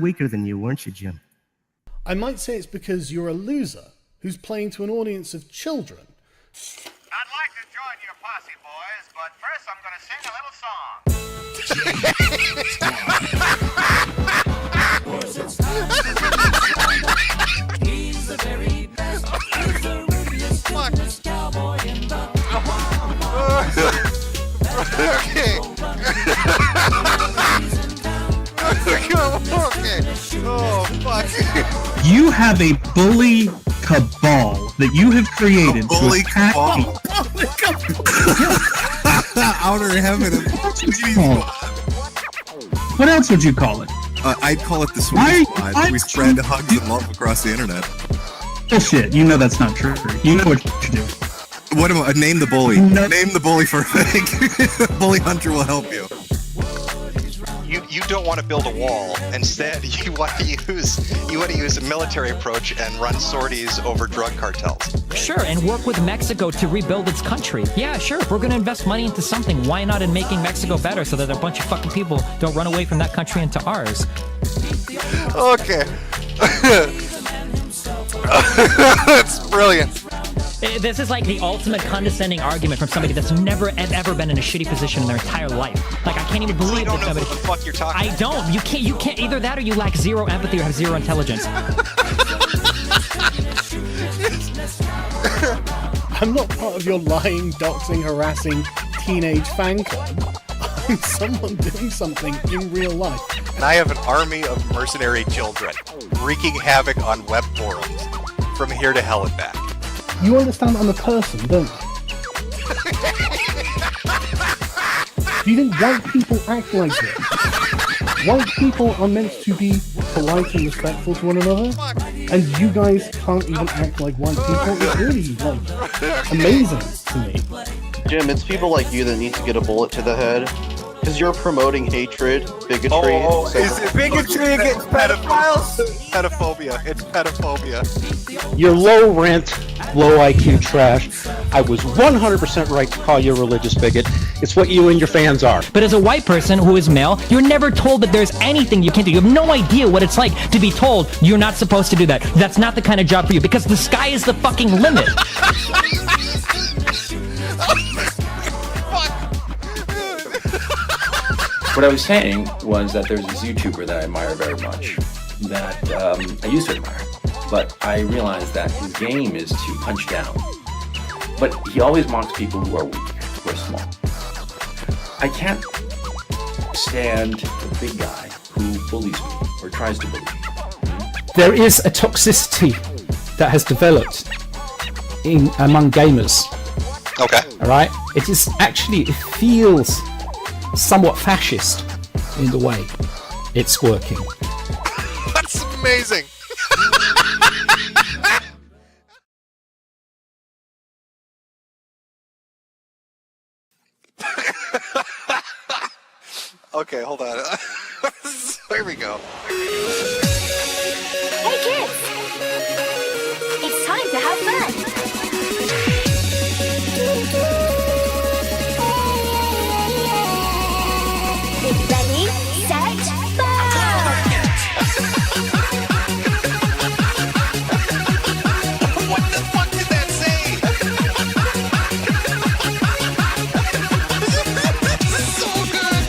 weaker than you, weren't you, Jim? I might say it's because you're a loser who's playing to an audience of children. I'd like to join your posse, boys, but first I'm going to sing a little song. He's the very best. He's the rudest cowboy in the Okay. Oh, fuck. You have a bully cabal that you have created to attack me. Outer heaven. What else would you call it? I'd call it the Sweet Squad. We spread hugs and love across the internet. Bullshit. You know that's not true. You know what you do. What am I? Name the bully. No. Name the bully for Bully Hunter will help you. You don't want to build a wall. Instead, you want to use a military approach and run sorties over drug cartels. Sure, and work with Mexico to rebuild its country. Yeah, sure. If we're going to invest money into something, why not in making Mexico better so that a bunch of fucking people don't run away from that country into ours? Okay. That's brilliant. This is like the ultimate condescending argument from somebody that's never ever been in a shitty position in their entire life. Like, I can't even believe that somebody. What the fuck you're talking I don't. You can't. Either that or you lack zero empathy or have zero intelligence. I'm not part of your lying, doxing, harassing teenage fan club. I'm someone doing something in real life. And I have an army of mercenary children wreaking havoc on web forums from here to hell and back. You understand I'm a person, don't you? Do you think white people act like this? White people are meant to be polite and respectful to one another, and you guys can't even act like white people. It's really, like, amazing to me. Jim, it's people like you that need to get a bullet to the head. Because you're promoting hatred, bigotry. Oh, so is it bigotry against pedophiles? Pedophobia. It's pedophobia. You're low rent, low IQ trash. I was 100% right to call you a religious bigot. It's what you and your fans are. But as a white person who is male, you're never told that there's anything you can't do. You have no idea what it's like to be told you're not supposed to do that. That's not the kind of job for you, because the sky is the fucking limit. What I was saying was that there's this YouTuber that I admire very much, that I used to admire, but I realized that his game is to punch down. But he always mocks people who are weak, who are small. I can't stand the big guy who bullies me, or tries to bully me. There is a toxicity that has developed among gamers. Okay. All right? It feels somewhat fascist in the way it's working. That's amazing. Okay, hold on. Here we go. Hey kids! It's time to have fun! Ready, set, fire! What the fuck did that say? This is so good.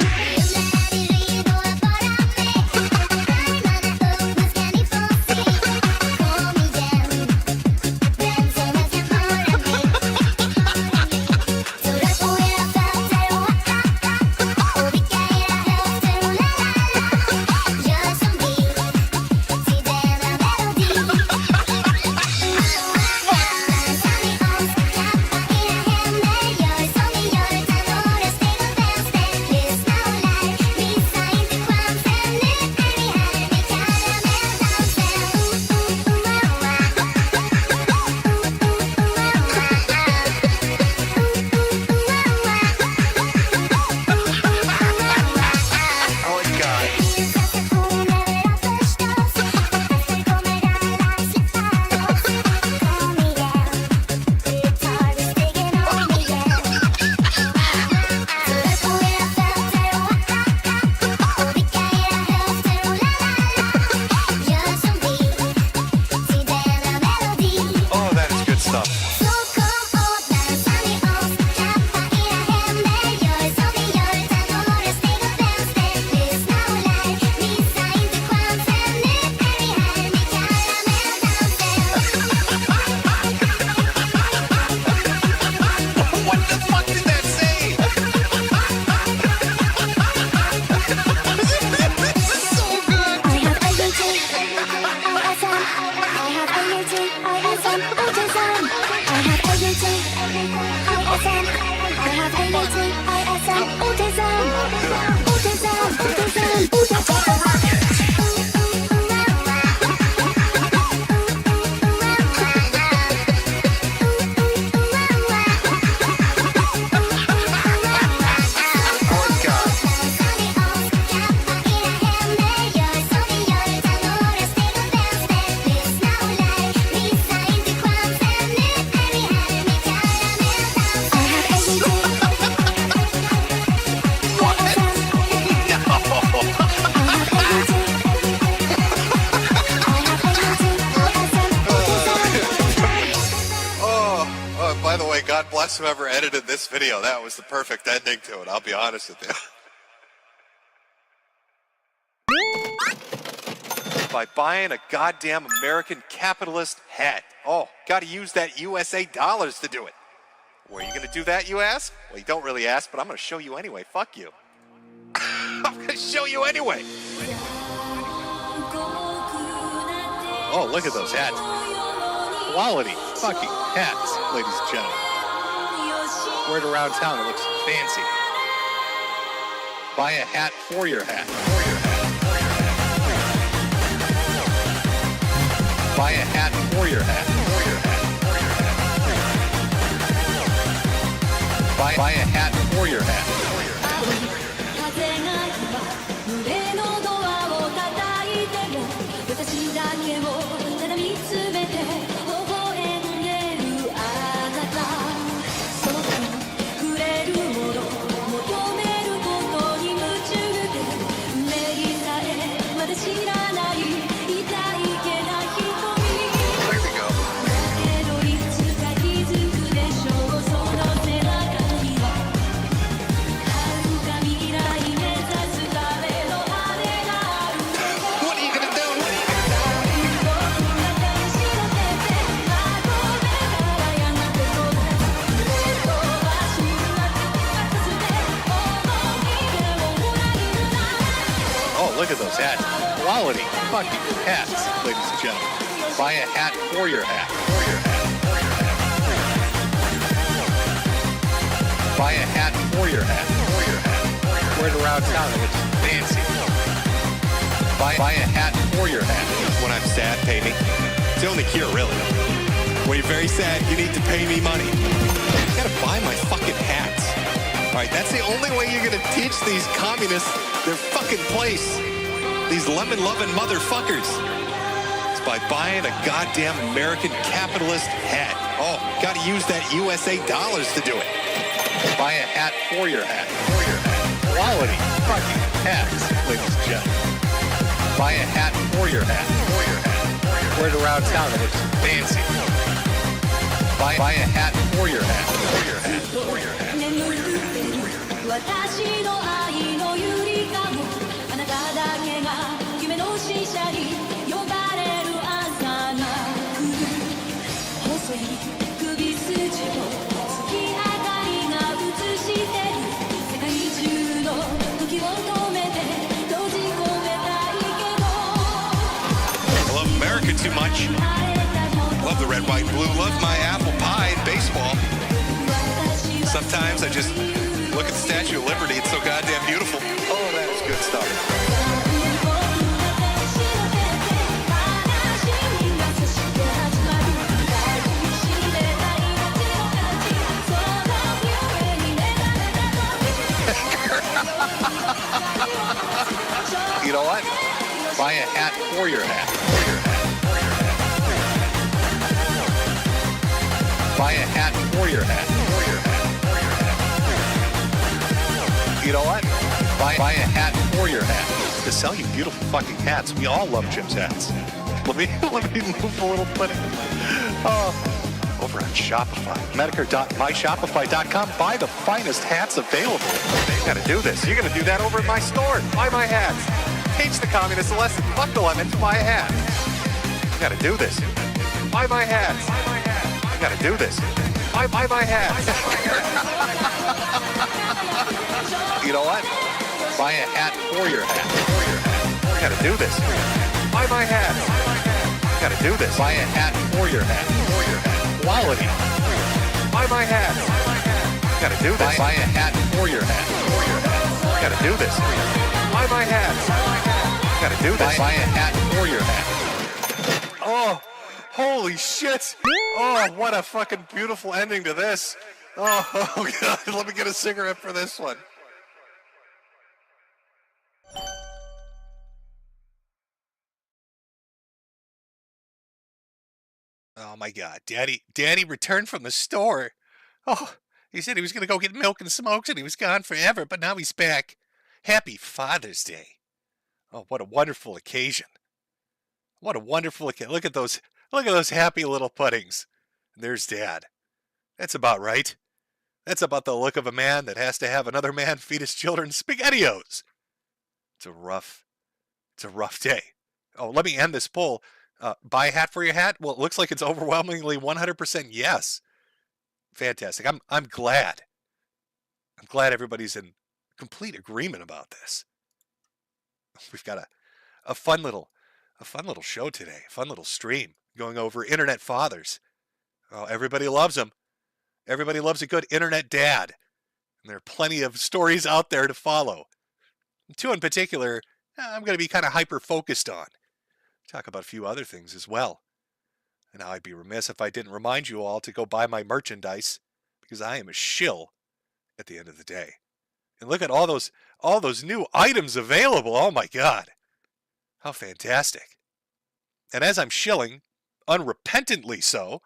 bless whoever edited this video. That was the perfect ending to it, I'll be honest with you. By buying a goddamn American capitalist hat. Oh, gotta use that USA dollars to do it. Where are you gonna do that, you ask? Well, you don't really ask, but I'm gonna show you anyway. Fuck you. I'm gonna show you anyway. Oh, look at those hats. Quality fucking hats, ladies and gentlemen. Wear it around town, it looks fancy. Buy a hat for your hat. Buy a hat for your hat. Buy a hat for your hat. Look at those hats. Quality fucking hats, ladies and gentlemen. Buy a hat for your hat. Buy a hat for your hat. Wear it around town, it looks fancy. Buy a hat for your hat. When I'm sad, pay me. It's the only cure, really. When you're very sad, you need to pay me money. You gotta buy my fucking hats. Alright, that's the only way you're gonna teach these communists their fucking place. These lemon-loving motherfuckers. It's by buying a goddamn American capitalist hat. Oh, gotta use that USA dollars to do it. Buy a hat for your hat. Quality fucking hats, ladies and gentlemen. Buy a hat for your hat. Wear it around town, it looks fancy. Buy a hat for your hat. For your hat. なただけが夢の使者に呼ばれる朝が来る細い首筋を月明かりが映してる世界中の時を止めて閉じ込めたいけど I love America too much. Love the red, white, blue. Love my apple pie and baseball. Sometimes I just look at the Statue of Liberty. It's so goddamn beautiful. Oh, that is good stuff. You know what? Buy a hat for your hat. Buy a hat for your hat. You know what? Buy a hat for your hat. To sell you beautiful fucking hats. We all love Jim's hats. Let me move a little bit. Over on Shopify. Metokur.myshopify.com. Buy the finest hats available. You gotta do this. You're gonna do that over at my store. Buy my hats. Teach the communists a lesson. Fuck the lemon. Buy a hat. You gotta do this. Buy my hats. You gotta do this. Buy my hats. You know what? Buy a hat for your hat. You gotta do this. Buy my hats. You gotta do this. Buy a hat for your hat. Quality. Buy my hats. You gotta do this. Buy a hat for your hat. You gotta do this. Buy my hats. You gotta do this. Buy a hat for your hat. Oh, holy shit. Oh, what a fucking beautiful ending to this. Oh, God. Let me get a cigarette for this one. Oh my God, Daddy returned from the store. Oh, he said he was going to go get milk and smokes and he was gone forever, but now he's back. Happy Father's Day. Oh, what a wonderful occasion. What a wonderful occasion. Look at those happy little puddings. And there's Dad. That's about right. That's about the look of a man that has to have another man feed his children SpaghettiOs. It's a rough day. Oh, let me end this poll. Buy a hat for your hat? Well, it looks like it's overwhelmingly 100% yes. Fantastic. I'm glad. I'm glad everybody's in complete agreement about this. We've got a fun little show today, a fun little stream going over internet fathers. Oh, everybody loves them. Everybody loves a good internet dad. And there are plenty of stories out there to follow. Two in particular, I'm going to be kind of hyper-focused on. Talk about a few other things as well. And now I'd be remiss if I didn't remind you all to go buy my merchandise, because I am a shill at the end of the day. And look at all those new items available. Oh my God. How fantastic. And as I'm shilling, unrepentantly so,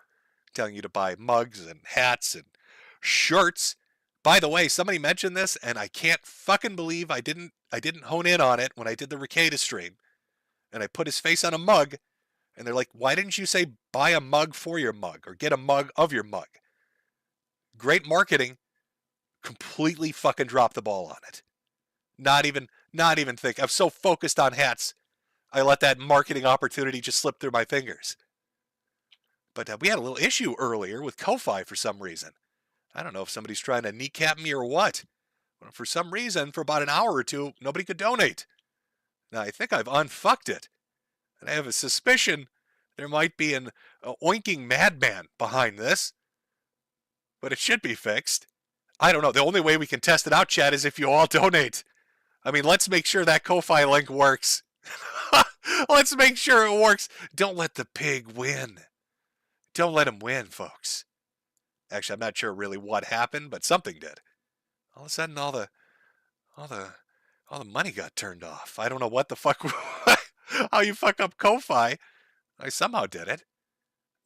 telling you to buy mugs and hats and shirts. By the way, somebody mentioned this, and I can't fucking believe I didn't hone in on it when I did the Ricada stream. And I put his face on a mug, and they're like, why didn't you say buy a mug for your mug or get a mug of your mug? Great marketing. Completely fucking dropped the ball on it. Not even think. I'm so focused on hats, I let that marketing opportunity just slip through my fingers. But we had a little issue earlier with Ko-Fi for some reason. I don't know if somebody's trying to kneecap me or what. But for some reason, for about an hour or two, nobody could donate. Now, I think I've unfucked it. And I have a suspicion there might be an oinking madman behind this. But it should be fixed. I don't know. The only way we can test it out, Chad, is if you all donate. I mean, let's make sure that Ko-Fi link works. Let's make sure it works. Don't let the pig win. Don't let him win, folks. Actually, I'm not sure really what happened, but something did. All of a sudden, all the money got turned off. I don't know what the fuck, how you fuck up Ko-Fi. I somehow did it,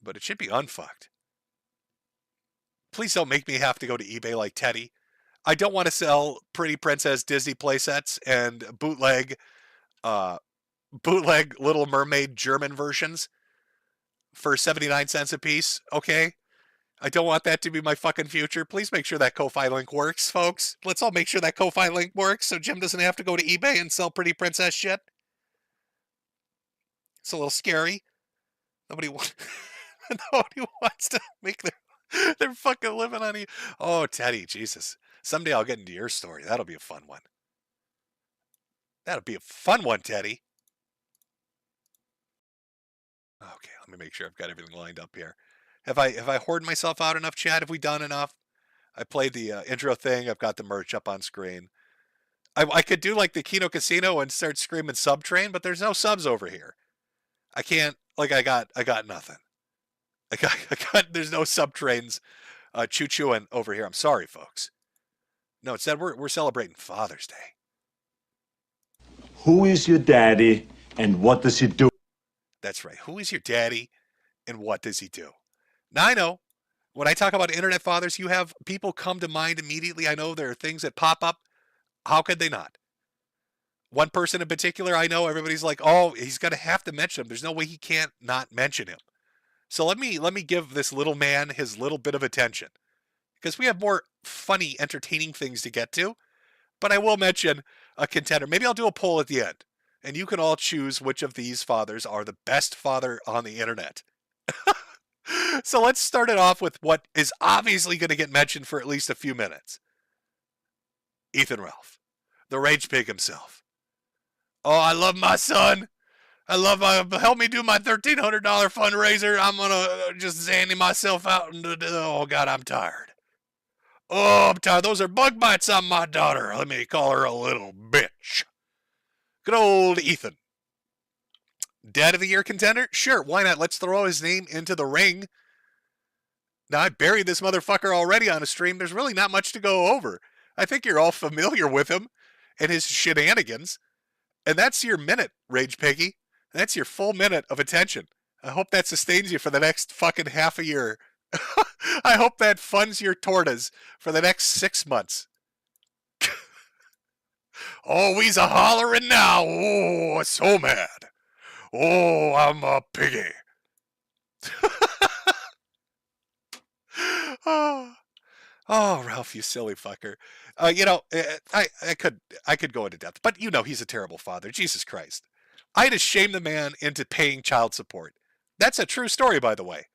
but it should be unfucked. Please don't make me have to go to eBay like Teddy. I don't want to sell Pretty Princess Disney playsets and bootleg Little Mermaid German versions for 79 cents a piece, okay? I don't want that to be my fucking future. Please make sure that Ko-Fi link works, folks. Let's all make sure that Ko-Fi link works so Jim doesn't have to go to eBay and sell Pretty Princess shit. It's a little scary. Nobody wants to make their fucking living on you. Oh, Teddy, Jesus. Someday I'll get into your story. That'll be a fun one. That'll be a fun one, Teddy. Okay, let me make sure I've got everything lined up here. Have I hoarded myself out enough, Chad? Have we done enough? I played the intro thing. I've got the merch up on screen. I could do like the Kino Casino and start screaming Subtrain, but there's no subs over here. I can't. Like I got nothing. I got. There's no Subtrains choo-chooing over here. I'm sorry, folks. No, instead we're celebrating Father's Day. Who is your daddy and what does he do? That's right. Who is your daddy and what does he do? Now, I know when I talk about internet fathers, you have people come to mind immediately. I know there are things that pop up. How could they not? One person in particular, I know everybody's like, oh, he's going to have to mention him. There's no way he can't not mention him. So let me give this little man his little bit of attention, because we have more funny, entertaining things to get to. But I will mention a contender. Maybe I'll do a poll at the end, and you can all choose which of these fathers are the best father on the internet. So let's start it off with what is obviously going to get mentioned for at least a few minutes. Ethan Ralph, the rage pig himself. Oh, I love my son. Help me do my $1,300 fundraiser. I'm going to just zanny myself out. Oh, God, I'm tired. Oh, I'm tired. Those are bug bites on my daughter. Let me call her a little bitch. Good old Ethan. Dad of the Year contender? Sure, why not? Let's throw his name into the ring. Now, I buried this motherfucker already on a stream. There's really not much to go over. I think you're all familiar with him and his shenanigans. And that's your minute, Rage Piggy. That's your full minute of attention. I hope that sustains you for the next fucking half a year. I hope that funds your tortas for the next 6 months. Oh, he's a hollering now. Oh, so mad. Oh, I'm a piggy. Oh, Ralph, you silly fucker. I could go into depth, but he's a terrible father. Jesus Christ. I had to shame the man into paying child support. That's a true story, by the way.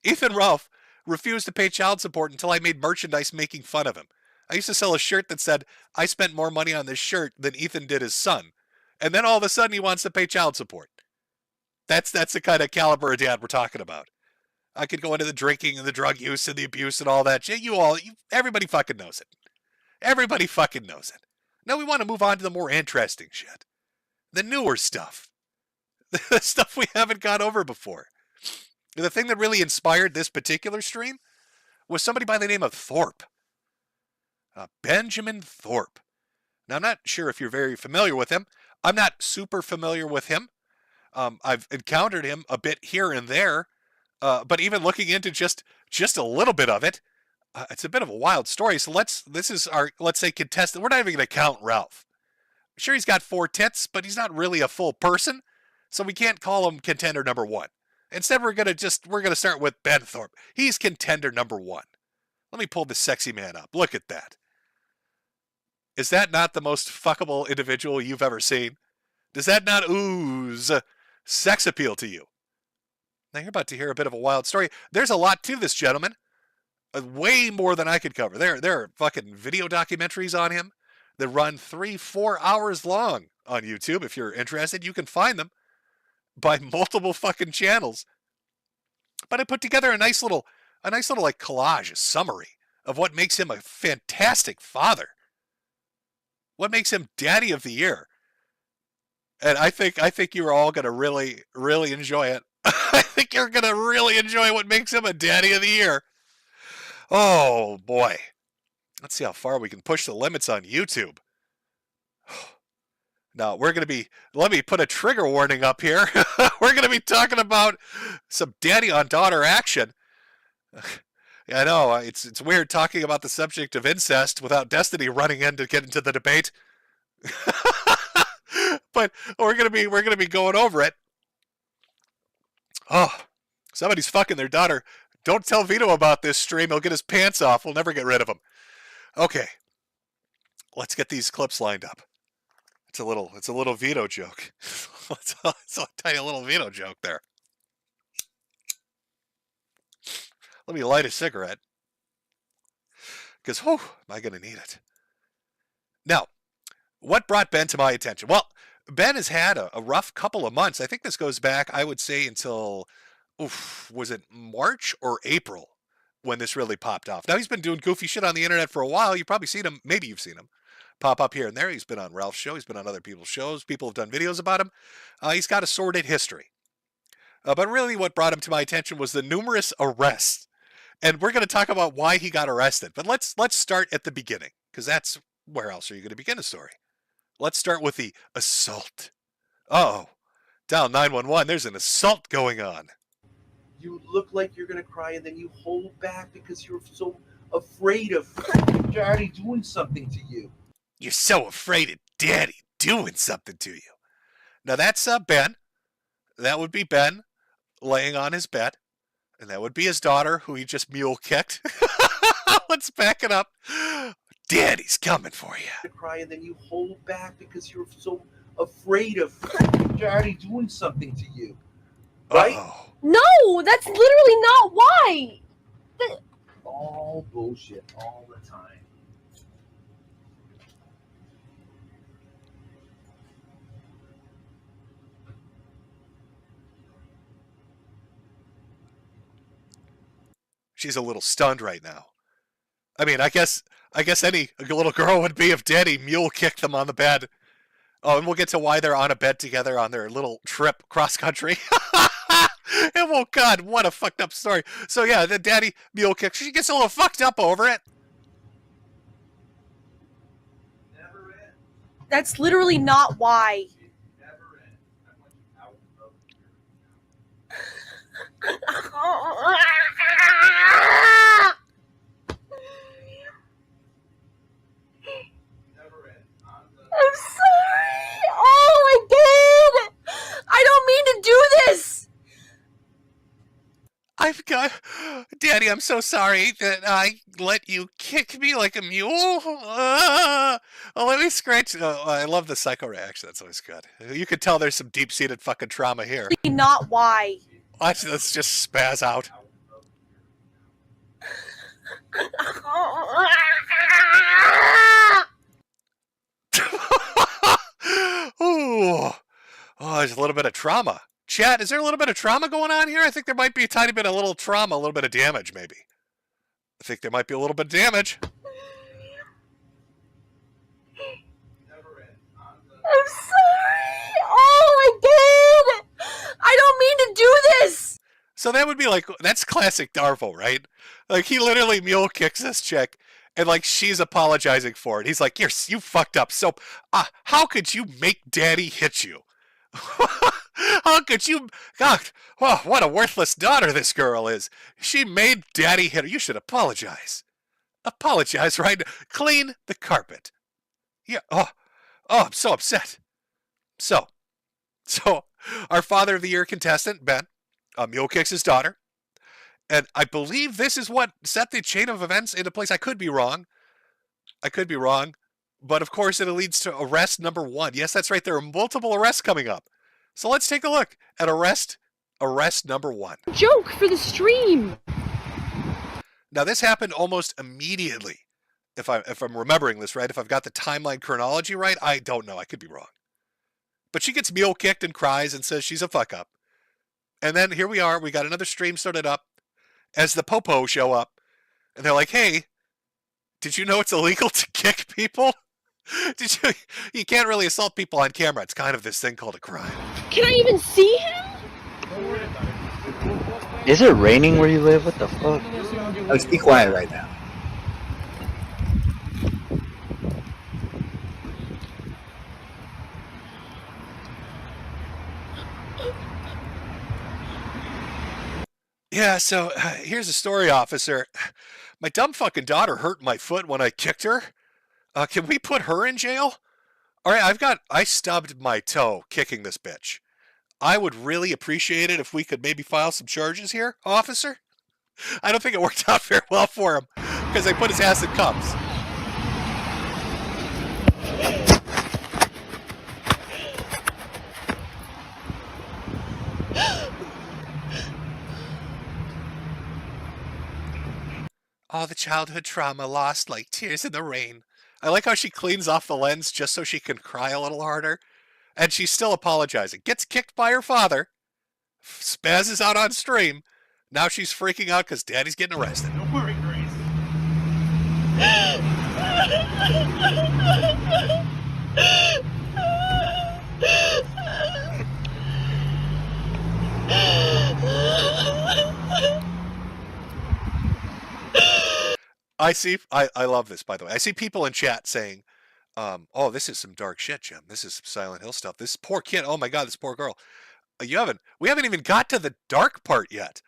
Ethan Ralph refused to pay child support until I made merchandise making fun of him. I used to sell a shirt that said, I spent more money on this shirt than Ethan did his son. And then all of a sudden he wants to pay child support. That's the kind of caliber of dad we're talking about. I could go into the drinking and the drug use and the abuse and all that shit. Everybody fucking knows it. Everybody fucking knows it. Now we want to move on to the more interesting shit. The newer stuff. The stuff we haven't gone over before. The thing that really inspired this particular stream was somebody by the name of Thorpe. Benjamin Thorpe. Now, I'm not sure if you're very familiar with him. I'm not super familiar with him. I've encountered him a bit here and there. But even looking into just a little bit of it, it's a bit of a wild story. So this is our, let's say, contestant. We're not even going to count Ralph. Sure, he's got 4 tits, but he's not really a full person. So we can't call him contender number 1. Instead, we're going to start with Ben Thorpe. He's contender number 1. Let me pull this sexy man up. Look at that. Is that not the most fuckable individual you've ever seen? Does that not ooze sex appeal to you? Now you're about to hear a bit of a wild story. There's a lot to this gentleman. Way more than I could cover. There are fucking video documentaries on him that run 3-4 hours long on YouTube. If you're interested, you can find them by multiple fucking channels. But I put together a nice little like collage, a summary of what makes him a fantastic father. What makes him daddy of the year. And I think you're all going to really, really enjoy it. I think you're going to really enjoy what makes him a daddy of the year. Oh, boy. Let's see how far we can push the limits on YouTube. Now, let me put a trigger warning up here. We're going to be talking about some daddy on daughter action. I know, it's weird talking about the subject of incest without Destiny running in to get into the debate. But we're going to be going over it. Oh, somebody's fucking their daughter. Don't tell Vito about this stream. He'll get his pants off. We'll never get rid of him. Okay. Let's get these clips lined up. It's a little Vito joke. It's a tiny little Vito joke there. Let me light a cigarette. Because, am I going to need it? Now, what brought Ben to my attention? Well, Ben has had a rough couple of months. I think this goes back, I would say, until, was it March or April when this really popped off? Now, he's been doing goofy shit on the internet for a while. You've probably seen him. Maybe you've seen him pop up here and there. He's been on Ralph's show. He's been on other people's shows. People have done videos about him. He's got a sordid history. But really what brought him to my attention was the numerous arrests. And we're going to talk about why he got arrested. But let's start at the beginning, because that's where else are you going to begin a story? Let's start with the assault. Uh-oh. Dial 911. There's an assault going on. You look like you're going to cry, and then you hold back because you're so afraid of Daddy doing something to you. You're so afraid of Daddy doing something to you. Now that's Ben. That would be Ben laying on his bed. And that would be his daughter, who he just mule kicked. Let's back it up. Daddy's coming for you. You cry, and then you hold back because you're so afraid of Daddy doing something to you. Right? Uh-oh. No, that's literally not why. All bullshit all the time. She's a little stunned right now. I mean, I guess any little girl would be if Daddy mule kicked them on the bed. Oh, and we'll get to why they're on a bed together on their little trip cross country. And well, God, what a fucked up story. So yeah, the Daddy mule kick. She gets a little fucked up over it. That's literally not why. I'm sorry. Oh my God. I don't mean to do this. I've got, Daddy, I'm so sorry that I let you kick me like a mule. Oh, let me scratch. Oh, I love the psycho reaction. That's always good. You can tell there's some deep-seated fucking trauma here. Not why. Let's just spaz out. Ooh. Oh, there's a little bit of trauma. Chat, is there a little bit of trauma going on here? I think there might be a tiny bit of little trauma, a little bit of damage, maybe. I think there might be a little bit of damage. I'm sorry. Oh, I did. I don't mean to do this. So that would be like, that's classic Darvo, right? Like, he literally mule kicks this chick, and like, she's apologizing for it. He's like, you fucked up. So, how could you make Daddy hit you? How could you? God, oh, what a worthless daughter this girl is. She made Daddy hit her. You should apologize. Apologize, right? Clean the carpet. Yeah. Oh, I'm so upset. So, our Father of the Year contestant, Ben, mule kicks his daughter. And I believe this is what set the chain of events into place. I could be wrong. But of course, it leads to arrest number 1. Yes, that's right. There are multiple arrests coming up. So let's take a look at arrest number 1. Joke for the stream. Now, this happened almost immediately. If I'm remembering this right, if I've got the timeline chronology right, I don't know. I could be wrong. But she gets mule kicked and cries and says she's a fuck up. And then here we are. We got another stream started up as the Popo show up. And they're like, hey, did you know it's illegal to kick people? You can't really assault people on camera. It's kind of this thing called a crime. Can I even see him? Is it raining where you live? What the fuck? Let's be quiet right now. Yeah, so here's the story, officer. My dumb fucking daughter hurt my foot when I kicked her. Can we put her in jail? All right, I stubbed my toe kicking this bitch. I would really appreciate it if we could maybe file some charges here, officer. I don't think it worked out very well for him because they put his ass in cuffs. All the childhood trauma lost like tears in the rain. I like how she cleans off the lens just so she can cry a little harder. And she's still apologizing. Gets kicked by her father. Spazzes out on stream. Now she's freaking out because Daddy's getting arrested. Don't worry, Grace. I love this, by the way. I see people in chat saying, oh, this is some dark shit, Jim. This is Silent Hill stuff. This poor kid. Oh my God, this poor girl. We haven't even got to the dark part yet.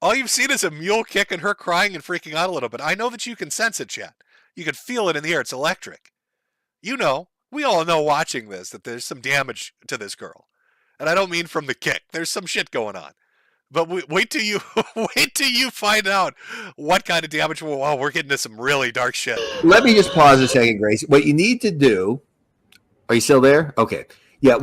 All you've seen is a mule kick and her crying and freaking out a little bit. I know that you can sense it, chat. You can feel it in the air. It's electric. You know, we all know watching this that there's some damage to this girl. And I don't mean from the kick. There's some shit going on. But wait till you find out what kind of damage. Well, we're getting to some really dark shit. Let me just pause a second, Grace. What you need to do. Are you still there? Okay. Yeah.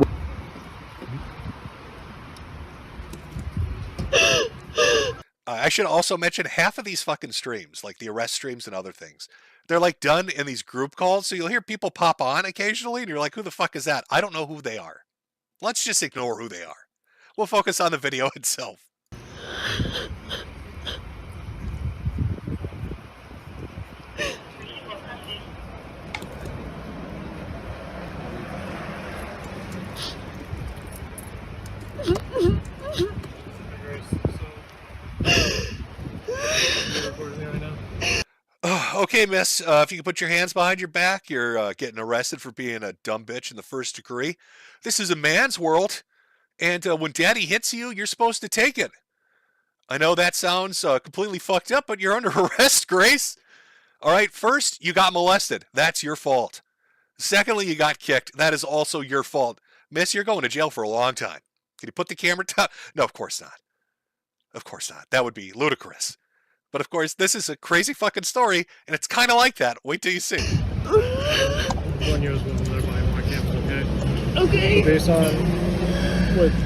I should also mention half of these fucking streams, like the arrest streams and other things, they're like done in these group calls. So you'll hear people pop on occasionally, and you're like, who the fuck is that? I don't know who they are. Let's just ignore who they are. We'll focus on the video itself. Okay, miss, if you can put your hands behind your back, you're getting arrested for being a dumb bitch in the first degree. This is a man's world, and when Daddy hits you, you're supposed to take it. I know that sounds completely fucked up, but you're under arrest, Grace. All right, first, you got molested. That's your fault. Secondly, you got kicked. That is also your fault. Miss, you're going to jail for a long time. Can you put the camera down? No, of course not. Of course not. That would be ludicrous. But of course, this is a crazy fucking story, and it's kind of like that. Wait till you see. 1 year was there by my camp, okay? Okay. Based on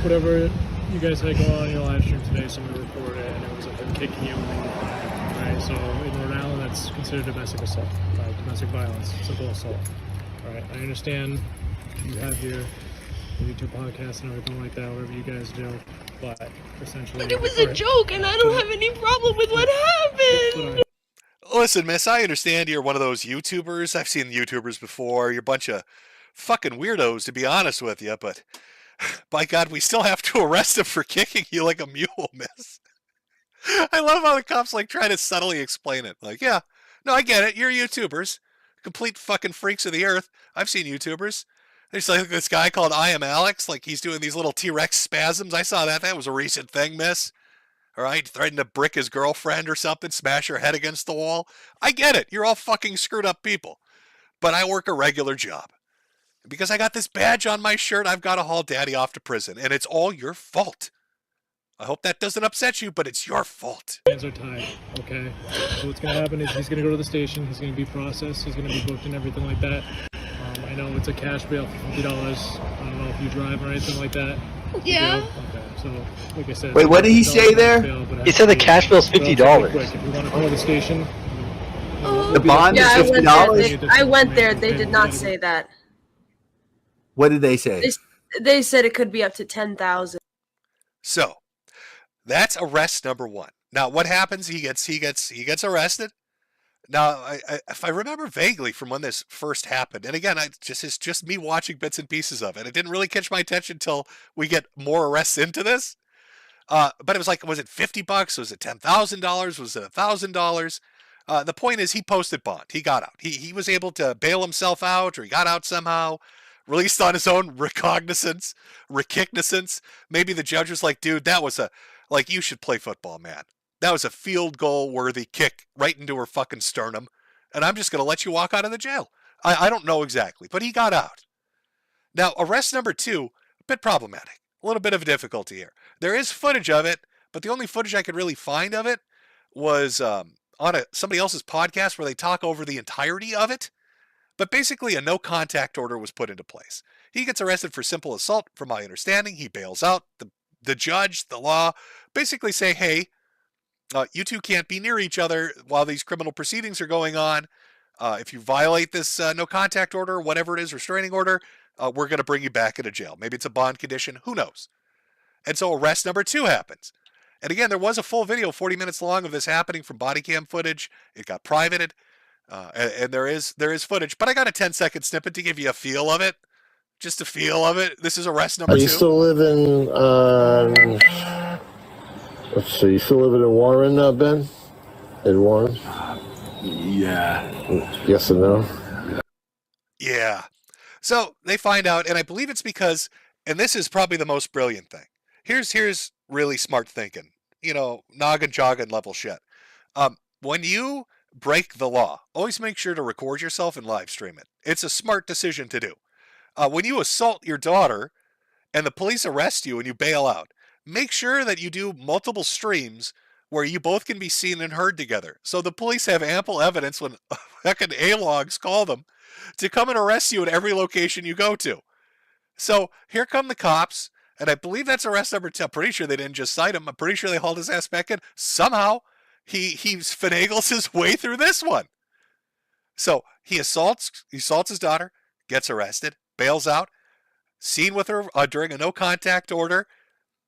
whatever you guys had going on in your live stream today, somebody reported it, and it was like them kicking you. Right, so in Rhode Island, that's considered domestic assault, right? Domestic violence, simple assault. All right, I understand you have your YouTube podcast and everything like that, whatever you guys do, but essentially... But it was a joke, and I don't have any problem with what happened! Listen, miss, I understand you're one of those YouTubers. I've seen YouTubers before. You're a bunch of fucking weirdos, to be honest with you, but by God, we still have to arrest him for kicking you like a mule, miss. I love how the cops like try to subtly explain it. Like, yeah, no, I get it. You're YouTubers. Complete fucking freaks of the earth. I've seen YouTubers. There's like this guy called I Am Alex. Like he's doing these little T-Rex spasms. I saw that. That was a recent thing, miss. All right, threatened to brick his girlfriend or something, smash her head against the wall. I get it. You're all fucking screwed up people. But I work a regular job. Because I got this badge on my shirt, I've got to haul daddy off to prison. And it's all your fault. I hope that doesn't upset you, but it's your fault. Hands are tied, okay? So what's going to happen is he's going to go to the station, he's going to be processed, he's going to be booked and everything like that. I know it's a cash bail for $50. I don't know if you drive or anything like that. Yeah. Okay, so like I said... Wait, what did he say there? He said the cash bill's $50. Quick, if you want to call the station... The bond is Yeah, $50? I went there. They did not say that. What did they say? They said it could be up to 10,000. So, that's arrest number one. Now, what happens? He gets arrested. Now, if I remember vaguely from when this first happened, and again, it's just me watching bits and pieces of it. It didn't really catch my attention until we get more arrests into this. But it was like, was it $50? Was it $10,000? Was it $1,000? The point is, he posted bond. He got out. He was able to bail himself out, or he got out somehow. Released on his own recognizance. Maybe the judge was like, dude, that was you should play football, man. That was a field goal worthy kick right into her fucking sternum. And I'm just going to let you walk out of the jail. I don't know exactly, but he got out. Now, arrest number two, a bit problematic. A little bit of a difficulty here. There is footage of it, but the only footage I could really find of it was on somebody else's podcast where they talk over the entirety of it. But basically, a no-contact order was put into place. He gets arrested for simple assault, from my understanding. He bails out. The judge, the law, basically say, hey, you two can't be near each other while these criminal proceedings are going on. If you violate this no-contact order, whatever it is, restraining order, we're going to bring you back into jail. Maybe it's a bond condition. Who knows? And so arrest number two happens. And again, there was a full video, 40 minutes long, of this happening from body cam footage. It got privated. And there is footage, but I got a 10-second snippet to give you a feel of it. Just a feel of it. This is arrest number two. Are you still living, let's see, you still living in Warren, Ben? In Warren? Yeah. Yes and no? Yeah. So they find out, and I believe it's because, and this is probably the most brilliant thing. Here's really smart thinking. Noggin jogging level shit. When you break the law, always make sure to record yourself and live stream it. It's a smart decision to do. When you assault your daughter and the police arrest you and you bail out, make sure that you do multiple streams where you both can be seen and heard together. So the police have ample evidence when fucking A-logs call them to come and arrest you at every location you go to. So here come the cops, and I believe that's arrest number 2. I'm pretty sure they didn't just cite him. I'm pretty sure they hauled his ass back in. Somehow, he finagles his way through this one. So he assaults his daughter, gets arrested, bails out, seen with her during a no-contact order,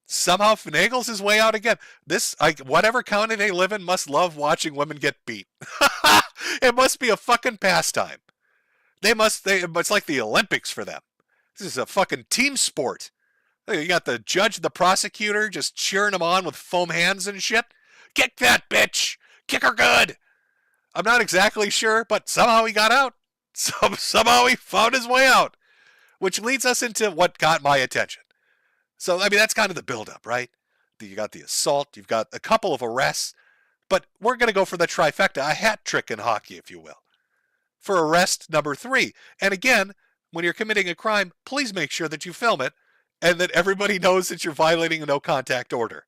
somehow finagles his way out again. Whatever county they live in must love watching women get beat. It must be a fucking pastime. It's like the Olympics for them. This is a fucking team sport. You got the judge, the prosecutor just cheering them on with foam hands and shit. Kick that bitch! Kick her good! I'm not exactly sure, but somehow he got out. Somehow he found his way out. Which leads us into what got my attention. So, that's kind of the buildup, right? You got the assault, you've got a couple of arrests, but we're going to go for the trifecta, a hat trick in hockey, if you will, for arrest number 3. And again, when you're committing a crime, please make sure that you film it and that everybody knows that you're violating a no-contact order.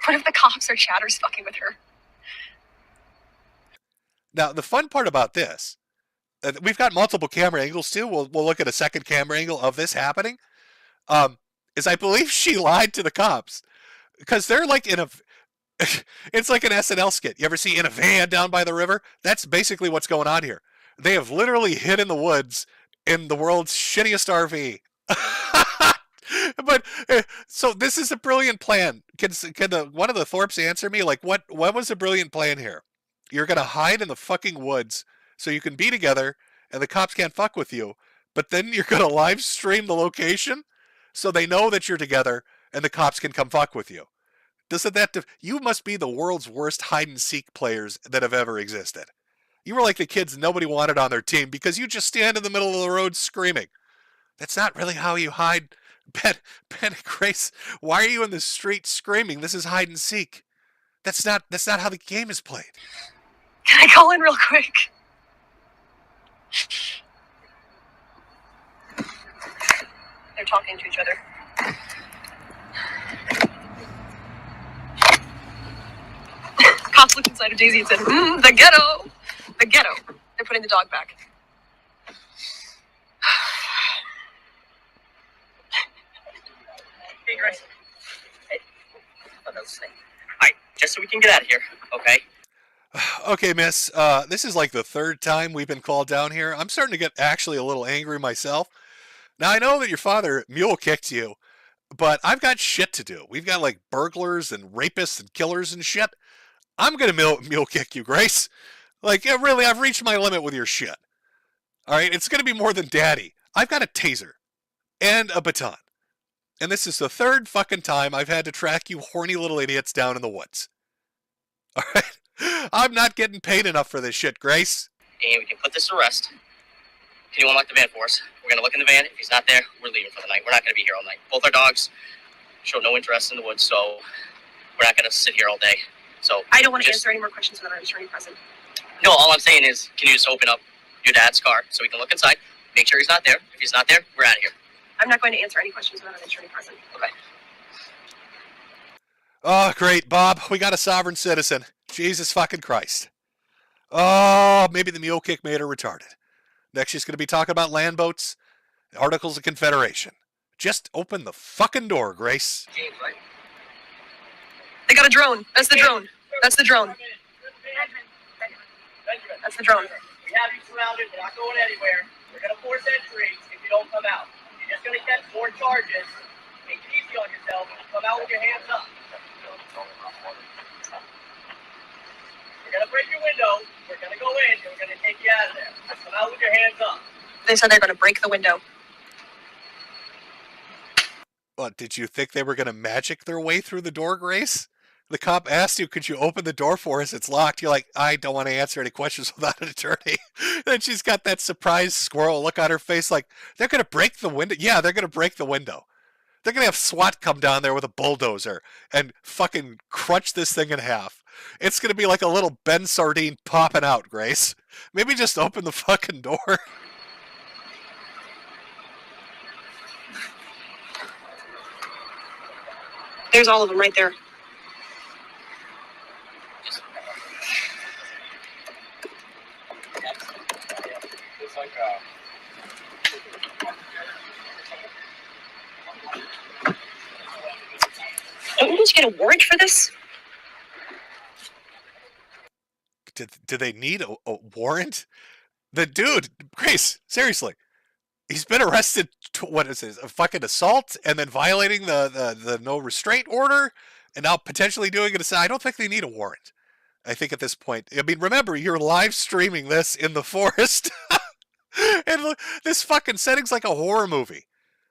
What if the cops or chatters fucking with her? Now, the fun part about this, we've got multiple camera angles too. We'll look at a second camera angle of this happening. Is I believe she lied to the cops because they're like in a, it's like an SNL skit. You ever see In a Van down by the river? That's basically what's going on here. They have literally hid in the woods in the world's shittiest RV. But so this is a brilliant plan. Can one of the Thorpes answer me? Like, what was the brilliant plan here? You're gonna hide in the fucking woods so you can be together and the cops can't fuck with you. But then you're gonna live stream the location so they know that you're together and the cops can come fuck with you. Doesn't that you must be the world's worst hide and seek players that have ever existed. You were like the kids nobody wanted on their team because you just stand in the middle of the road screaming. That's not really how you hide. Ben and Grace, why are you in the street screaming? This is hide and seek. That's not how the game is played. Can I call in real quick? They're talking to each other. Cops looked inside of Daisy and said, the ghetto! The ghetto. They're putting the dog back. Hey, Grace. Hey. Alright, just so we can get out of here, okay? Okay, miss. This is like the third time we've been called down here. I'm starting to get actually a little angry myself. Now, I know that your father mule kicked you, but I've got shit to do. We've got like burglars and rapists and killers and shit. I'm going to mule kick you, Grace. Like, yeah, really, I've reached my limit with your shit. All right, it's going to be more than daddy. I've got a taser and a baton. And this is the third fucking time I've had to track you horny little idiots down in the woods. All right? I'm not getting paid enough for this shit, Grace. And we can put this to rest. Can you unlock the van for us? We're going to look in the van. If he's not there, we're leaving for the night. We're not going to be here all night. Both our dogs show no interest in the woods, so we're not going to sit here all day. So I don't want to answer any more questions without an attorney present. No, all I'm saying is, can you just open up your dad's car so we can look inside, make sure he's not there. If he's not there, we're out of here. I'm not going to answer any questions without an attorney present. Okay. Oh, great, Bob. We got a sovereign citizen. Jesus fucking Christ. Oh, maybe the mule kick made her retarded. Next, she's going to be talking about land boats, Articles of Confederation. Just open the fucking door, Grace. James, right? They got a drone. That's the drone. That's the drone. That's the drone. We have you surrounded. We're not going anywhere. We're going to force entry if you don't come out. You're just going to catch more charges. Make it easy on yourself. Come out with your hands up. We're going to break your window. We're going to go in, and we're going to take you out of there. Come out with your hands up. They said they're going to break the window. What, did you think they were going to magic their way through the door, Grace? The cop asked you, could you open the door for us? It's locked. You're like, I don't want to answer any questions without an attorney. Then she's got that surprised squirrel look on her face like, they're going to break the window. Yeah, they're going to break the window. They're going to have SWAT come down there with a bulldozer and fucking crunch this thing in half. It's going to be like a little Ben sardine popping out, Grace. Maybe just open the fucking door. There's all of them right there. It's like Don't you need to get a warrant for this? Do they need a warrant? The dude, Grace, seriously, he's been arrested. What is this? A fucking assault, and then violating the no restraint order, and now potentially doing it. I don't think they need a warrant. I think at this point, I mean, remember, you're live streaming this in the forest, and look, this fucking setting's like a horror movie.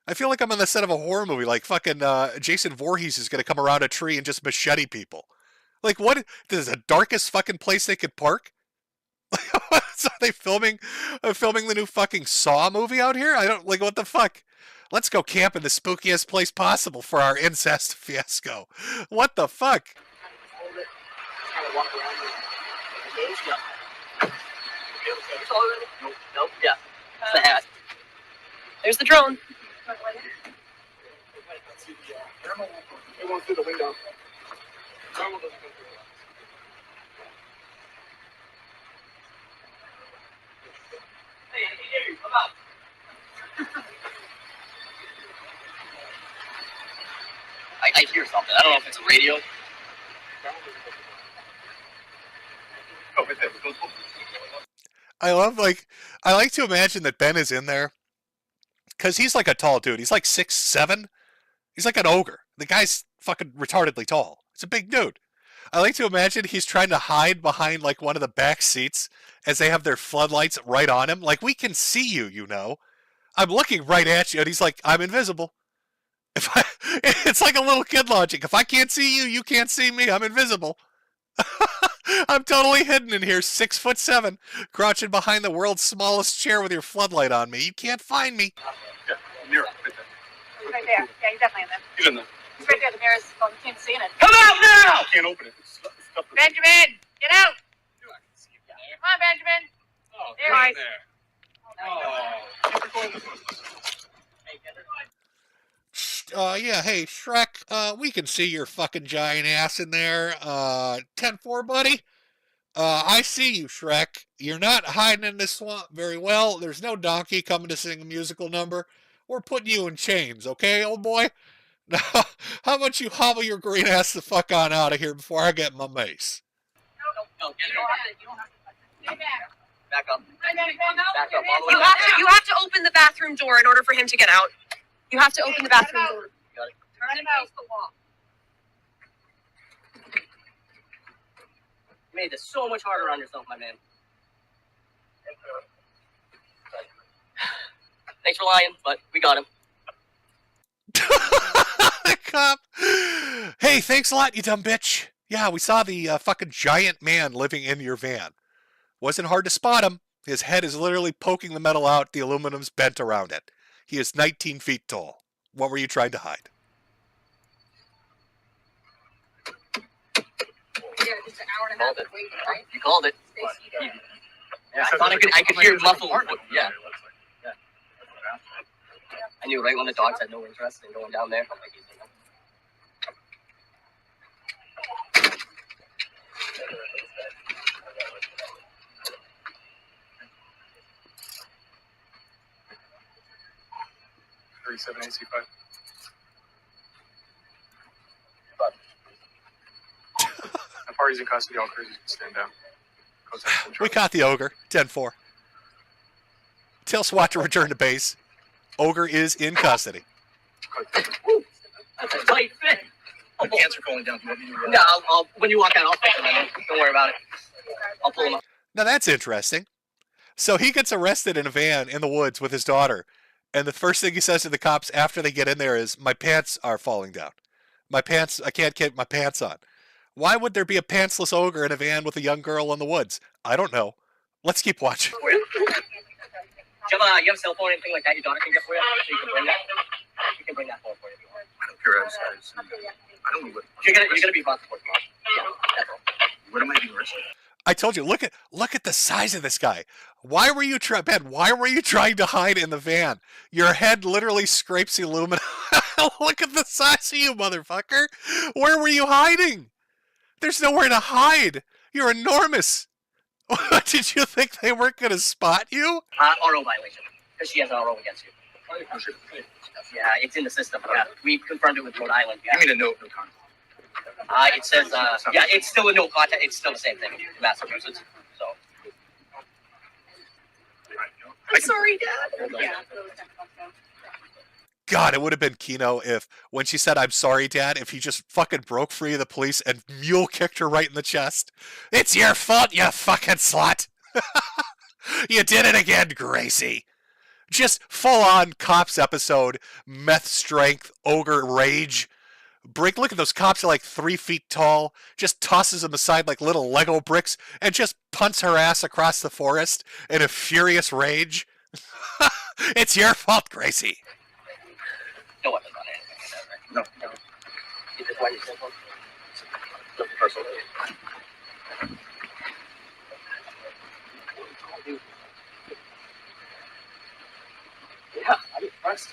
I feel like I'm on the set of a horror movie. Like fucking Jason Voorhees is gonna come around a tree and just machete people. Like, what? This is the darkest fucking place they could park? So are they filming the new fucking Saw movie out here? I don't, like, what the fuck? Let's go camp in the spookiest place possible for our incest fiasco. What the fuck? Nope, yeah. It's the hat. There's the drone. Everyone through the window. I hear something. I don't know if it's a radio. I like to imagine that Ben is in there because he's like a tall dude. He's like 6'7". He's like an ogre. The guy's fucking retardedly tall. It's a big dude. I like to imagine he's trying to hide behind like one of the back seats as they have their floodlights right on him. Like, we can see you, you know. I'm looking right at you, and he's like, I'm invisible. It's like a little kid logic. If I can't see you, you can't see me. I'm invisible. I'm totally hidden in here, 6'7", crouching behind the world's smallest chair with your floodlight on me. You can't find me. Yeah, mirror. He's right there. Yeah, he's definitely in there. He's in there. He's right there. The mirror's. Oh, you can't see it. Come out now! I can't open it. Benjamin, get out! Come on, Benjamin. Oh, there he is. Yeah, hey, Shrek, we can see your fucking giant ass in there. 10-4, buddy. I see you, Shrek. You're not hiding in this swamp very well. There's no donkey coming to sing a musical number. We're putting you in chains, okay, old boy? Now, how about you hobble your green ass the fuck on out of here before I get my mace? No, get it. You don't have to. Stay back. Back up. Back up. All the way You have to open the bathroom door in order for him to get out. You have to open the bathroom door. Got it. Turn him out. The wall. You made this so much harder on yourself, my man. Thanks for lying, but we got him. Cop. Hey, thanks a lot, you dumb bitch. Yeah, we saw the fucking giant man living in your van. Wasn't hard to spot him. His head is literally poking the metal out. The aluminum's bent around it. He is 19 feet tall. What were you trying to hide? Yeah, just an hour and a half of waiting, right? You called it. Yeah, I thought I could hear muffled. Yeah. I knew right when the dogs had no interest in going down there. I'm like, he's thinking. AC5. The party's in custody. All crazies can stand down. We caught the ogre. 10-4. Tell SWAT to return to base. Ogre is in custody. That's a tight fit. The cans are falling down. No, I'll when you walk out, I'll fix them. Don't worry about it. I'll pull them up. Now that's interesting. So he gets arrested in a van in the woods with his daughter. And the first thing he says to the cops after they get in there is, my pants are falling down. My pants, I can't get my pants on. Why would there be a pantsless ogre in a van with a young girl in the woods? I don't know. Let's keep watching. You have a cell phone or anything like that your daughter can get for you? So you can bring that? You can bring that phone for you if you want. I don't care outside. I don't know what. You're gonna be brought to court tomorrow. Yeah, that's all. What am I being arrested? I told you, look at the size of this guy. Why were you Ben? Why were you trying to hide in the van? Your head literally scrapes the aluminum. Look at the size of you, motherfucker. Where were you hiding? There's nowhere to hide. You're enormous. Did you think they weren't going to spot you? RO violation, because she has an RO against you. Yeah, it's in the system. Yeah, we confirmed it with Rhode Island. Yeah. Give me the note, no contact. It says, yeah, it's still a no contact. It's still the same thing in Massachusetts. So. I'm sorry, Dad. Yeah. God, it would have been Kino if, when she said, I'm sorry, Dad, if he just fucking broke free of the police and mule kicked her right in the chest. It's your fault, you fucking slut. You did it again, Gracie. Just full-on Cops episode, meth strength, ogre rage. Look at those cops are like 3 feet tall, just tosses them aside like little Lego bricks, and just punts her ass across the forest in a furious rage. It's your fault, Gracie. No weapons on it. No. Is this why you're simple? Look personal. Yeah, I'm impressed.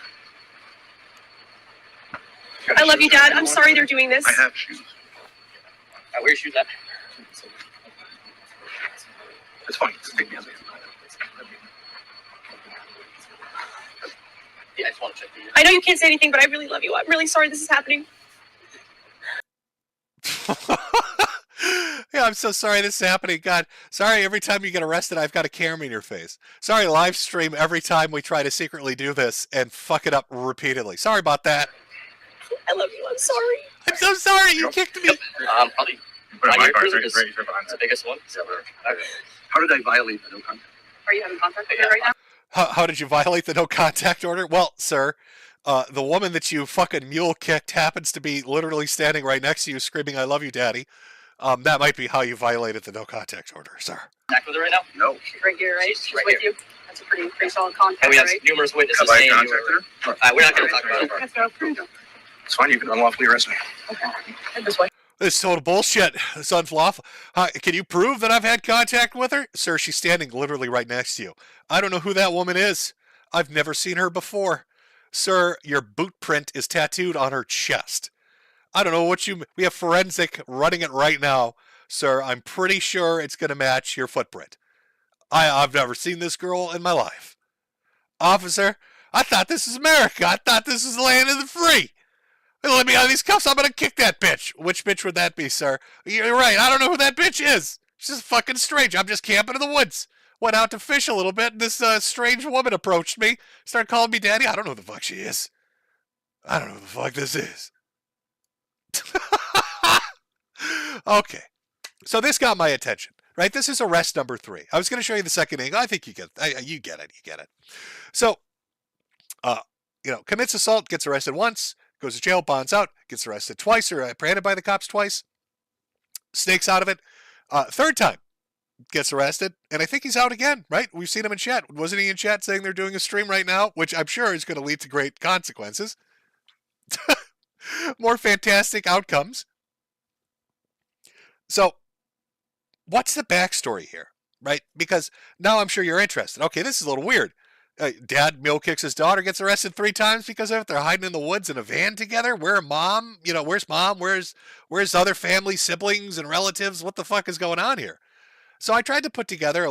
I love you, Dad. I'm sorry they're doing this. I have shoes. Where your shoes at? It's funny. Yeah, I just want to check you. I know you can't say anything, but I really love you. I'm really sorry this is happening. Yeah, I'm so sorry this is happening. God, sorry every time you get arrested, I've got a camera in your face. Sorry, live stream every time we try to secretly do this and fuck it up repeatedly. Sorry about that. I love you. I'm sorry. I'm so sorry. You kicked me. Probably. It's the biggest one. How did I violate the no contact? Are you having contact with her right now? How did you violate the no contact order? Well, sir, the woman that you fucking mule kicked happens to be literally standing right next to you screaming, "I love you, daddy." That might be how you violated the no contact order, sir. Contact with her right now? No. She's right here, right? She's right with here. you. That's a pretty solid contact, And we have right? numerous witnesses Have I saying you contacted were. her? We're not going to talk about it. Let's go. It's fine. You can unlawfully arrest me. Okay. Head this way. This is total bullshit. It's unlawful. Can you prove that I've had contact with her? Sir, she's standing literally right next to you. I don't know who that woman is. I've never seen her before. Sir, your boot print is tattooed on her chest. I don't know what you... We have forensic running it right now. Sir, I'm pretty sure it's going to match your footprint. I've never seen this girl in my life. Officer, I thought this is America. I thought this is the land of the free. Let me out of these cuffs. I'm going to kick that bitch. Which bitch would that be, sir? You're right. I don't know who that bitch is. She's just fucking strange. I'm just camping in the woods. Went out to fish a little bit, and this strange woman approached me. Started calling me daddy. I don't know who the fuck she is. I don't know who the fuck this is. Okay. So this got my attention, right? This is arrest number 3. I was going to show you the second angle. I think you get it. You get it. So, commits assault, gets arrested once, goes to jail, bonds out, gets arrested twice, or apprehended by the cops twice, snakes out of it. Third time, gets arrested, and I think he's out again, right? We've seen him in chat. Wasn't he in chat saying they're doing a stream right now, which I'm sure is going to lead to great consequences. More fantastic outcomes. So, what's the backstory here, right? Because now I'm sure you're interested. Okay, this is a little weird. Dad mule kicks his daughter, gets arrested 3 times because of it. They're hiding in the woods in a van together. Where's mom? Where's mom? Where's other family, siblings, and relatives? What the fuck is going on here? So I tried to put together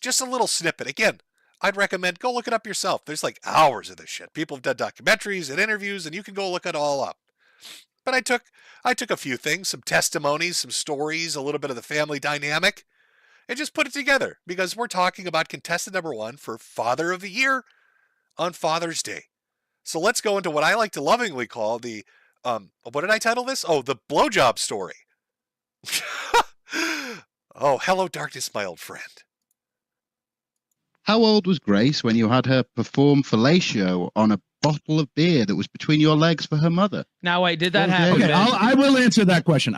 just a little snippet. Again, I'd recommend go look it up yourself. There's like hours of this shit. People have done documentaries and interviews, and you can go look it all up. But I took a few things, some testimonies, some stories, a little bit of the family dynamic, and just put it together because we're talking about contestant number 1 for Father of the Year on Father's Day. So let's go into what I like to lovingly call the, what did I title this? Oh, the blowjob story. Oh, hello darkness, my old friend. How old was Grace when you had her perform fellatio on a bottle of beer that was between your legs for her mother? Now, wait, did that happen? Okay, I will answer that question.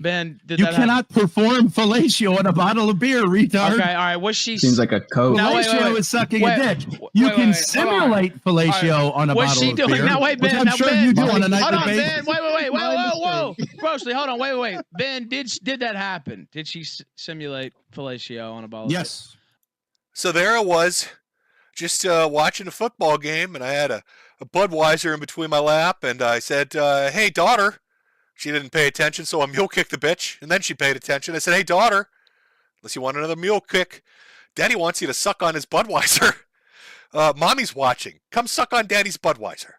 Ben, you cannot perform fellatio on a bottle of beer, retard. Okay, all right. Was she... Seems like a code. Fellatio is sucking a dick. You can simulate fellatio on a bottle of beer. Now, wait, Ben. I'm sure you do on a nightly Hold on, basis. Ben. Wait. Whoa. Grossly, hold on. Wait. Ben, did that happen? Did she simulate fellatio on a bottle of beer? Yes. So there I was, just watching a football game, and I had a Budweiser in between my lap, and I said, hey, daughter. She didn't pay attention, so I mule kicked the bitch, and then she paid attention. I said, hey, daughter, unless you want another mule kick, Daddy wants you to suck on his Budweiser. Mommy's watching. Come suck on Daddy's Budweiser.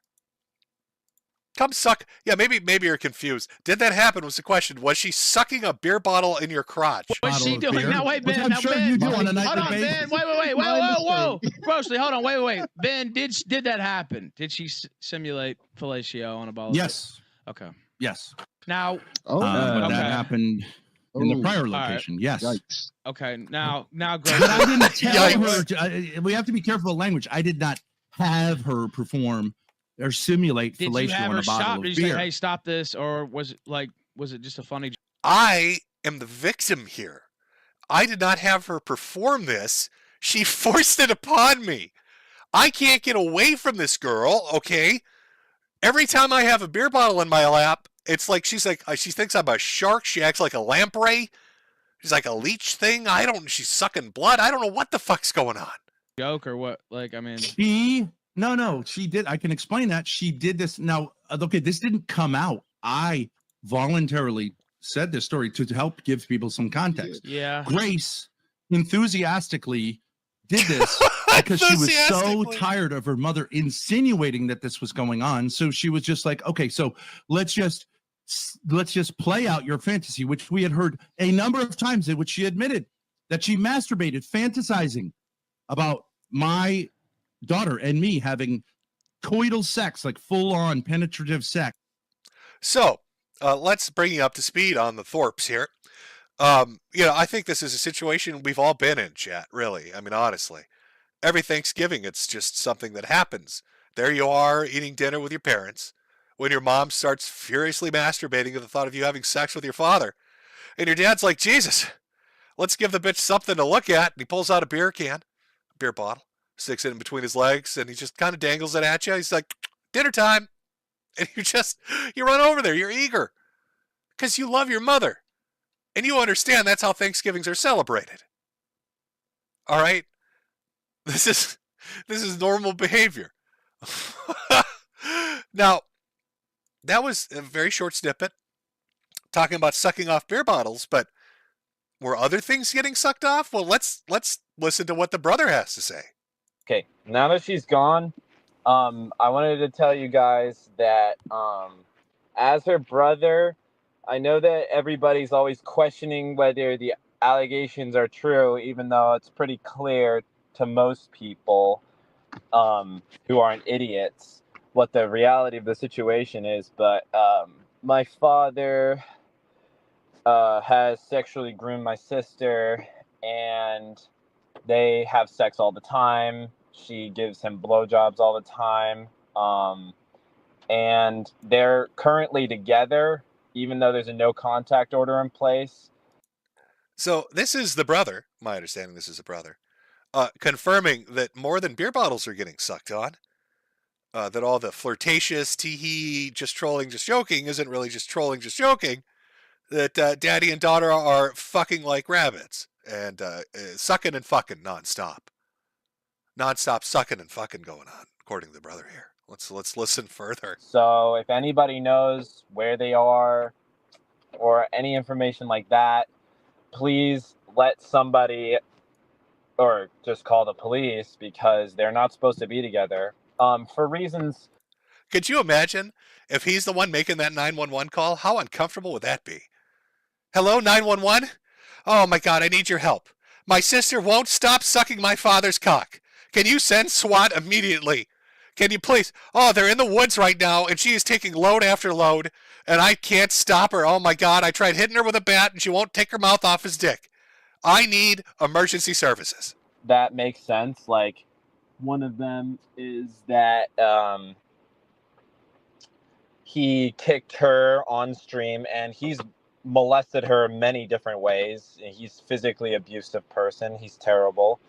Come suck. Yeah, maybe you're confused. Did that happen was the question. Was she sucking a beer bottle in your crotch? What's she doing? Now, wait, Ben. I'm sure you do on a nightly basis. Ben. Whoa. Grossly, hold on. Wait. Ben, did that happen? Did she simulate fellatio on a bottle? Yes. Okay. Yes. Now, that happened in the prior location. Right. Yes. Yikes. Okay. Now, but I didn't tell her. We have to be careful of language. I did not have her perform or simulate fellatio on a bottle of beer. Did you say, hey, stop this, or was it just a funny? I am the victim here. I did not have her perform this. She forced it upon me. I can't get away from this girl, okay? Every time I have a beer bottle in my lap, it's like she thinks I'm a shark. She acts like a lamprey. She's like a leech thing. She's sucking blood. I don't know what the fuck's going on. Joke or what? No, she did. I can explain that. She did this. Now, okay, this didn't come out. I voluntarily said this story to help give people some context. Yeah. Grace enthusiastically did this because she was so tired of her mother insinuating that this was going on. So she was just like, okay, so let's just play out your fantasy, which we had heard a number of times, in which she admitted that she masturbated, fantasizing about my daughter and me having coital sex, like full-on penetrative sex. So let's bring you up to speed on the Thorpes here. I think this is a situation we've all been in, chat, really. I mean, honestly. Every Thanksgiving, it's just something that happens. There you are, eating dinner with your parents, when your mom starts furiously masturbating at the thought of you having sex with your father. And your dad's like, Jesus, let's give the bitch something to look at. And he pulls out a beer bottle, sticks it in between his legs, and he just kind of dangles it at you. He's like, dinner time. And you run over there. You're eager because you love your mother. And you understand that's how Thanksgivings are celebrated. All right? This is normal behavior. Now, that was a very short snippet talking about sucking off beer bottles, but were other things getting sucked off? Well, let's listen to what the brother has to say. Okay, now that she's gone, I wanted to tell you guys that as her brother, I know that everybody's always questioning whether the allegations are true, even though it's pretty clear to most people who aren't idiots what the reality of the situation is. But my father has sexually groomed my sister, and they have sex all the time. She gives him blowjobs all the time. And they're currently together, even though there's a no contact order in place. So this is the brother, my understanding this is the brother, confirming that more than beer bottles are getting sucked on, that all the flirtatious, tee-hee, just trolling, just joking isn't really just trolling, just joking, that daddy and daughter are fucking like rabbits and sucking and fucking nonstop. Nonstop sucking and fucking going on, according to the brother here. Let's listen further. So if anybody knows where they are or any information like that, please let somebody or just call the police, because they're not supposed to be together. For reasons. Could you imagine if he's the one making that 911 call? How uncomfortable would that be? Hello, 911? Oh my God, I need your help. My sister won't stop sucking my father's cock. Can you send SWAT immediately? Can you please? Oh, they're in the woods right now, and she is taking load after load, and I can't stop her. Oh my God, I tried hitting her with a bat, and she won't take her mouth off his dick. I need emergency services. That makes sense. Like, one of them is that he kicked her on stream, and he's molested her many different ways. He's a physically abusive person. He's terrible.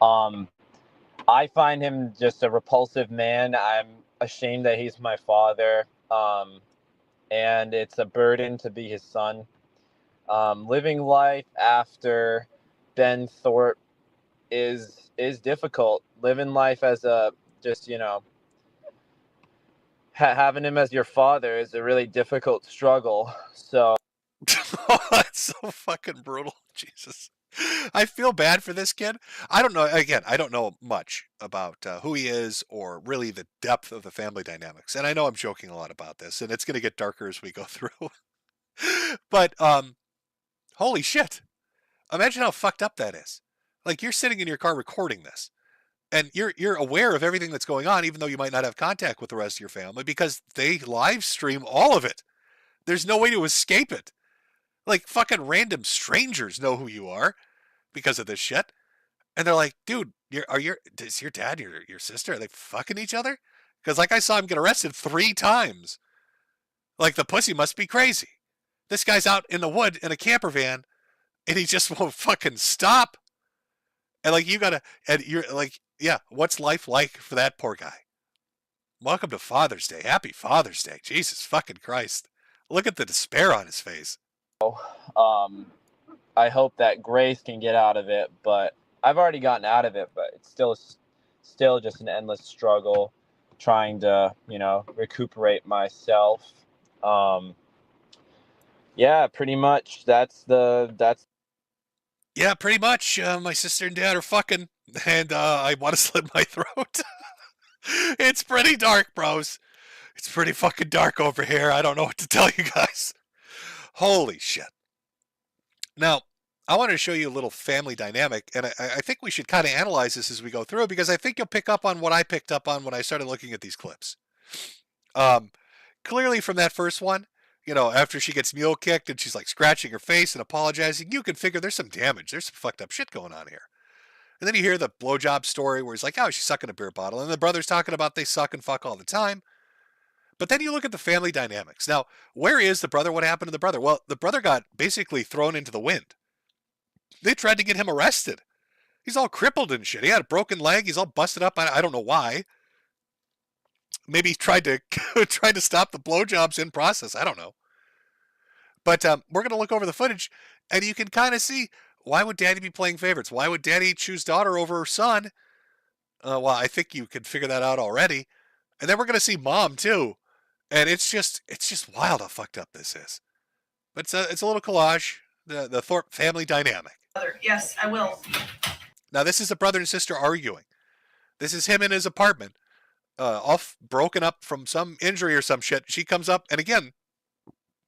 I find him just a repulsive man. I'm ashamed that he's my father, and it's a burden to be his son. Living life after Ben Thorpe is difficult. Living life as a having him as your father is a really difficult struggle. So That's so fucking brutal. Jesus. I feel bad for this kid. I don't know. Again, I don't know much about who he is or really the depth of the family dynamics. And I know I'm joking a lot about this, and it's going to get darker as we go through. But holy shit. Imagine how fucked up that is. Like, you're sitting in your car recording this, and you're aware of everything that's going on, even though you might not have contact with the rest of your family, because they live stream all of it. There's no way to escape it. Like, fucking random strangers know who you are because of this shit. And they're like, dude, is your dad, your sister, are they fucking each other? Because, like, I saw him get arrested 3 times. Like, the pussy must be crazy. This guy's out in the wood in a camper van, and he just won't fucking stop. And, like, you're like, yeah, what's life like for that poor guy? Welcome to Father's Day. Happy Father's Day. Jesus fucking Christ. Look at the despair on his face. I hope that Grace can get out of it, but I've already gotten out of it, but it's still just an endless struggle trying to, recuperate myself. Yeah, pretty much. That's. Yeah, pretty much. My sister and dad are fucking, and I want to slit my throat. It's pretty dark, bros. It's pretty fucking dark over here. I don't know what to tell you guys. Holy shit. Now, I wanted to show you a little family dynamic, and I think we should kind of analyze this as we go through, because I think you'll pick up on what I picked up on when I started looking at these clips. Clearly from that first one, you know, after she gets mule kicked and she's like scratching her face and apologizing, you can figure there's some damage. There's some fucked up shit going on here. And then you hear the blowjob story where he's like, oh, she's sucking a beer bottle. And the brother's talking about they suck and fuck all the time. But then you look at the family dynamics. Now, where is the brother? What happened to the brother? Well, the brother got basically thrown into the wind. They tried to get him arrested. He's all crippled and shit. He had a broken leg. He's all busted up. I don't know why. Maybe he tried to stop the blowjobs in process. I don't know. But we're going to look over the footage, and you can kind of see, why would daddy be playing favorites? Why would daddy choose daughter over son? Well, I think you can figure that out already. And then we're going to see mom, too. And it's just wild how fucked up this is. But it's a little collage, the Thorpe family dynamic. Yes, I will. Now, this is a brother and sister arguing. This is him in his apartment, all broken up from some injury or some shit. She comes up, and again,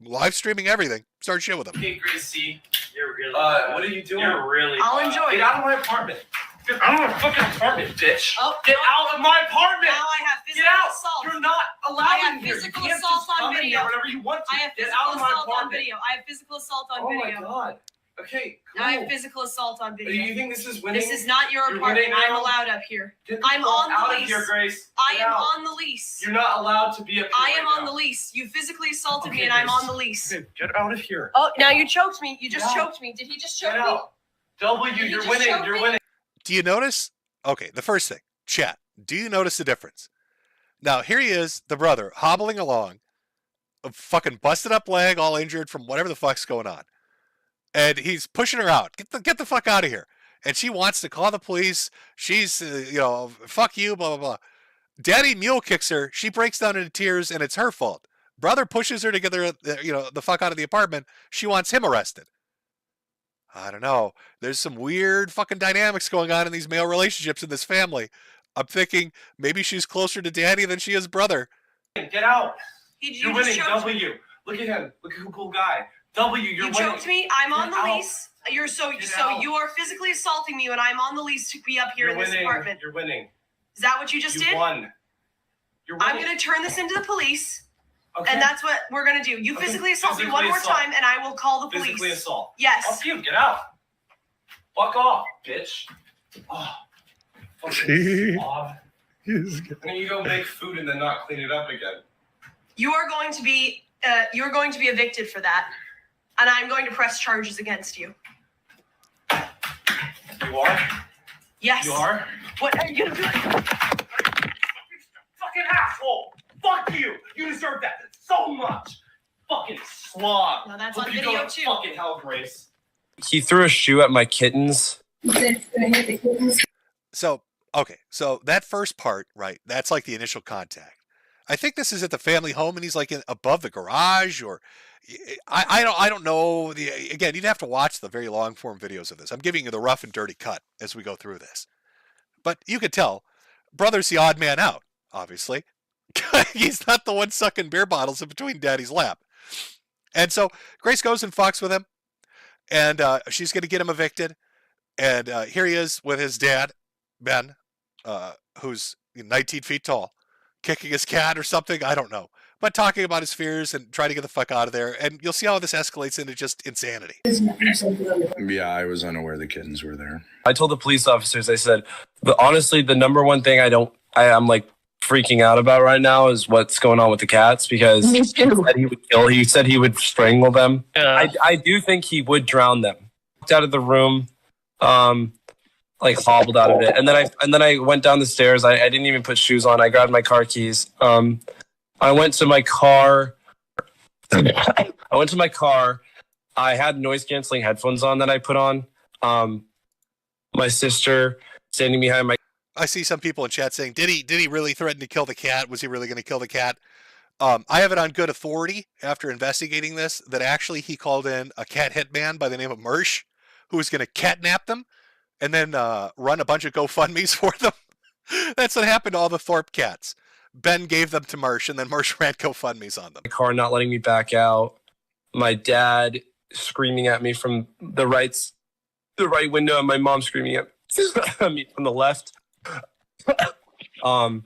live streaming everything. Start shit with him. Hey, Gracie. You're really what are you doing? You're really I'll enjoy Get it. out of my apartment. Get out of my fucking apartment, bitch. Oh, Get out of my apartment. Now I have physical Get out. assault. You're not allowed I have in here. physical You can't assault just on come in video. here whenever you want to. I have Get physical out of my assault on apartment. video. I have physical assault on Oh video. my god. Okay, cool. I have physical assault on video. Do you think this is winning? This is not your You're apartment. winning I'm now? allowed up here. Get the I'm fuck on out the of lease. here, Grace. I Get am out. on the lease. You're not allowed to be up here. I am right on now. the lease. You physically assaulted me, Okay, and I'm Grace. on the lease. Okay, get out of here. Oh, now you choked me. You just Get out. choked me. Did he just choke Get me? out. W, Did he you're just winning. choke You're me? winning. Do you notice? Okay, the first thing, chat. Do you notice the difference? Now, here he is, the brother, hobbling along, a fucking busted up leg, all injured from whatever the fuck's going on. And he's pushing her out. Get the fuck out of here. And she wants to call the police. She's, fuck you, blah, blah, blah. Daddy mule kicks her. She breaks down into tears, and it's her fault. Brother pushes her to get her, the fuck out of the apartment. She wants him arrested. I don't know. There's some weird fucking dynamics going on in these male relationships in this family. I'm thinking maybe she's closer to daddy than she is brother. Get out. You You're just winning. choked W. Look at him. Look at who cool guy. W, you're You winning. choked me. I'm on Get the out. lease. You're so Get out. you are physically assaulting me, and I'm on the lease to be up here You're in this winning. apartment. You're winning. Is that what you just You did? won. You're I'm winning. going to turn this into the police, Okay. and that's what we're going to do. You Okay, physically assault me physically one more assault. time, and I will call the police. Physically assault. Yes. Fuck you. Get out. Fuck off, bitch. Oh, fucking slob. And then you go make food and then not clean it up again. You are going to be evicted for that, and I'm going to press charges against you. You are? Yes. You are? What are you going to do? Fucking asshole. Fuck you. You deserve that so much. Fucking slob. No, that's Hope on you video go to too. Fucking hell, Grace. He threw a shoe at my kittens. So, okay, so that first part, right, that's like the initial contact. I think this is at the family home, and he's like above the garage, or I don't know. Again, you'd have to watch the very long form videos of this. I'm giving you the rough and dirty cut as we go through this. But you could tell, brother's the odd man out, obviously. He's not the one sucking beer bottles in between daddy's lap. And so Grace goes and fucks with him, and she's going to get him evicted. And here he is with his dad, Ben, who's 19 feet tall, kicking his cat or something. I don't know. But talking about his fears and trying to get the fuck out of there. And you'll see how this escalates into just insanity. Yeah, I was unaware the kittens were there. I told the police officers, I said, honestly, the number one thing I'm like freaking out about right now is what's going on with the cats, because he said he would kill. He said he would strangle them. Yeah. I do think he would drown them. Walked out of the room, like hobbled out of it, and then I went down the stairs. I didn't even put shoes on. I grabbed my car keys. I went to my car. I had noise canceling headphones on that I put on. My sister standing behind my. I see some people in chat saying, "Did he really threaten to kill the cat? Was he really going to kill the cat?" I have it on good authority after investigating this that actually he called in a cat hitman by the name of Mersh, who was going to catnap them and then run a bunch of GoFundMes for them. That's what happened to all the Thorpe cats. Ben gave them to Mersh, and then Mersh ran GoFundMes on them. My car not letting me back out. My dad screaming at me from the right window, and my mom screaming at me from the left. And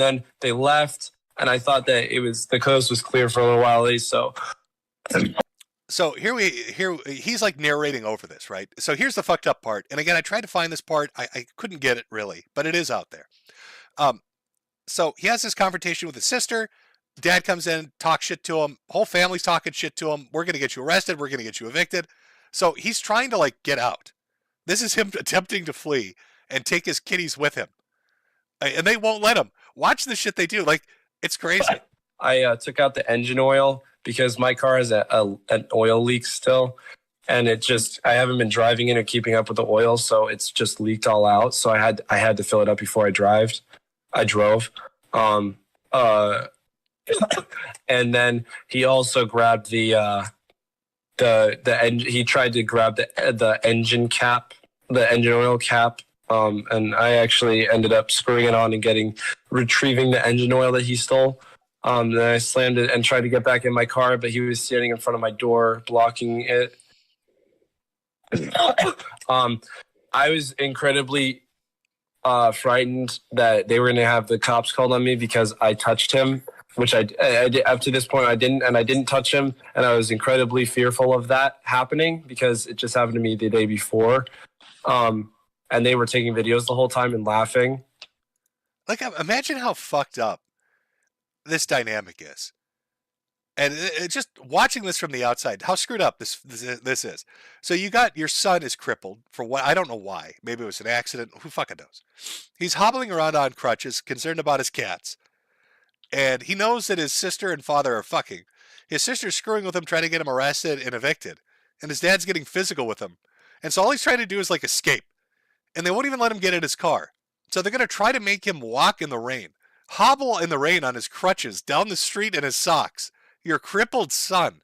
then they left, and I thought that the coast was clear for a little while. So here he's like narrating over this, right? So here's the fucked up part. And again, I tried to find this part. I couldn't get it really, but it is out there. So he has this confrontation with his sister. Dad comes in, talks shit to him. Whole family's talking shit to him. We're going to get you arrested. We're going to get you evicted. So he's trying to like get out. This is him attempting to flee and take his kitties with him. And they won't let him. Watch the shit they do. Like, it's crazy. I took out the engine oil because my car has an oil leak still. And I haven't been driving in or keeping up with the oil, so it's just leaked all out. So I had to fill it up before I drove. And then he also grabbed the engine. He tried to grab the engine cap, the engine oil cap. And I actually ended up screwing it on and retrieving the engine oil that he stole. Then I slammed it and tried to get back in my car, but he was standing in front of my door, blocking it. I was incredibly frightened that they were going to have the cops called on me because I touched him, which I did. Up to this point, I didn't touch him, and I was incredibly fearful of that happening because it just happened to me the day before. And they were taking videos the whole time and laughing. Like, imagine how fucked up this dynamic is. And just watching this from the outside, how screwed up this is. So you got your son is crippled for what, I don't know why. Maybe it was an accident. Who fucking knows? He's hobbling around on crutches, concerned about his cats. And he knows that his sister and father are fucking. His sister's screwing with him, trying to get him arrested and evicted. And his dad's getting physical with him. And so all he's trying to do is like escape. And they won't even let him get in his car. So they're going to try to make him walk in the rain, hobble in the rain on his crutches down the street in his socks. Your crippled son,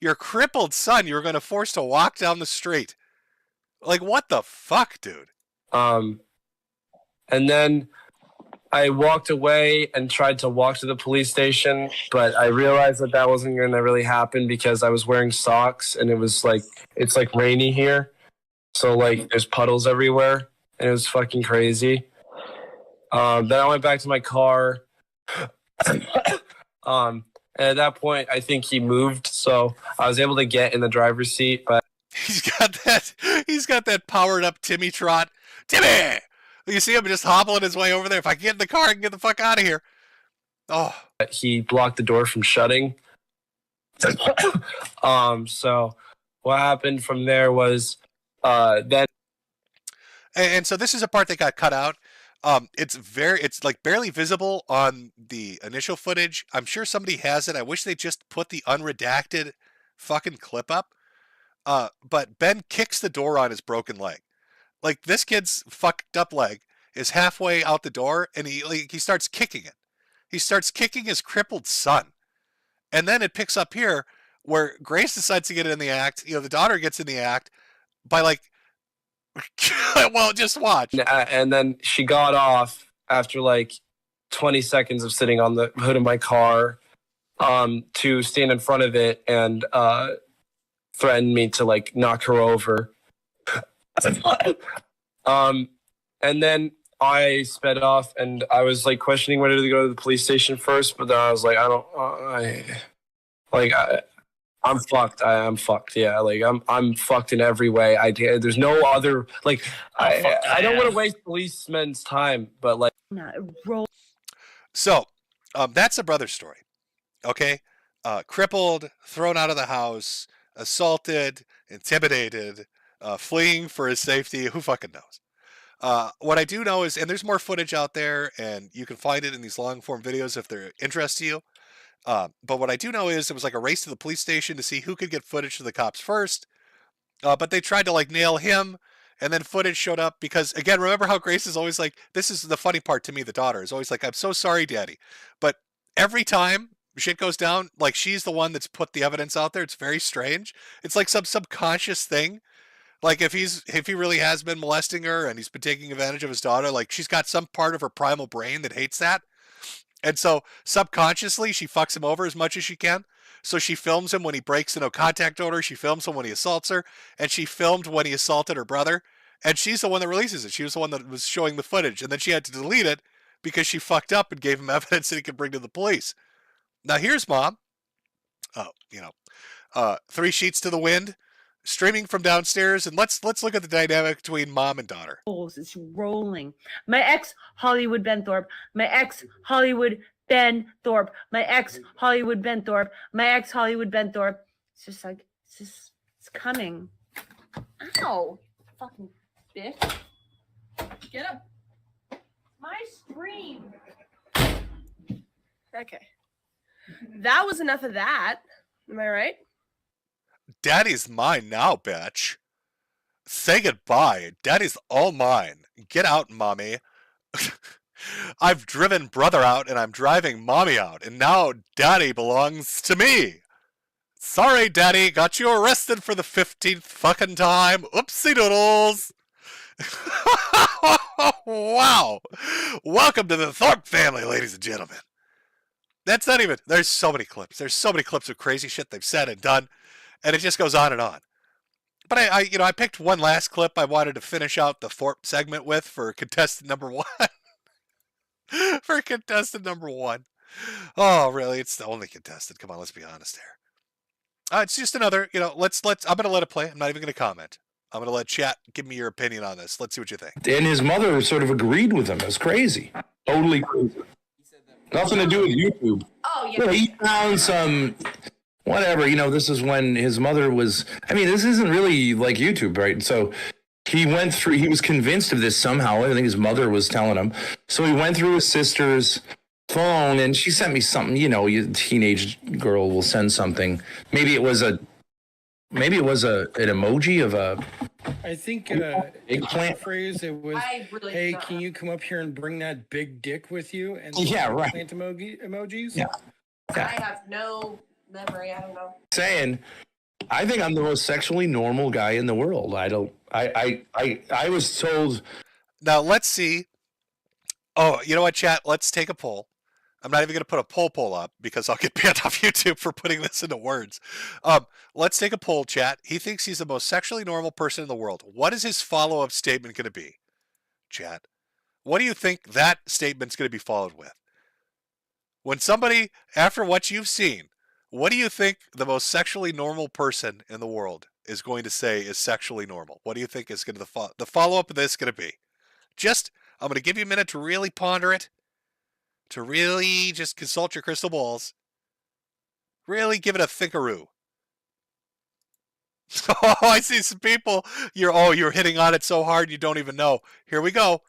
you're going to force to walk down the street. Like, what the fuck, dude? And then I walked away and tried to walk to the police station, but I realized that wasn't going to really happen because I was wearing socks and it's like rainy here. So like there's puddles everywhere and it was fucking crazy. Then I went back to my car. And at that point, I think he moved, so I was able to get in the driver's seat. But he's got that powered up Timmy trot. Timmy, you see him just hobbling his way over there. If I can get in the car, I can get the fuck out of here. Oh, he blocked the door from shutting. So what happened from there was then. And so this is a part that got cut out. It's like barely visible on the initial footage. I'm sure somebody has it. I wish they just put the unredacted fucking clip up. But Ben kicks the door on his broken leg. Like, this kid's fucked up leg is halfway out the door, and he starts kicking it. He starts kicking his crippled son. And then it picks up here where Grace decides to get in the act. The daughter gets in the act by like, well, just watch. And then she got off after like 20 seconds of sitting on the hood of my car to stand in front of it and threaten me to like knock her over. And then I sped off and I was like questioning whether to go to the police station first, but then I was like, I'm fucked. I'm fucked. Yeah, like I'm fucked in every way. There's no other like. I don't want to waste policemen's time, but like. So, that's a brother story. Okay, crippled, thrown out of the house, assaulted, intimidated, fleeing for his safety. Who fucking knows? What I do know is, and there's more footage out there, and you can find it in these long form videos if they're interest to you. But what I do know is it was like a race to the police station to see who could get footage to the cops first. But they tried to like nail him, and then footage showed up because, again, remember how Grace is always like, this is the funny part to me, the daughter is always like, I'm so sorry, Daddy. But every time shit goes down, like she's the one that's put the evidence out there. It's very strange. It's like some subconscious thing. Like if he really has been molesting her and he's been taking advantage of his daughter, like she's got some part of her primal brain that hates that. And so subconsciously she fucks him over as much as she can. So she films him when he breaks the no contact order. She films him when he assaults her, and she filmed when he assaulted her brother. And she's the one that releases it. She was the one that was showing the footage, and then she had to delete it because she fucked up and gave him evidence that he could bring to the police. Now here's mom. Oh, 3 sheets to the wind, streaming from downstairs, and let's look at the dynamic between mom and daughter. It's rolling. My ex Hollywood Ben Thorpe. My ex Hollywood Ben Thorpe. My ex Hollywood Ben Thorpe. My ex Hollywood Ben Thorpe. It's just like it's coming. Ow! Fucking bitch. Get up. My stream. Okay. That was enough of that. Am I right? Daddy's mine now, bitch. Say goodbye. Daddy's all mine. Get out, mommy. I've driven brother out and I'm driving mommy out, and now daddy belongs to me. Sorry, daddy. Got you arrested for the 15th fucking time. Oopsie doodles. Wow. Welcome to the Thorpe family, ladies and gentlemen. That's not even, there's so many clips. There's so many clips of crazy shit they've said and done, and it just goes on and on. But I picked one last clip I wanted to finish out the Thorpe segment with for contestant number 1. For contestant number 1. Oh, really? It's the only contestant. Come on, let's be honest here. It's just another, I'm going to let it play. I'm not even going to comment. I'm going to let chat give me your opinion on this. Let's see what you think. And his mother sort of agreed with him. It was crazy. Totally crazy. Nothing to do with YouTube. Oh, yeah. You know, he found some, whatever, this is when his mother was, this isn't really like YouTube, right? So he went through, he was convinced of this somehow. I think his mother was telling him. So he went through his sister's phone and she sent me something, a teenage girl will send something. Maybe it was an emoji of a, I think eggplant phrase it was, really hey, can you come up here and bring that big dick with you? And Yeah, right. plant emojis? Yeah. I have no memory. I don't know. Saying, I think I'm the most sexually normal guy in the world. I was told. Now let's see. Oh, you know what, chat? Let's take a poll. I'm not even going to put a poll up because I'll get banned off YouTube for putting this into words. Let's take a poll, chat. He thinks he's the most sexually normal person in the world. What is his follow-up statement going to be, chat? What do you think that statement's going to be followed with? When somebody, after what you've seen, what do you think the most sexually normal person in the world is going to say is sexually normal? What do you think is going to the follow-up of this going to be? I'm going to give you a minute to really ponder it. To really just consult your crystal balls. Really give it a thinkaroo. Oh, I see some people. You're hitting on it so hard you don't even know. Here we go.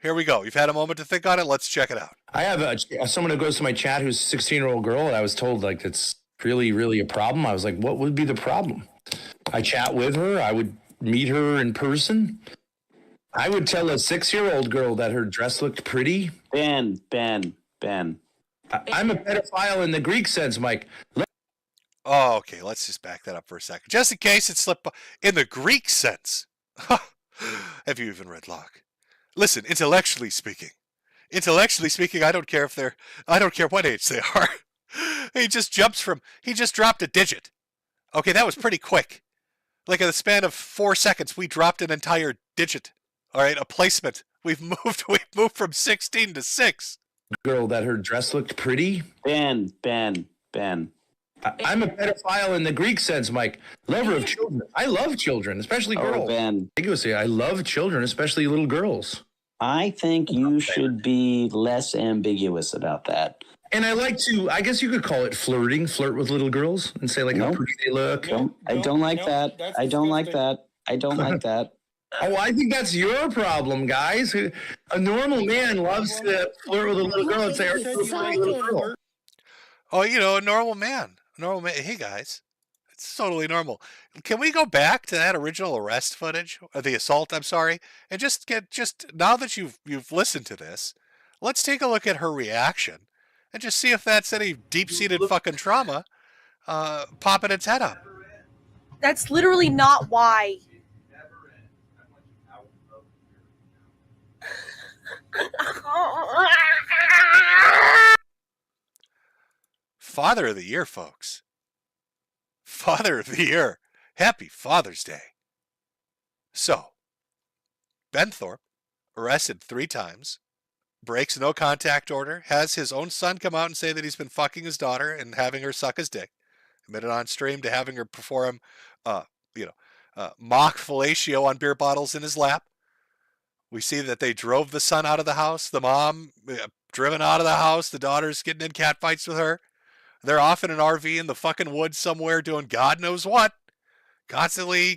You've had a moment to think on it. Let's check it out. I have someone who goes to my chat who's a 16-year-old girl, and I was told like it's really, really a problem. I was like, what would be the problem? I chat with her. I would meet her in person. I would tell a 6-year-old girl that her dress looked pretty. Ben. I'm a pedophile in the Greek sense, Mike. Oh, okay. Let's just back that up for a second. Just in case it slipped in the Greek sense. Have you even read Locke? Listen, intellectually speaking, I don't care what age they are. He just dropped a digit. Okay, that was pretty quick. Like in the span of 4 seconds, we dropped an entire digit. All right, a placement. We've moved from 16 to 6. Girl that her dress looked pretty. Ben. I'm a pedophile in the Greek sense, Mike. Lover of children. I love children, especially girls. Ben. I love children, especially little girls. I think you should be less ambiguous about that. And I like to, I guess you could call it flirting, flirt with little girls and say like how pretty they look. I don't like that. I don't like that. Oh, I think that's your problem, guys. A normal man loves to flirt with a little girl and say, "Are you a pretty little girl?" Oh, a normal man. Hey, guys, it's totally normal. Can we go back to that original arrest footage, or the assault? I'm sorry, and just now that you've listened to this, let's take a look at her reaction and just see if that's any deep-seated fucking trauma popping its head up. That's literally not why. Father of the Year, folks. Father of the Year. Happy Father's Day. So, Ben Thorpe, arrested 3 times, breaks no contact order, has his own son come out and say that he's been fucking his daughter and having her suck his dick. Admitted on stream to having her perform, mock fellatio on beer bottles in his lap. We see that they drove the son out of the house. The mom driven out of the house. The daughter's getting in catfights with her. They're off in an RV in the fucking woods somewhere doing God knows what. Constantly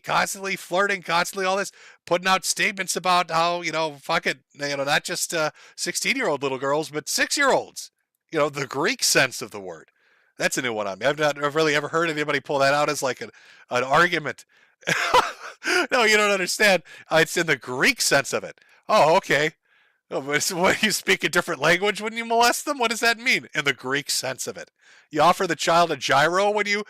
flirting, constantly all this, putting out statements about how, not just 16-year-old little girls, but 6-year-olds. The Greek sense of the word. That's a new one on me. I've not really ever heard anybody pull that out as like an argument. No, you don't understand. It's in the Greek sense of it. Oh, okay. What, you speak a different language when you molest them? What does that mean? In the Greek sense of it. You offer the child a gyro when you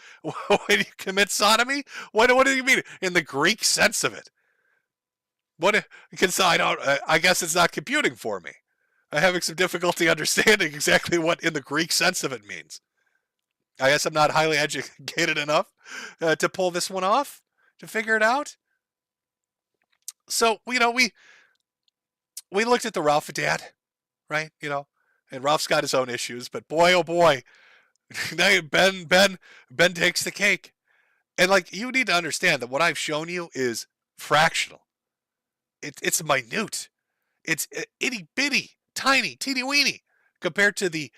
commit sodomy? What do you mean? In the Greek sense of it. Because I guess it's not computing for me. I'm having some difficulty understanding exactly what in the Greek sense of it means. I guess I'm not highly educated enough to pull this one off, to figure it out. So, we looked at the Ralph dad, right? And Ralph's got his own issues, but boy, oh boy, Ben takes the cake. And you need to understand that what I've shown you is fractional. It's minute. It's itty bitty, tiny, teeny weeny compared to the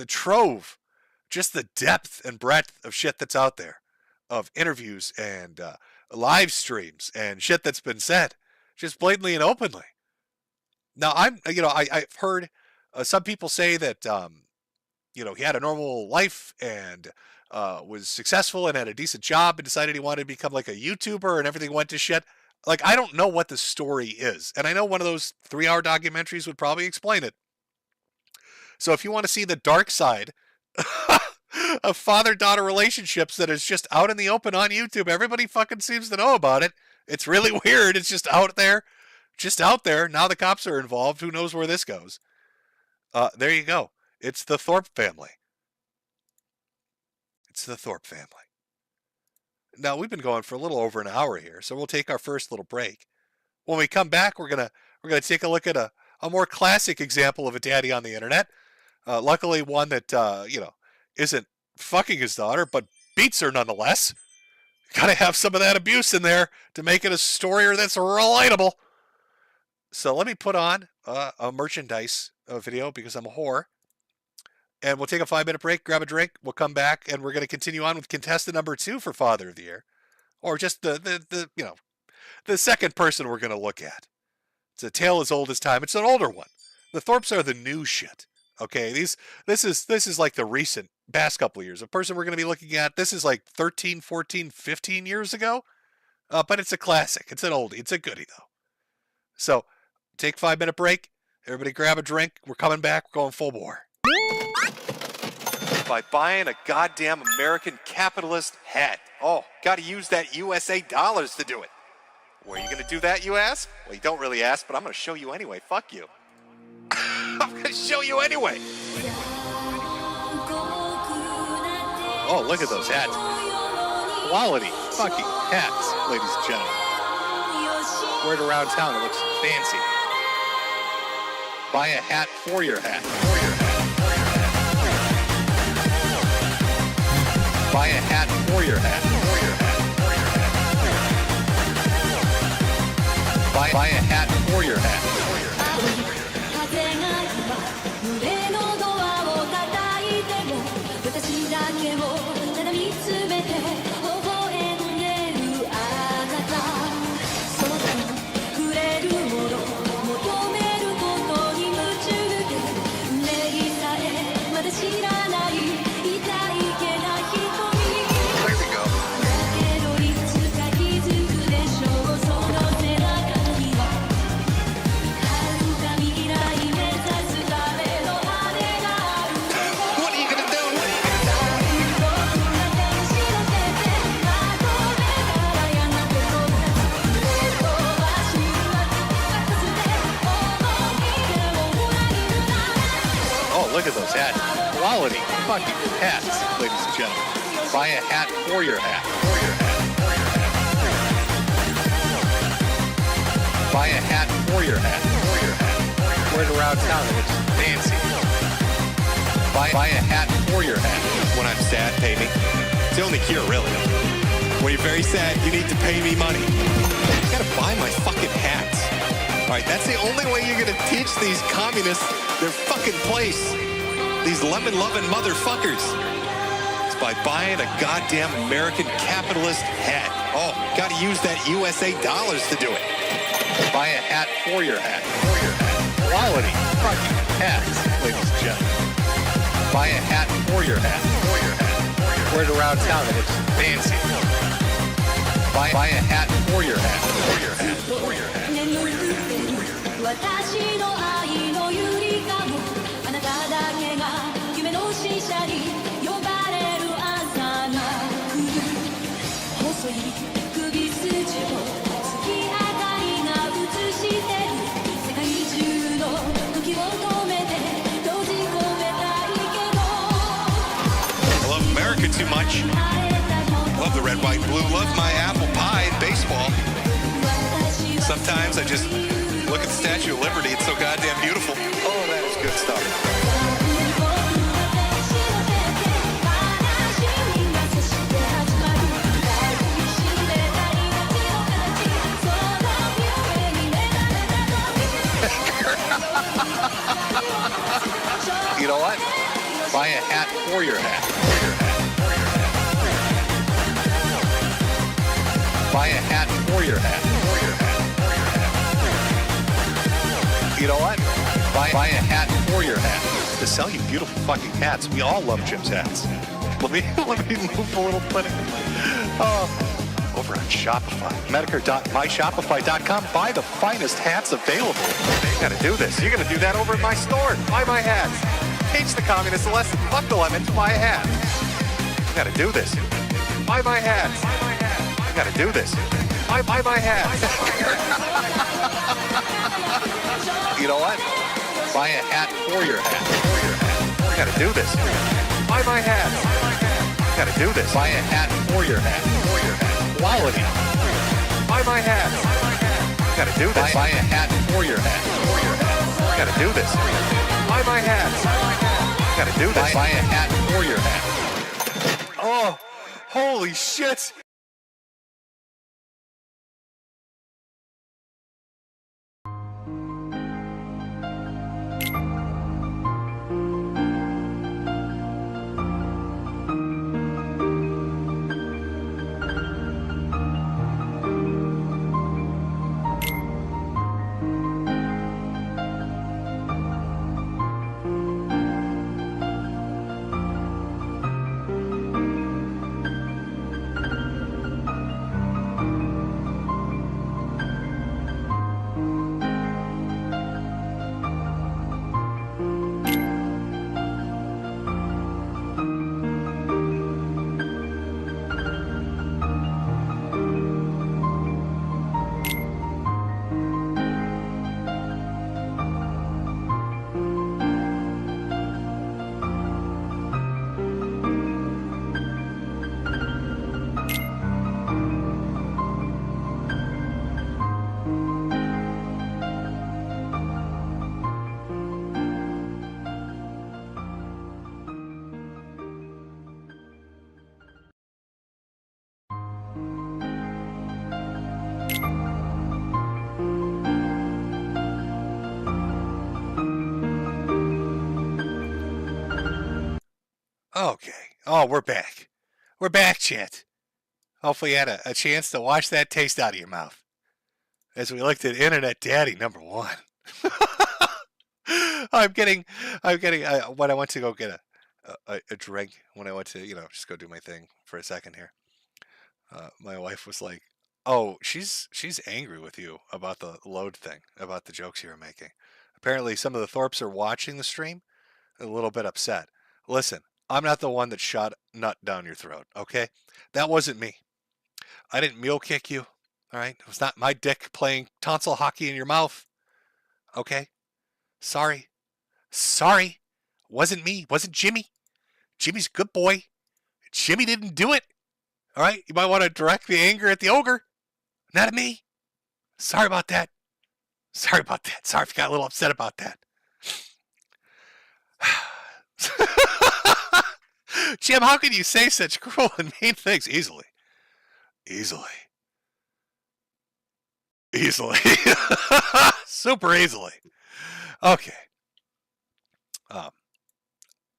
trove, just the depth and breadth of shit that's out there, of interviews and live streams and shit that's been said, just blatantly and openly. Now I've heard some people say that he had a normal life and was successful and had a decent job and decided he wanted to become like a YouTuber and everything went to shit. I don't know what the story is, and I know one of those 3-hour documentaries would probably explain it. So if you want to see the dark side of father-daughter relationships that is just out in the open on YouTube, everybody fucking seems to know about it. It's really weird. It's just out there. Now the cops are involved. Who knows where this goes? There you go. It's the Thorpe family. Now we've been going for a little over an hour here, so we'll take our first little break. When we come back, we're gonna take a look at a more classic example of a daddy on the internet. Luckily, one that isn't fucking his daughter, but beats her nonetheless. Got to have some of that abuse in there to make it a story that's relatable. So let me put on a merchandise video because I'm a whore. And we'll take a 5-minute break, grab a drink. We'll come back, and we're going to continue on with contestant number 2 for Father of the Year. Or just the second person we're going to look at. It's a tale as old as time. It's an older one. The Thorpes are the new shit. Okay, this is like the recent past couple of years. The person we're going to be looking at, this is like 13, 14, 15 years ago. But it's a classic. It's an oldie. It's a goodie, though. So, take a 5-minute break. Everybody grab a drink. We're coming back. We're going full bore. By buying a goddamn American capitalist hat. Oh, got to use that USA dollars to do it. Where are you going to do that, you ask? Well, you don't really ask, but I'm going to show you anyway. Fuck you. I'm going to show you anyway. Oh, look at those hats. Quality fucking hats, ladies and gentlemen. Wear it around town. It looks fancy. Buy a hat for your hat. Buy a hat for your hat. Buy a hat for your hat. look at those hats. Quality fucking hats, ladies and gentlemen. Buy a hat for your hat. Buy a hat for your hat. Wear it around town. It looks fancy. Buy a hat for your hat. When I'm sad, pay me. It's the only cure, really. When you're very sad, you need to pay me money. You gotta buy my fucking hats. All right, that's the only way you're gonna teach these communists their fucking place. These lemon-loving motherfuckers. It's by buying a goddamn American capitalist hat. Oh, gotta use that USA dollars to do it. Buy a hat for your hat. Quality fucking hats, ladies and gentlemen. Buy a hat for your hat. Wear it around town. It looks fancy. Buy a hat for your hat. For your hat. 私の愛のゆりかごあなただけが夢の使者に呼ばれる朝が来る細い首筋を月明かりが映してる世界中の時を止めて閉じ込めたいけど I love America too much. Love the red, white, blue. Love my apple pie and baseball. Sometimes I just look at the Statue of Liberty. It's so goddamn beautiful. Oh, that is good stuff. You know what? Buy a hat for your hat. Buy a hat for your hat. You know what? Buy a hat for your hat. To sell you beautiful fucking hats. We all love Jim's hats. Let me move a little bit. Over on Shopify. Metokur.myshopify.com. Buy the finest hats available. You gotta do this. You're gonna do that over at my store. Buy my hats. Teach the communists a lesson. Fuck the lemons. Buy a hat. You gotta do this. Buy my hats. You gotta do this. Buy my hats. You know what? Buy a hat for your hat. You gotta do this. Buy my hats. You gotta do this. Buy a hat for your hat. Quality. Buy my hats. You gotta do this. Buy a hat for your hat. You gotta do this. Buy my hats. You gotta do this. Buy a hat for your hat. Oh, holy shit. Okay. Oh, we're back. We're back, chat. Hopefully you had a chance to wash that taste out of your mouth as we looked at Internet Daddy #1. I'm getting when I went to go get a drink, when I went to, just go do my thing for a second here. My wife was like, "Oh, she's angry with you about the load thing, about the jokes you were making. Apparently some of the Thorpes are watching the stream, a little bit upset. Listen, I'm not the one that shot nut down your throat, okay? That wasn't me. I didn't mule kick you, all right? It was not my dick playing tonsil hockey in your mouth, okay? Sorry. Wasn't me. Wasn't Jimmy. Jimmy's a good boy. Jimmy didn't do it. All right? You might want to direct the anger at the ogre, not at me. Sorry about that. Sorry about that. Sorry if you got a little upset about that. Jim, how can you say such cruel and mean things? Easily. Super easily. Okay.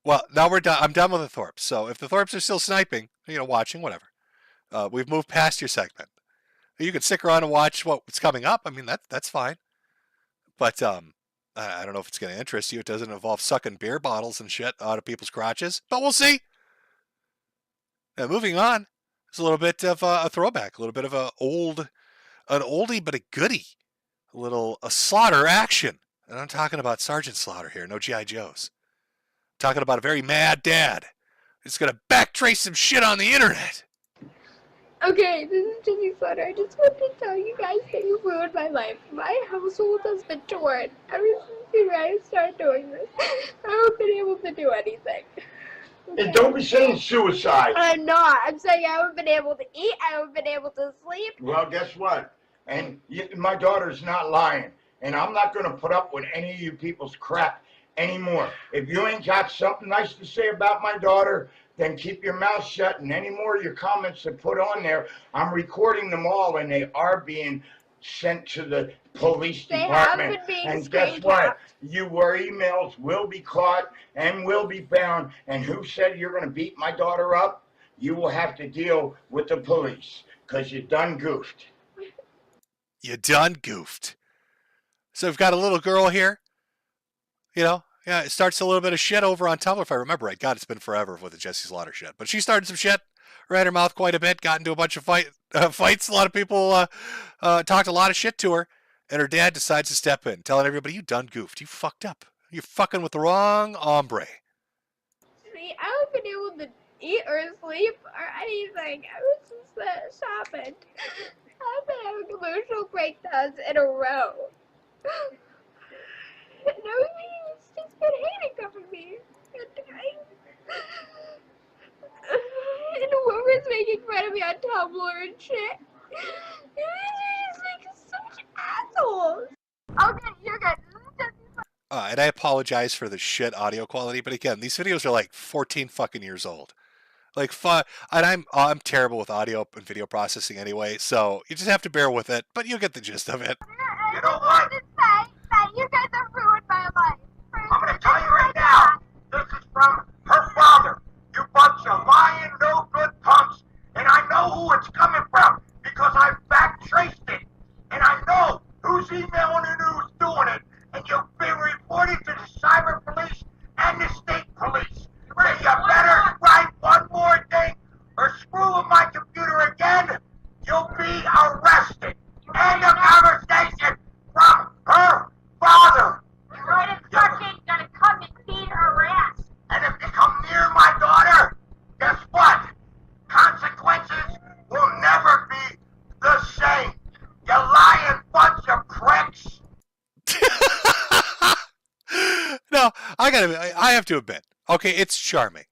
Well, now we're done. I'm done with the Thorpes. So if the Thorpes are still sniping, watching, whatever. We've moved past your segment. You can stick around and watch what's coming up. I mean, that's fine. But I don't know if it's going to interest you. It doesn't involve sucking beer bottles and shit out of people's crotches, but we'll see. Now, moving on, it's a little bit of a throwback, a little bit of an oldie but a goodie, a Slaughter action. And I'm talking about Sergeant Slaughter here, no G.I. Joes. I'm talking about a very mad dad who's going to backtrace some shit on the internet. Okay, this is Jimmy Slaughter. I just want to tell you guys that you ruined my life. My household has been torn ever since you guys started doing this. I haven't been able to do anything. Okay? And don't be saying suicide. I'm not. I'm saying I haven't been able to eat. I haven't been able to sleep. Well, guess what? And my daughter's not lying. And I'm not going to put up with any of you people's crap anymore. If you ain't got something nice to say about my daughter, then keep your mouth shut. And any more of your comments that put on there, I'm recording them all, and they are being sent to the police department. Have been being and guess what? Your emails will be caught and will be found. And who said you're going to beat my daughter up? You will have to deal with the police because you done goofed. You done goofed. So we've got a little girl here. Yeah, it starts a little bit of shit over on Tumblr, if I remember right. God, it's been forever with the Jesse Slaughter shit. But she started some shit, ran her mouth quite a bit, got into a bunch of fights. A lot of people talked a lot of shit to her. And her dad decides to step in, telling everybody, you done goofed. You fucked up. You're fucking with the wrong hombre. See, I haven't been able to eat or sleep or anything. I was just shopping. I've been having emotional breakdowns in a row. And everybody's just been hating on me. And whoever's making fun of me on Tumblr and shit. It's like such assholes. Okay, you're good. And I apologize for the shit audio quality, but again, these videos are like 14 fucking years old. Like, and I'm terrible with audio and video processing anyway, so you just have to bear with it, but you'll get the gist of it. You know what? That you guys have ruined my life. I'm going to tell you right now, this is from her father. You bunch of lying, no good punks, and I know who it's coming from because I've back-traced it, and I know who's emailing and who's doing it, and you've been reported to the cyber police and the state police. So you better write one more thing or screw with my computer again, you'll be arrested. End of conversation from her father. Right, if Turkey's gonna come and beat her ass. And if you come near my daughter, guess what? Consequences will never be the same. You lying bunch of pricks. No, I have to admit, okay, it's charming.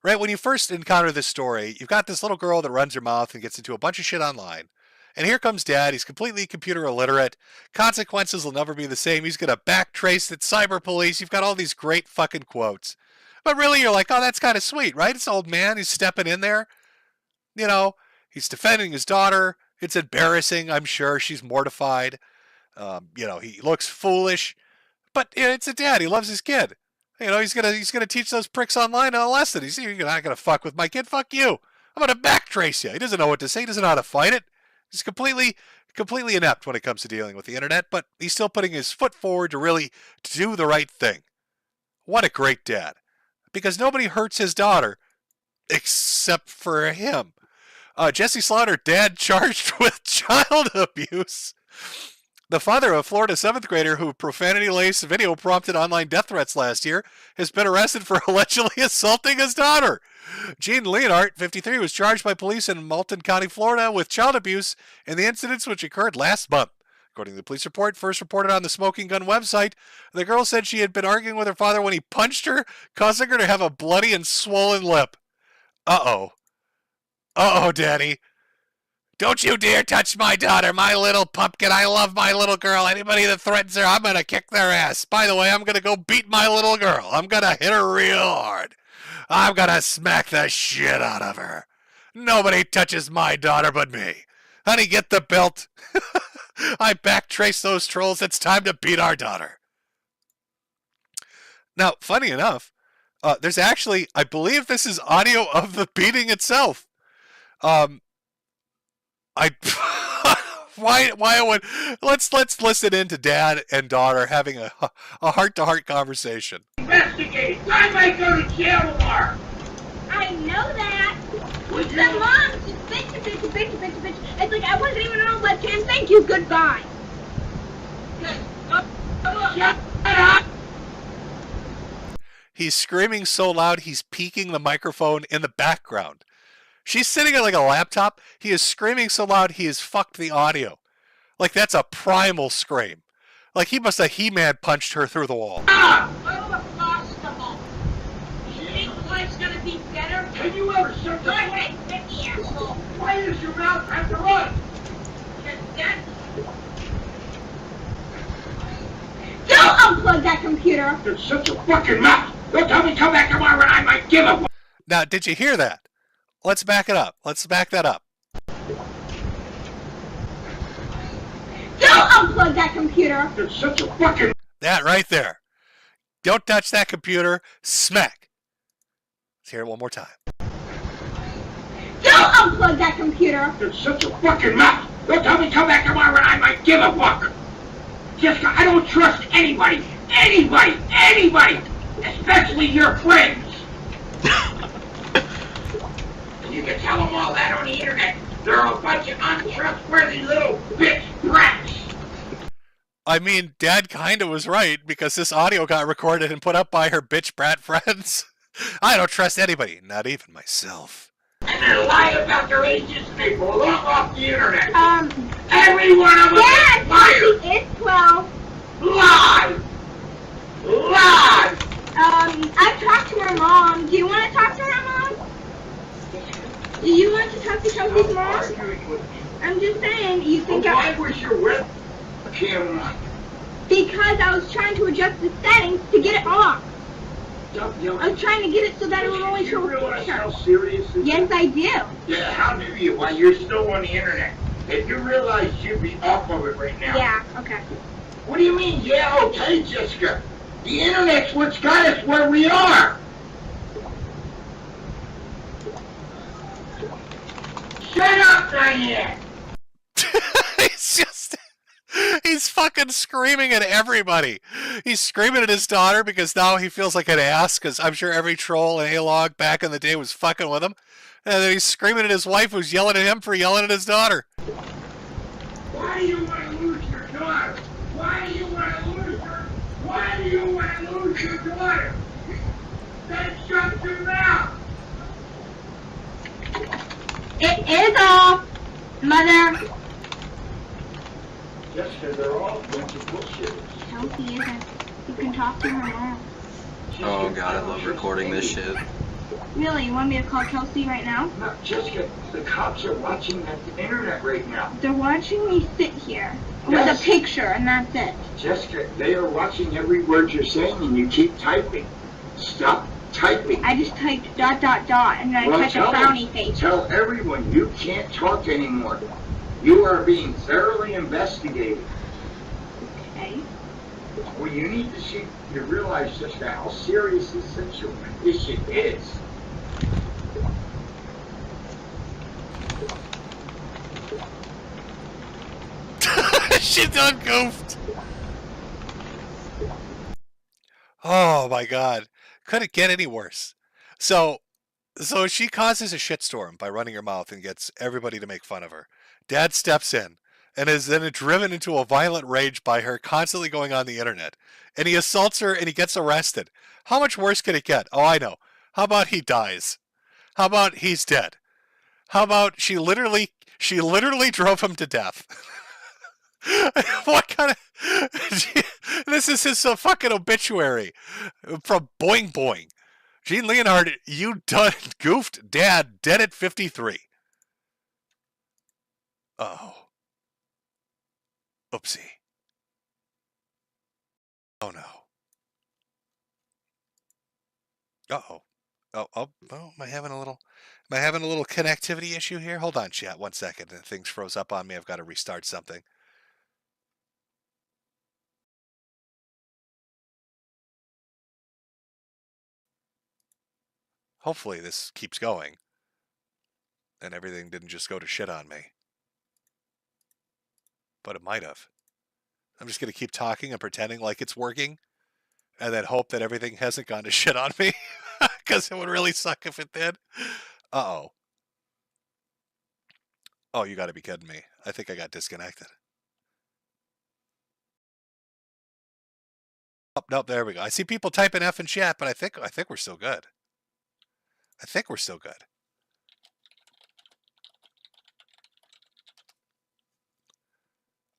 Right? When you first encounter this story, you've got this little girl that runs her mouth and gets into a bunch of shit online. And here comes dad. He's completely computer illiterate. Consequences will never be the same. He's going to backtrace the cyber police. You've got all these great fucking quotes. But really, you're like, oh, that's kind of sweet, right? It's old man. He's stepping in there. He's defending his daughter. It's embarrassing, I'm sure. She's mortified. He looks foolish. But it's a dad. He loves his kid. He's gonna teach those pricks online a lesson. You're not gonna fuck with my kid. Fuck you. I'm gonna backtrace you. He doesn't know what to say. He doesn't know how to fight it. He's completely inept when it comes to dealing with the internet. But he's still putting his foot forward to do the right thing. What a great dad. Because nobody hurts his daughter except for him. Jesse Slaughter, dad charged with child abuse. The father of a Florida 7th grader who profanity-laced video prompted online death threats last year has been arrested for allegedly assaulting his daughter. Gene Leonhardt, 53, was charged by police in Malton County, Florida with child abuse in the incidents which occurred last month. According to the police report, first reported on the Smoking Gun website, the girl said she had been arguing with her father when he punched her, causing her to have a bloody and swollen lip. Uh-oh. Uh-oh, Daddy. Don't you dare touch my daughter, my little pumpkin. I love my little girl. Anybody that threatens her, I'm going to kick their ass. By the way, I'm going to go beat my little girl. I'm going to hit her real hard. I'm going to smack the shit out of her. Nobody touches my daughter but me. Honey, get the belt. I backtrace those trolls. It's time to beat our daughter. Now, funny enough, there's actually, I believe this is audio of the beating itself. Let's listen in to dad and daughter having a heart-to-heart conversation. Investigate. I might go to jail tomorrow. I know that. The mom just bitch. It's like I wasn't even on webcam. Thank you. Goodbye. Shut up. He's screaming so loud he's peeking the microphone in the background. She's sitting at like a laptop. He is screaming so loud he has fucked the audio. Like that's a primal scream. Like he must have He-Man punched her through the wall. Life's gonna be better. Can you ever shut the fuck? Why does your mouth have to run? Don't unplug that computer. You're such a fucking mouth. Don't tell me come back tomorrow and I might give a. Now, did you hear that? Let's back it up. Let's back that up. Don't unplug that computer. You're such a fucking. That right there. Don't touch that computer. Smack. Let's hear it one more time. Don't unplug that computer. You're such a fucking mouth. Don't tell me come back tomorrow and I might give a fuck. Jessica, I don't trust anybody. Anybody. Especially your friends. And you can tell them all that on the internet. They're a bunch of untrustworthy little bitch brats. I mean, Dad kind of was right because this audio got recorded and put up by her bitch brat friends. I don't trust anybody, not even myself. And they lie about their ages and they belong off the internet. Every one of them is liars. It's 12. Lie! I've talked to her mom. Do you want to talk to her mom? Do you want to talk to Chelsea's mom? I'm just saying, you think why was your webcam on? Because I was trying to adjust the settings to get it off. I was trying to get it so that it would only show a realize picture. how serious this Yes, is? I do. Yeah, how do you? While you're still on the internet. If you realize you'd be off of it right now. Yeah, okay. What do you mean, yeah, okay, Jessica? The internet's what's got us where we are. Shut up, Diane! He's fucking screaming at everybody. He's screaming at his daughter because now he feels like an ass because I'm sure every troll in A-Log back in the day was fucking with him. And then he's screaming at his wife who's yelling at him for yelling at his daughter. Why do you want to lose your daughter? Why do you want to lose her? Why do you want to lose your daughter? Then shut your mouth! It is off, Mother. Jessica, they're all a bunch of bullshit. Chelsea isn't. You can talk to her mom. Oh god, I love recording this shit. Really? You want me to call Chelsea right now? No, Jessica, the cops are watching the internet right now. They're watching me sit here with Yes. a picture, and that's it. Jessica, they are watching every word you're saying and you keep typing. Stop typing. I just typed ... and then I typed a frowny face. Tell everyone you can't talk anymore. You are being thoroughly investigated. Okay. Well, you need to realize just how serious this issue is. She done goofed. Oh my god. Could it get any worse? So she causes a shitstorm by running her mouth and gets everybody to make fun of her. Dad steps in and is then driven into a violent rage by her constantly going on the internet. And he assaults her and he gets arrested. How much worse could it get? Oh, I know. How about he dies? How about he's dead? How about she literally drove him to death? What kind of... This is his fucking obituary from Boing Boing. Gene Leonhard, you done goofed dad, dead at 53. Uh-oh. Oopsie. Oh, no. Uh-oh. Oh, am I having a little connectivity issue here? Hold on, chat, 1 second. Things froze up on me. I've got to restart something. Hopefully this keeps going and everything didn't just go to shit on me. But it might have. I'm just going to keep talking and pretending like it's working and then hope that everything hasn't gone to shit on me because it would really suck if it did. Uh-oh. Oh, you got to be kidding me. I think I got disconnected. Oh, nope, there we go. I see people typing F in chat, but I think we're still good. I think we're still good.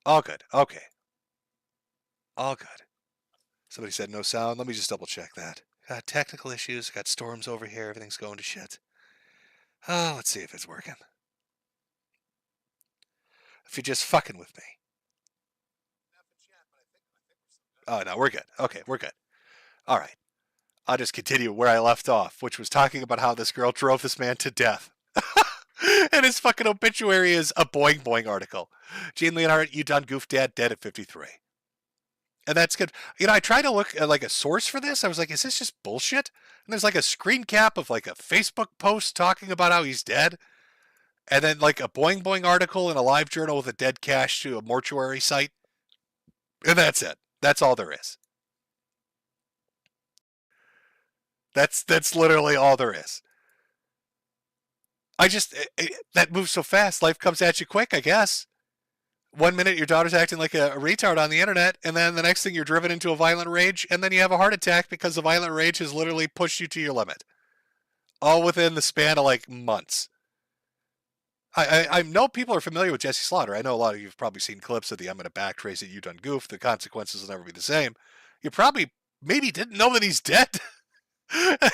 All good. Okay. All good. Somebody said no sound. Let me just double check that. Got technical issues. Got storms over here. Everything's going to shit. Oh, let's see if it's working. If you're just fucking with me. Oh, no, we're good. Okay, we're good. All right. I'll just continue where I left off, which was talking about how this girl drove this man to death. And his fucking obituary is a Boing Boing article. Gene Leonhard, you done goof dad, dead at 53. And that's good. You know, I tried to look at like a source for this. I was like, is this just bullshit? And there's like a screen cap of like a Facebook post talking about how he's dead. And then like a Boing Boing article in a live journal with a dead cache to a mortuary site. And that's it. That's all there is. That's literally all there is. That moves so fast. Life comes at you quick, I guess. 1 minute your daughter's acting like a retard on the internet, and then the next thing you're driven into a violent rage, and then you have a heart attack because the violent rage has literally pushed you to your limit. All within the span of like months. I know people are familiar with Jesse Slaughter. I know a lot of you have probably seen clips of the I'm going to back trace it, you done goof, the consequences will never be the same. You probably maybe didn't know that he's dead.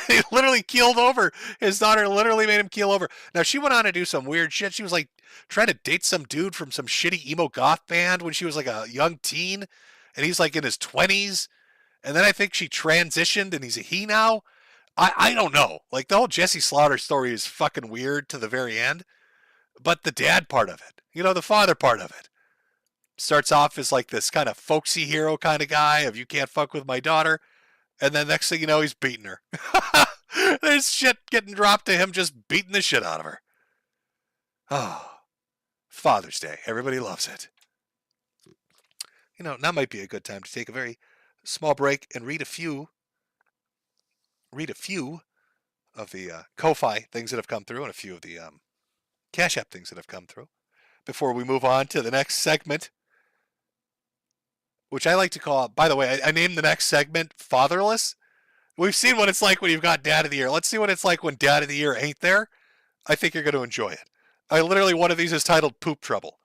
He literally keeled over. His daughter literally made him keel over. Now, she went on to do some weird shit. She was like trying to date some dude from some shitty emo goth band when she was like a young teen. And he's like in his 20s. And then I think she transitioned and he's a he now. I don't know. Like the whole Jesse Slaughter story is fucking weird to the very end. But the dad part of it, you know, the father part of it, starts off as like this kind of folksy hero kind of guy of you can't fuck with my daughter. And then next thing you know, he's beating her. There's shit getting dropped to him just beating the shit out of her. Oh, Father's Day. Everybody loves it. You know, now might be a good time to take a very small break and read a few of the Ko-Fi things that have come through and a few of the Cashapp things that have come through before we move on to the next segment, which I like to call, by the way, I named the next segment Fatherless. We've seen what it's like when you've got Dad of the Year. Let's see what it's like when Dad of the Year ain't there. I think you're going to enjoy it. One of these is titled Poop Trouble.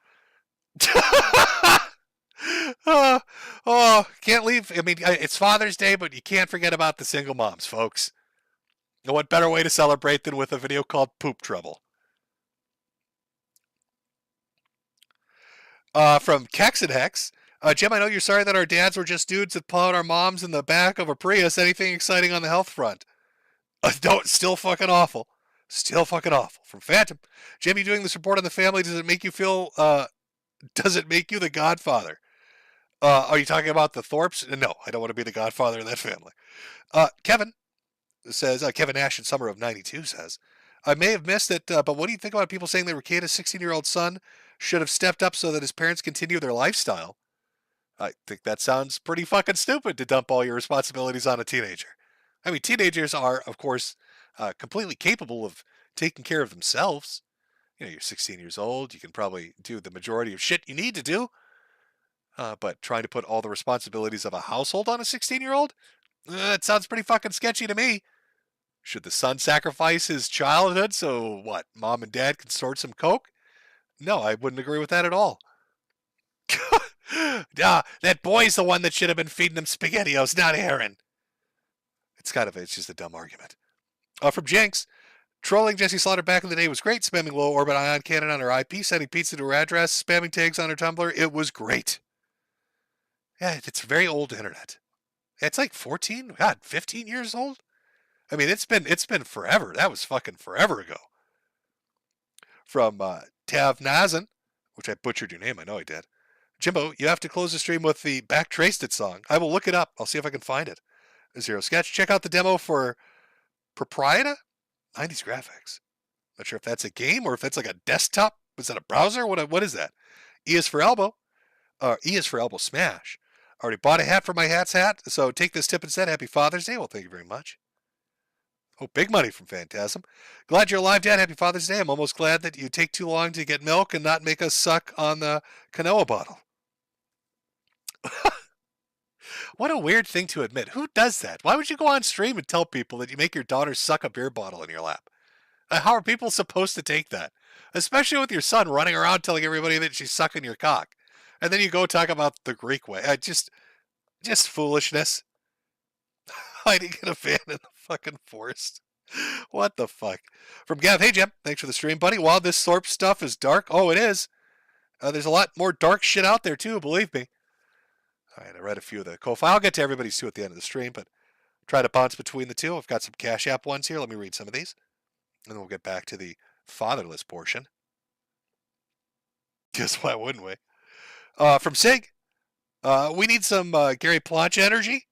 Can't leave. I mean, it's Father's Day, but you can't forget about the single moms, folks. And what better way to celebrate than with a video called Poop Trouble? From Kex and Hex. Jim, I know you're sorry that our dads were just dudes that plowed our moms in the back of a Prius. Anything exciting on the health front? Still fucking awful. Still fucking awful. From Phantom. Jim, you doing this report on the family, does it make you feel, does it make you the godfather? Are you talking about the Thorpes? No, I don't want to be the godfather of that family. Kevin says, Kevin Nash in summer of 92 says, I may have missed it, but what do you think about people saying that Ricada's 16-year-old son should have stepped up so that his parents continue their lifestyle? I think that sounds pretty fucking stupid to dump all your responsibilities on a teenager. I mean, teenagers are, of course, completely capable of taking care of themselves. You know, you're 16 years old. You can probably do the majority of shit you need to do. But trying to put all the responsibilities of a household on a 16-year-old? That sounds pretty fucking sketchy to me. Should the son sacrifice his childhood so, what, mom and dad can snort some coke? No, I wouldn't agree with that at all. That boy's the one that should have been feeding them SpaghettiOs, not Aaron. It's just a dumb argument. From Jenks, trolling Jesse Slaughter back in the day was great. Spamming low orbit ion cannon on her IP, sending pizza to her address, spamming tags on her Tumblr. It was great. Yeah, it's very old internet. It's like 14, God, 15 years old. I mean, it's been forever. That was fucking forever ago. From Tav Nazan, which I butchered your name. I know I did. Jimbo, you have to close the stream with the Back Traced It song. I will look it up. I'll see if I can find it. Zero Sketch. Check out the demo for Proprietor. 90s graphics. Not sure if that's a game or if that's like a desktop. Was that a browser? What is that? E is for elbow. E is for elbow smash. Already bought a hat for my hat's hat, so take this tip instead. Happy Father's Day. Well, thank you very much. Oh, big money from Phantasm. Glad you're alive, Dad. Happy Father's Day. I'm almost glad that you take too long to get milk and not make us suck on the Kanoa bottle. What a weird thing to admit. Who does that? Why would you go on stream and tell people that you make your daughter suck a beer bottle in your lap? How are people supposed to take that? Especially with your son running around telling everybody that she's sucking your cock. And then you go talk about the Greek way. Just foolishness. Hiding in a van in the fucking forest. What the fuck? From Gav, hey Jim, thanks for the stream, buddy. Wow, this Thorpe stuff is dark. Oh, it is. There's a lot more dark shit out there too, believe me. All right, I read a few of the co-fi. I'll get to everybody's too at the end of the stream, but try to bounce between the two. I've got some Cashapp ones here. Let me read some of these. And then we'll get back to the fatherless portion. Just why wouldn't we? From Sig, we need some Gary Planche energy.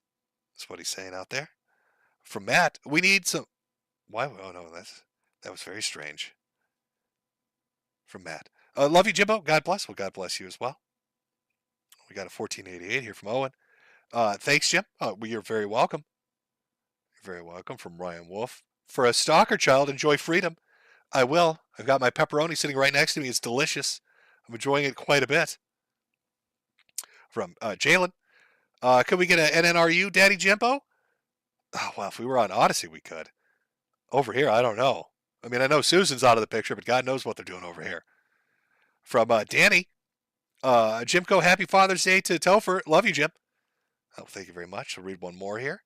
That's what he's saying out there. From Matt, we need some... Why? Oh, no, that was very strange. From Matt. Love you, Jimbo. God bless. Well, God bless you as well. We got a 1488 here from Owen. Thanks, Jim. You're very welcome. You're very welcome. From Ryan Wolf. For a stalker child, enjoy freedom. I will. I've got my pepperoni sitting right next to me. It's delicious. I'm enjoying it quite a bit. From Jalen. Could we get an NNRU, Daddy Jimbo? Oh, well, if we were on Odyssey, we could. Over here, I don't know. I mean, I know Susan's out of the picture, but God knows what they're doing over here. From Danny. Jimco, happy Father's Day to Topher. Love you, Jim. Oh, thank you very much. I'll read one more here.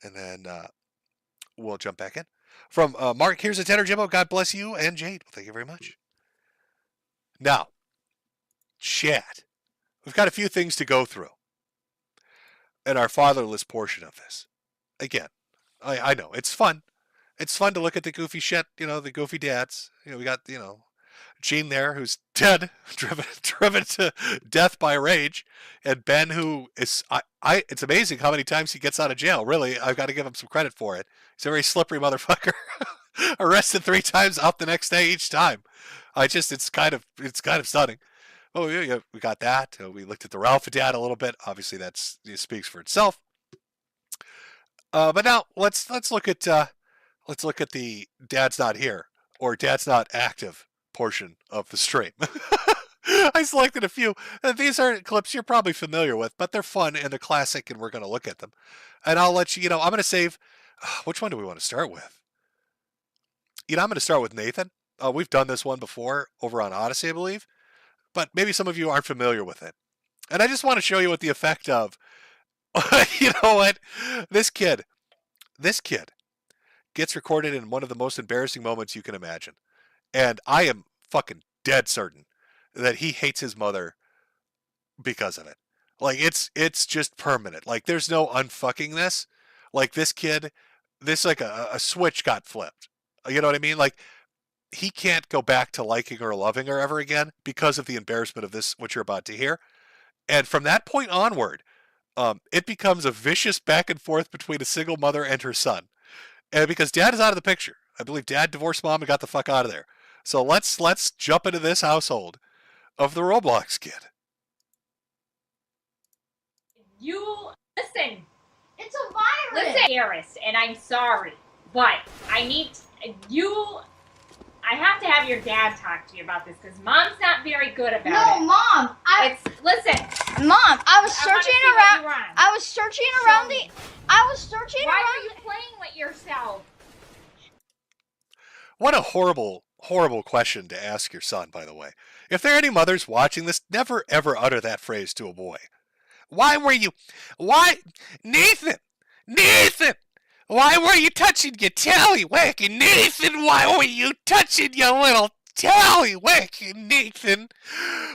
And then we'll jump back in. From Mark, here's a tenner, Jimbo. God bless you and Jade. Well, thank you very much. Now, chat. We've got a few things to go through in our fatherless portion of this. Again, I know, it's fun. It's fun to look at the goofy shit, the goofy dads. We got, Gene there, who's dead, driven to death by rage, and Ben, who is, it's amazing how many times he gets out of jail. Really, I've got to give him some credit for it. He's a very slippery motherfucker. Arrested 3 times, out the next day each time. It's kind of stunning. Oh yeah, we got that. We looked at the Ralph dad a little bit. Obviously, it speaks for itself. But now let's look at the dad's not here or dad's not active portion of the stream. I selected a few. These are clips you're probably familiar with, but they're fun and they're classic, and we're going to look at them. And I'll let you. I'm going to save. Which one do we want to start with? I'm going to start with Nathan. We've done this one before over on Odyssey, I believe. But maybe some of you aren't familiar with it. And I just want to show you what the effect of, you know what? This kid gets recorded in one of the most embarrassing moments you can imagine. And I am fucking dead certain that he hates his mother because of it. Like, it's just permanent. Like, there's no unfucking this. Like, this kid, like a switch got flipped. You know what I mean? Like, he can't go back to liking or loving her ever again because of the embarrassment of this, what you're about to hear. And from that point onward, it becomes a vicious back and forth between a single mother and her son. And because dad is out of the picture. I believe dad divorced mom and got the fuck out of there. So let's jump into this household of the Roblox kid. You listen. It's a virus. Listen, Eris, and I'm sorry, but I have to have your dad talk to you about this because mom's not very good about it. No, mom. Listen. Mom, I was searching around. I was searching around the. I was searching Why around. are you playing with yourself? What a horrible horrible question to ask your son, by the way. If there are any mothers watching this, never ever utter that phrase to a boy. Why, Nathan, why were you touching your tallywhack? Nathan, why were you touching your little tallywhack? Nathan,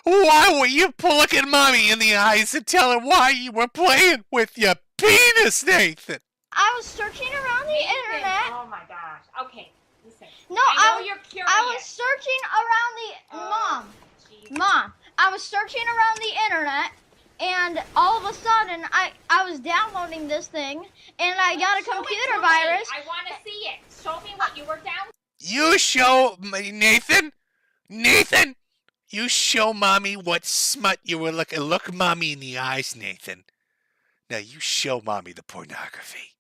why were you looking mommy in the eyes and telling why you were playing with your penis, Nathan? I was searching around the internet. Oh my gosh. Okay, listen. No, I know you're curious. I was searching around the Mom. I was searching around the internet, and all of a sudden, I was downloading this thing, and I got a computer virus. I want to see it. Show me what you were downloading. You show Nathan. You show mommy what smut you were looking. Look mommy in the eyes, Nathan. Now you show mommy the pornography.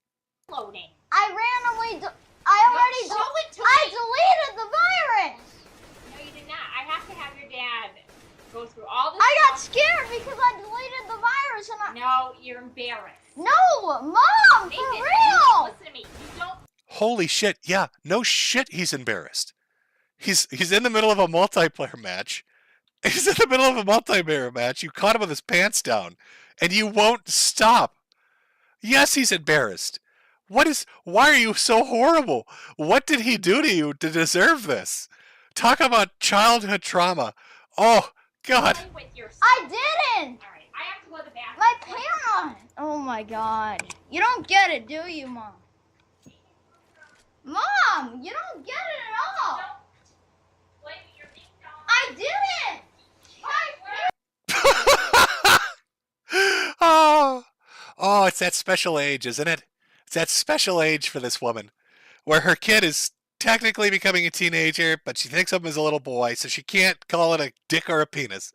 Loading. I randomly. I deleted the virus. No, you did not. I have to have your dad go through all this. I got scared because I deleted the virus and No, you're embarrassed. No, Mom, Nathan, for real. Listen to me. You don't. Holy shit! Yeah, no shit. He's embarrassed. He's in the middle of a multiplayer match. He's in the middle of a multiplayer match. You caught him with his pants down, and you won't stop. Yes, he's embarrassed. Why are you so horrible? What did he do to you to deserve this? Talk about childhood trauma. Oh, God. I didn't. All right, I have to go to the bathroom. My parents. Oh my God. You don't get it, do you, Mom? Mom, you don't get it at all. I didn't. Oh, it's that special age, isn't it? It's that special age for this woman where her kid is technically becoming a teenager, but she thinks of him as a little boy, so she can't call it a dick or a penis.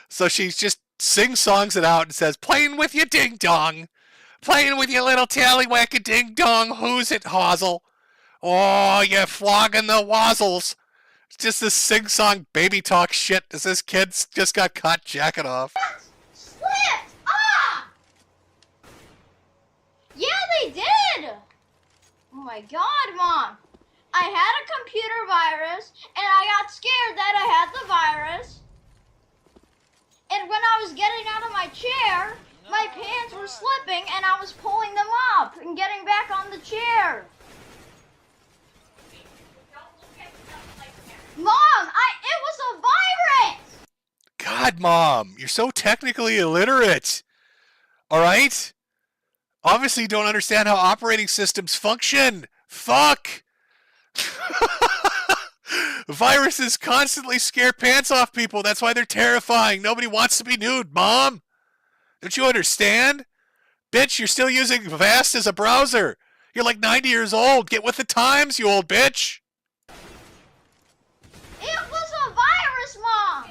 So she just sing-songs it out and says, playing with your ding-dong, playing with your little tallywhack ding-dong, who's it, Hazel? Oh, you're flogging the wazzles. It's just this sing-song baby talk shit as this kid's just got caught jacking off. Slipped! Ah! Yeah, they did! Oh my God, Mom. I had a computer virus, and I got scared that I had the virus. And when I was getting out of my chair, my pants were slipping, and I was pulling them up and getting back on the chair. Mom, it was a virus! God, Mom, you're so technically illiterate. All right? Obviously you don't understand how operating systems function. Fuck! Viruses constantly scare pants off people. That's why they're terrifying. Nobody wants to be nude, Mom. Don't you understand? Bitch, you're still using Vast as a browser. You're like 90 years old. Get with the times, you old bitch. It was a virus, Mom!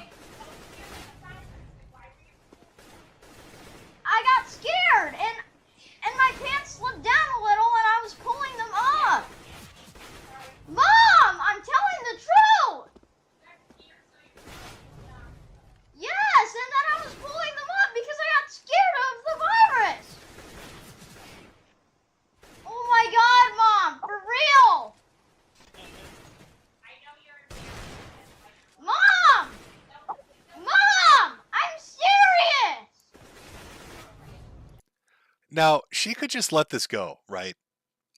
I got scared, and my pants slipped down a little, and I was pulling them up. Mom, I'm telling the truth! Yes, and then I was pulling them up because I got scared of the virus. Oh my God, Mom, for real! Mom! Mom! I'm serious! Now, she could just let this go, right?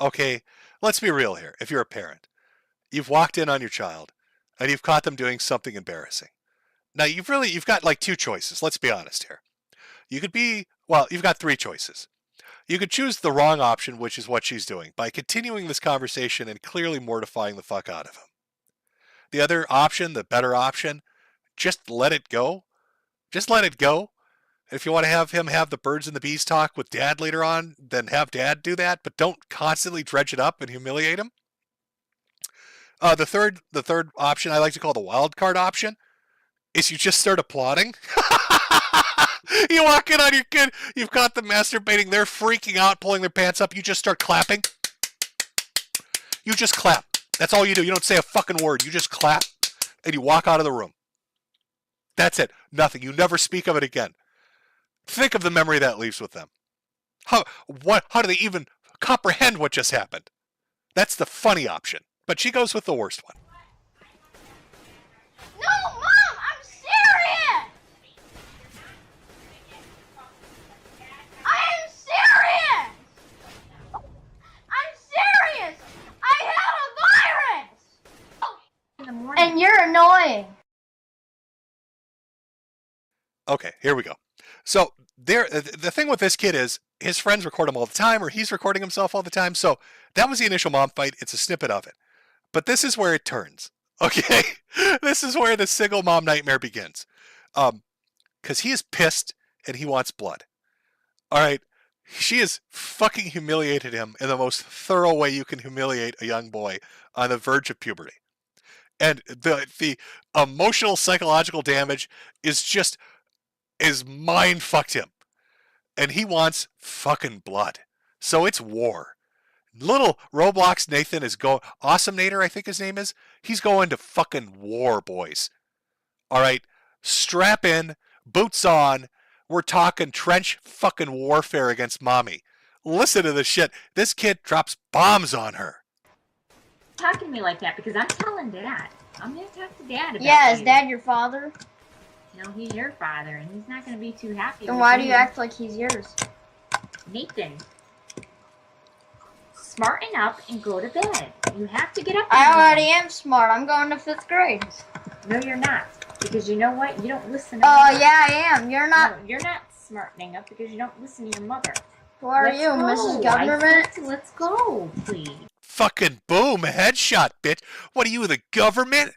Okay, let's be real here. If you're a parent, you've walked in on your child and you've caught them doing something embarrassing. Now, you've got like two choices. Let's be honest here. You've got three choices. You could choose the wrong option, which is what she's doing, by continuing this conversation and clearly mortifying the fuck out of him. The other option, the better option, just let it go. Just let it go. If you want to have him have the birds and the bees talk with Dad later on, then have Dad do that, but don't constantly dredge it up and humiliate him. The third option I like to call the wild card option is you just start applauding. You walk in on your kid, you've got them masturbating, they're freaking out, pulling their pants up, you just start clapping. You just clap. That's all you do. You don't say a fucking word. You just clap and you walk out of the room. That's it. Nothing. You never speak of it again. Think of the memory that leaves with them. How do they even comprehend what just happened? That's the funny option. But she goes with the worst one. No, Mom, I'm serious. I am serious. I'm serious. I had a virus. And you're annoying. Okay, here we go. So the thing with this kid is his friends record him all the time, or he's recording himself all the time. So that was the initial mom fight. It's a snippet of it. But this is where it turns. Okay, this is where the single mom nightmare begins. Because he is pissed and he wants blood. All right, she has fucking humiliated him in the most thorough way you can humiliate a young boy on the verge of puberty. And the emotional, psychological damage is mind fucked him. And he wants fucking blood. So it's war. Little Roblox Nathan is going, Awesome Nader, I think his name is. He's going to fucking war, boys. All right, strap in, boots on. We're talking trench fucking warfare against mommy. Listen to this shit. This kid drops bombs on her. Talking to me like that because I'm telling Dad. I'm gonna talk to Dad about Yeah, is you. Dad your father? No, he's your father, and he's not gonna be too happy. Then with why do you act like he's yours? Nathan, smarten up and go to bed. You have to get up. I already am smart. I'm going to 5th grade. No, you're not. Because you know what? You don't listen to Oh, me. yeah, I am. You're not. No, you're not smartening up because you don't listen to your mother. Who are Let's you, go. Mrs. I Government? said let's go, please. Fucking boom, headshot, bitch. What are you, the government?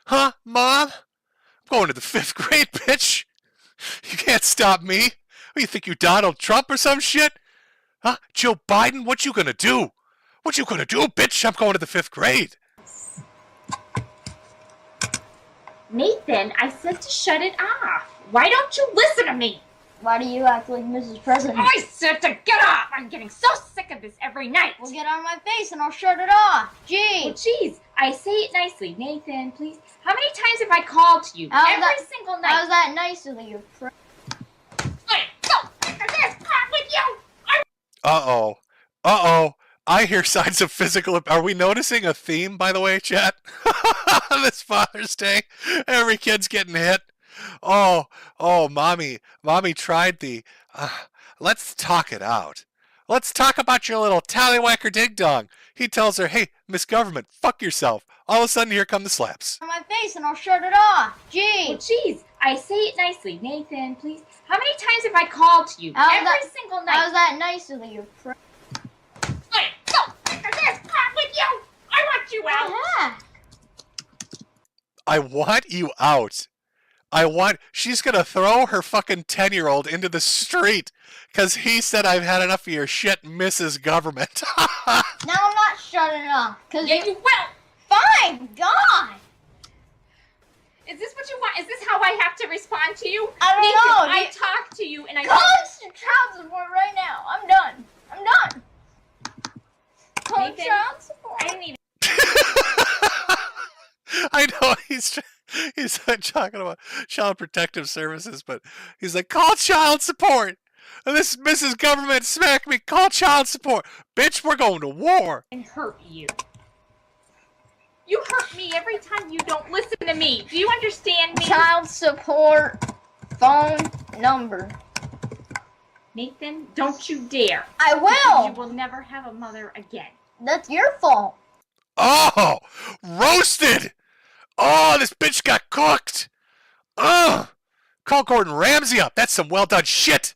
Huh, Mom? I'm going to the 5th grade, bitch. You can't stop me. What, do you think you Donald Trump or some shit? Huh? Joe Biden? What you gonna do? What you gonna do, bitch? I'm going to the 5th grade. Nathan, I said to shut it off. Why don't you listen to me? Why do you act like Mrs. President? I said to get off! I'm getting so sick of this every night! Well, get on my face and I'll shut it off. Gee. Well, geez, I say it nicely. Nathan, please. How many times have I called to you? Every single night. How's that nice of you? Hey, go! There's crap with you! Uh-oh. Uh-oh. I hear signs of physical... Are we noticing a theme, by the way, chat? This Father's Day. Every kid's getting hit. Oh, mommy tried the... let's talk it out. Let's talk about your little tallywhacker ding-dong. He tells her, hey, Miss Government, fuck yourself. All of a sudden, here come the slaps. On my face and I'll shut it off. Gee. Well, geez, I say it nicely. Nathan, please. How many times have I called to you? Every single night. How's that nice of you? Hey, go! There's crap with you! I want you out! Yeah. I want you out. She's gonna throw her fucking 10-year-old into the street because he said I've had enough of your shit, Mrs. Government. Now I'm not shutting it off. Yeah, you will! Fine, God! Is this what you want? Is this how I have to respond to you? I don't know. I talk to you and I... Call child support right now. I'm done. Call Nathan, child support. I didn't even... I know he's talking about Child Protective Services, but he's like, call child support. And this Mrs. Government smacked me. Call child support. Bitch, we're going to war. And hurt you. You hurt me every time you don't listen to me. Do you understand me? Child support phone number. Nathan, don't you dare. I will. You will never have a mother again. That's your fault. Oh, roasted. Oh, this bitch got cooked. Call Gordon Ramsay up. That's some well done shit.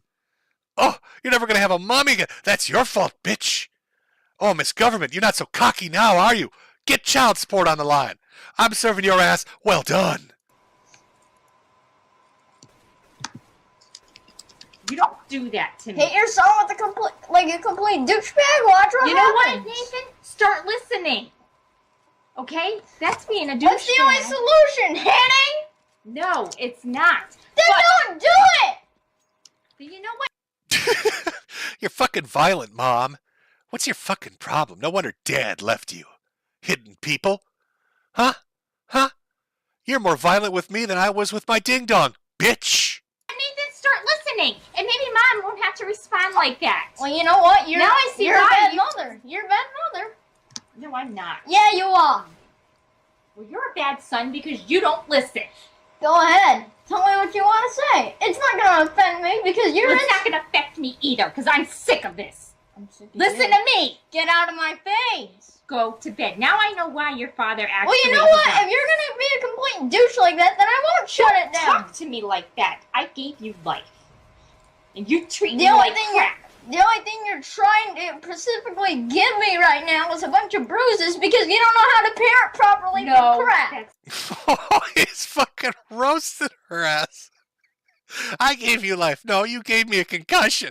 Oh, you're never going to have a mommy again. That's your fault, bitch. Oh, Miss Government, you're not so cocky now, are you? Get child support on the line. I'm serving your ass. Well done. You don't do that to me. Hit your son with a complete douchebag. Watch what You know what, happens. Nathan? Start listening. Okay? That's being a douchebag. That's the only solution. Hitting? No, it's not. Then don't do it. But you know what? You're fucking violent, Mom. What's your fucking problem? No wonder Dad left you. Hitting people? Huh? You're more violent with me than I was with my ding-dong, bitch. Nathan, start listening. And maybe Mom won't have to respond like that. Well, you know what? Now I see you're a why bad you... mother. You're a bad mother. No, I'm not. Yeah, you are. Well, you're a bad son because you don't listen. Go ahead. Tell me what you want to say. It's not going to offend me because you're... Well, it's not going to affect me either because I'm sick of this. Listen to me. Get out of my face. Go to bed. Now I know why your father actually... Well, you know what? If you're going to be a complete douche like that, then I won't shut it down. Talk to me like that. I gave you life. And you treat me like crap. The only thing you're trying to specifically give me right now is a bunch of bruises because you don't know how to parent properly for crap. Oh, he's fucking roasted her ass. I gave you life. No, you gave me a concussion.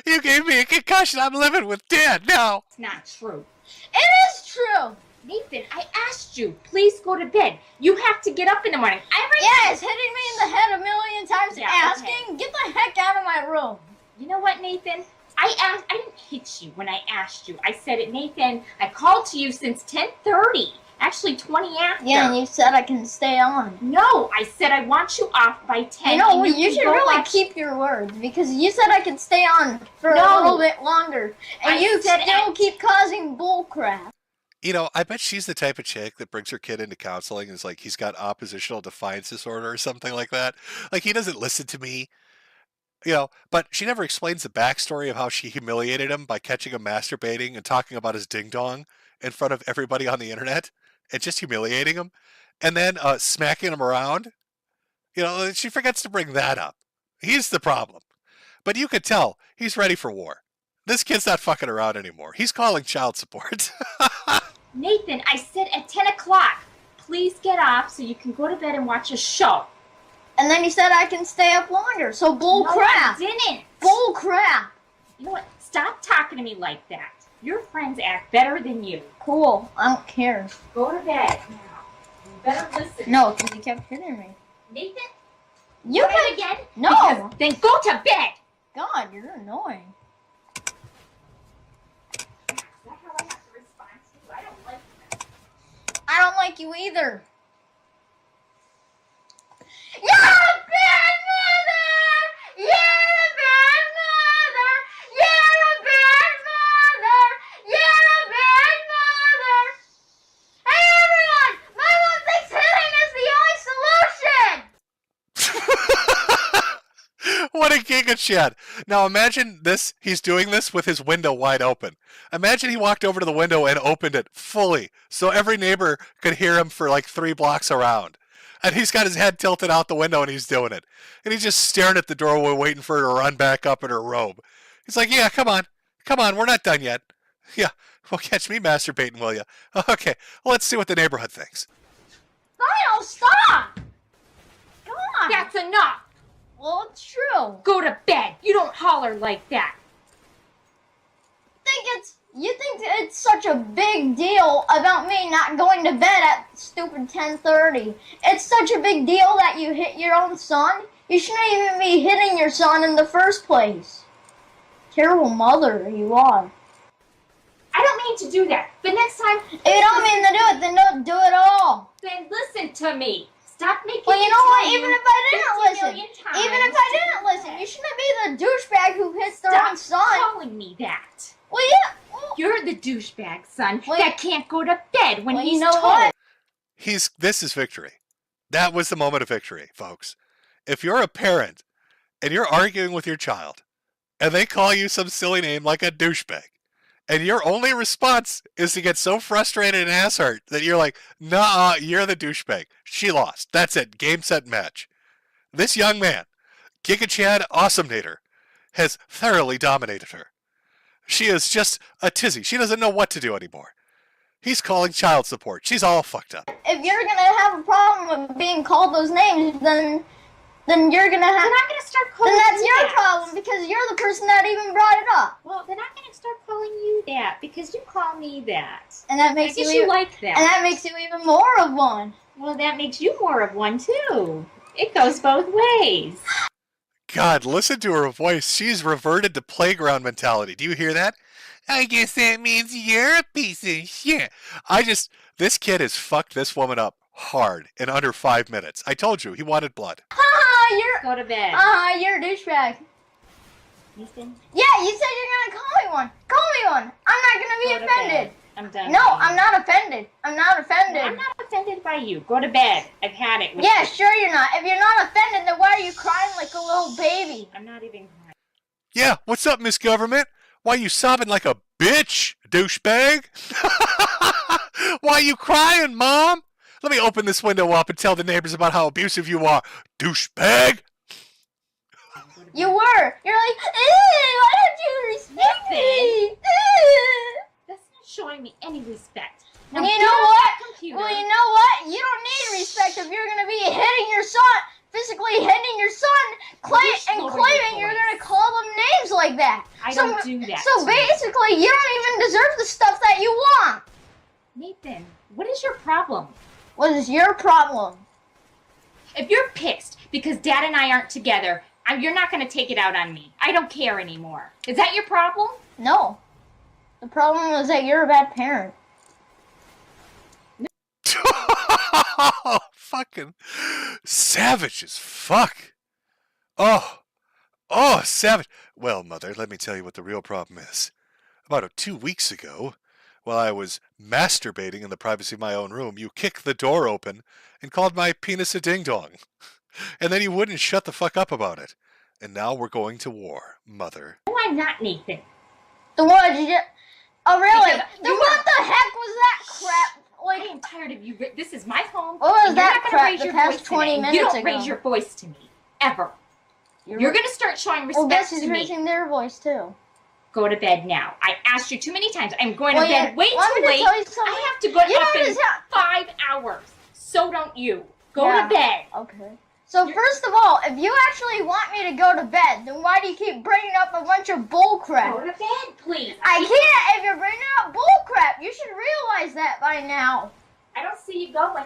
You gave me a concussion. I'm living with Dad now. It's not true. It is true. Nathan, I asked you, please go to bed. You have to get up in the morning. Yes, hitting me in the head a million times asking, get the heck out of my room. You know what, Nathan? I didn't hit you when I asked you. I said it, Nathan, I called to you since 10:30. Actually, 20 after. Yeah, and you said I can stay on. No, I said I want you off by 10. You know, and you should really keep your words because you said I could stay on for a little bit longer. And you still keep causing bullcrap. You know, I bet she's the type of chick that brings her kid into counseling and is like, he's got oppositional defiance disorder or something like that. Like, he doesn't listen to me. You know, but she never explains the backstory of how she humiliated him by catching him masturbating and talking about his ding-dong in front of everybody on the internet and just humiliating him and then smacking him around. You know, she forgets to bring that up. He's the problem. But you could tell he's ready for war. This kid's not fucking around anymore. He's calling child support. Nathan, I said at 10 o'clock, please get off so you can go to bed and watch a show. And then you said I can stay up longer, so bull crap. No, I didn't. Bull crap. You know what? Stop talking to me like that. Your friends act better than you. Cool. I don't care. Go to bed now. You better listen. No, because you kept hitting me. Nathan? You can again? No. Because then go to bed. God, you're annoying. Is that how I have to respond to you? I don't like that. I don't like you either. You're a bad mother! You're a bad mother! You're a bad mother! You're a bad mother! Hey everyone! My mom thinks hitting is the only solution! What a giga chat. Now imagine this, he's doing this with his window wide open. Imagine he walked over to the window and opened it fully so every neighbor could hear him for like 3 blocks around. And he's got his head tilted out the window and he's doing it. And he's just staring at the doorway waiting for her to run back up in her robe. He's like, yeah, come on, we're not done yet. Yeah, well, catch me masturbating, will you? Okay, well, let's see what the neighborhood thinks. Lionel, stop! Come on! That's enough! Well, it's true. Go to bed. You don't holler like that. You think it's such a big deal about me not going to bed at stupid 10:30? It's such a big deal that you hit your own son? You shouldn't even be hitting your son in the first place. Terrible mother you are. I don't mean to do that. The next time... If you don't mean to do it, then don't do it all. Then listen to me. Stop making Well, you me know what? tell Even you if I didn't 50 listen, million times, even if I didn't listen, you shouldn't be the douchebag who hits their own son. Stop calling me that. Well, yeah. Well, you're the douchebag son that can't go to bed when he's you know told. what? This is victory. That was the moment of victory, folks. If you're a parent and you're arguing with your child and they call you some silly name like a douchebag, and your only response is to get so frustrated and ass hurt that you're like, nah, you're the douchebag. She lost. That's it. Game, set, match. This young man, Giga Chad Awesomenator, has thoroughly dominated her. She is just a tizzy. She doesn't know what to do anymore. He's calling child support. She's all fucked up. If you're gonna have a problem with being called those names, then you're gonna have. They're not gonna start calling. Then that's you your that. problem because you're the person that even brought it up. Well, they're not gonna start calling you that because you call me that. And that makes I guess you like that. And that makes you even more of one. Well, that makes you more of one too. It goes both ways. God, listen to her voice. She's reverted to playground mentality. Do you hear that? I guess that means you're a piece of shit. This kid has fucked this woman up hard in under 5 minutes. I told you, he wanted blood. Go to bed. You're a douchebag. Houston? Yeah, you said you're gonna call me one. Call me one. I'm not gonna be offended. I'm done. No, I'm not offended. I'm not offended. I'm not offended by you. Go to bed. I've had it. Yeah, sure you're not. If you're not offended, then why are you crying like a little baby? I'm not even crying. Yeah, what's up, Miss Government? Why you sobbing like a bitch, douchebag? Why you crying, Mom? Let me open this window up and tell the neighbors about how abusive you are, douchebag. You were. You're like, why don't you respect me? That's not showing me any respect. And you know what? Well, you know what? You don't need respect if you're going to be hitting your son, physically hitting your son, and claiming you're going to call them names like that. I don't do that. So basically, you don't even deserve the stuff that you want. Nathan, what is your problem? What is your problem? If you're pissed because Dad and I aren't together, you're not going to take it out on me. I don't care anymore. Is that your problem? No. The problem is that you're a bad parent. Fucking savage as fuck. Oh, savage. Well, Mother, let me tell you what the real problem is. About 2 weeks ago, while I was masturbating in the privacy of my own room, you kicked the door open and called my penis a ding-dong. And then you wouldn't shut the fuck up about it. And now we're going to war, Mother. No, I'm not, Nathan. The what? Oh, really? Then what the heck was that crap? Like, I am tired of you. This is my home. What was and that you're not crap raise the your past voice 20 to me. minutes You don't ago? raise your voice to me. Ever. You're going to start showing respect well, guess who's to me. raising their voice, too? Go to bed now. I asked you too many times. I'm going Well, to bed way want too me to late. tell you something? I have to go up in 5 hours. So don't you. Go to bed. Okay. So first of all, if you actually want me to go to bed, then why do you keep bringing up a bunch of bull crap? Go to bed, please. I can't if you're bringing up bull crap. You should realize that by now. I don't see you going.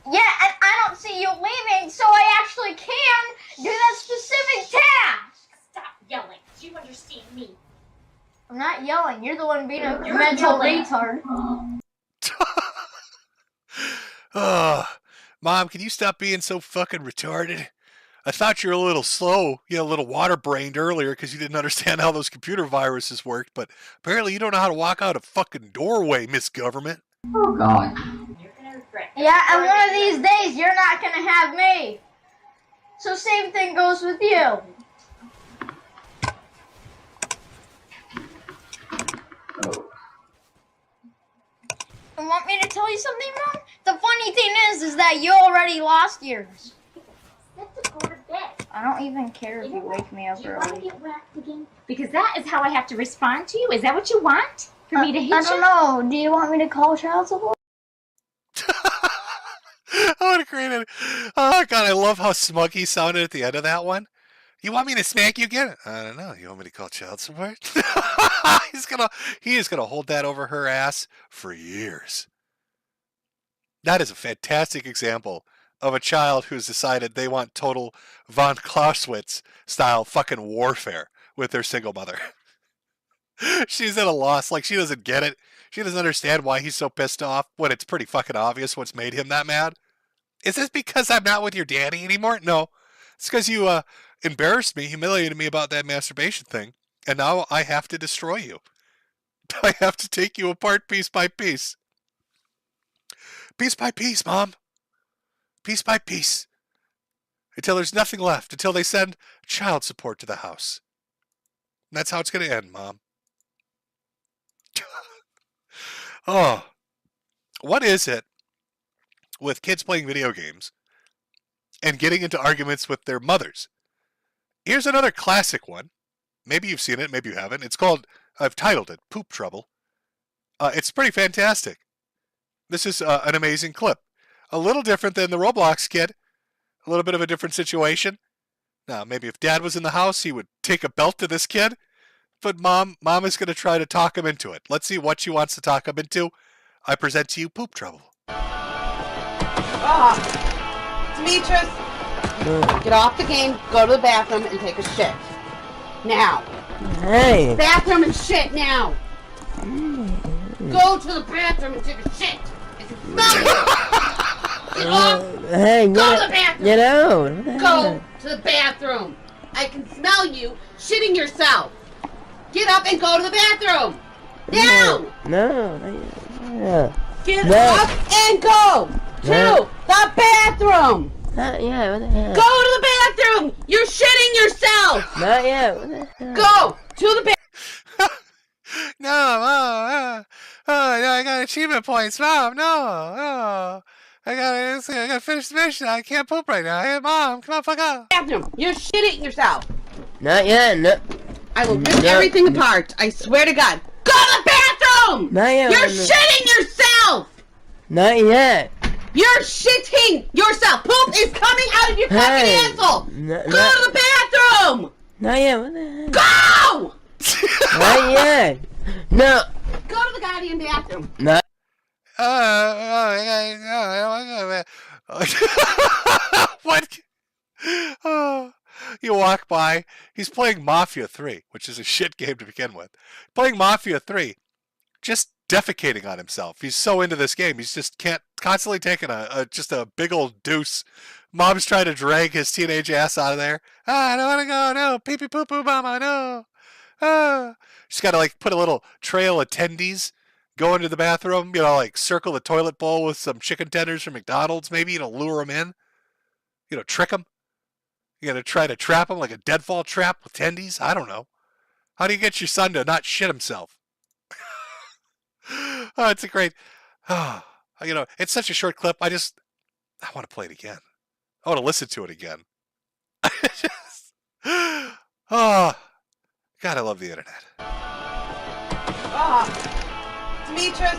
Yeah, and I don't see you leaving, so I actually can do that specific task. Stop yelling. Do you understand me? I'm not yelling. You're the one being a You're mental yelling. retard. Mom, can you stop being so fucking retarded? I thought you were a little slow, a little water-brained earlier because you didn't understand how those computer viruses worked, but apparently you don't know how to walk out a fucking doorway, Miss Government. Oh, God. You're going to regret it. Yeah, and one of these days, you're not going to have me. So same thing goes with you. You want me to tell you something, Mom? The funny thing is that you already lost yours. Let's go to bed. I don't even care if you wake me up Do you want to early. get whacked again? Because that is how I have to respond to you. Is that what you want? For me to hit you? I don't know. Do you want me to call child support? What a great idea. Oh, God, I love how smug he sounded at the end of that one. You want me to smack you again? I don't know. You want me to call child support? He is gonna hold that over her ass for years. That is a fantastic example of a child who's decided they want total von Clausewitz style fucking warfare with their single mother. She's at a loss. Like, she doesn't get it. She doesn't understand why he's so pissed off when it's pretty fucking obvious what's made him that mad. Is this because I'm not with your daddy anymore? No. It's because you embarrassed me, humiliated me about that masturbation thing, and now I have to destroy you. I have to take you apart piece by piece. Piece by piece, Mom. Piece by piece. Until there's nothing left. Until they send child support to the house. And that's how it's going to end, Mom. Oh. What is it with kids playing video games and getting into arguments with their mothers? Here's another classic one. Maybe you've seen it, maybe you haven't. It's called, I've titled it, Poop Trouble. It's pretty fantastic. This is an amazing clip. A little different than the Roblox kid. A little bit of a different situation. Now, maybe if Dad was in the house, he would take a belt to this kid. But Mom is going to try to talk him into it. Let's see what she wants to talk him into. I present to you Poop Trouble. Demetrius, get off the game, go to the bathroom, and take a shit. Now. Hey. Bathroom and shit now. Go to the bathroom and take a shit. I can smell you. Get off. Hey, Go to the bathroom. Get out. Go to the bathroom. I can smell you shitting yourself. Get up and go to the bathroom. Now! No. Get No. up and go to No. the bathroom! Not yet. What the hell? Go to the bathroom! You're shitting yourself! Not yet. What the hell? Go to the bathroom! No, I got achievement points, Mom. No. I gotta finish the mission. I can't poop right now. Hey, Mom, come on, fuck up. Bathroom! You're shitting yourself! Not yet. No. I will rip everything apart. I swear to God. Go to the bathroom! Not yet. You're shitting yourself! Not yet. You're shitting yourself! Poop is coming out of your fucking asshole! Go to the bathroom! Not yet. What the hell? Go! Not yet. No. Go to the goddamn bathroom. Not. What? Oh, you walk by. He's playing Mafia 3, which is a shit game to begin with. Playing Mafia 3, just defecating on himself. He's so into this game. He's just constantly taking just a big old deuce. Mom's trying to drag his teenage ass out of there. I don't want to go. No, pee pee poo poo, mama. No. She's got to like put a little trail of tendies. Go into the bathroom, like circle the toilet bowl with some chicken tenders from McDonald's, maybe, lure him in. Trick him. You got to try to trap him like a deadfall trap with tendies. I don't know. How do you get your son to not shit himself? Oh, it's a great. It's such a short clip. I want to play it again. I want to listen to it again. God, I love the internet. Demetrius,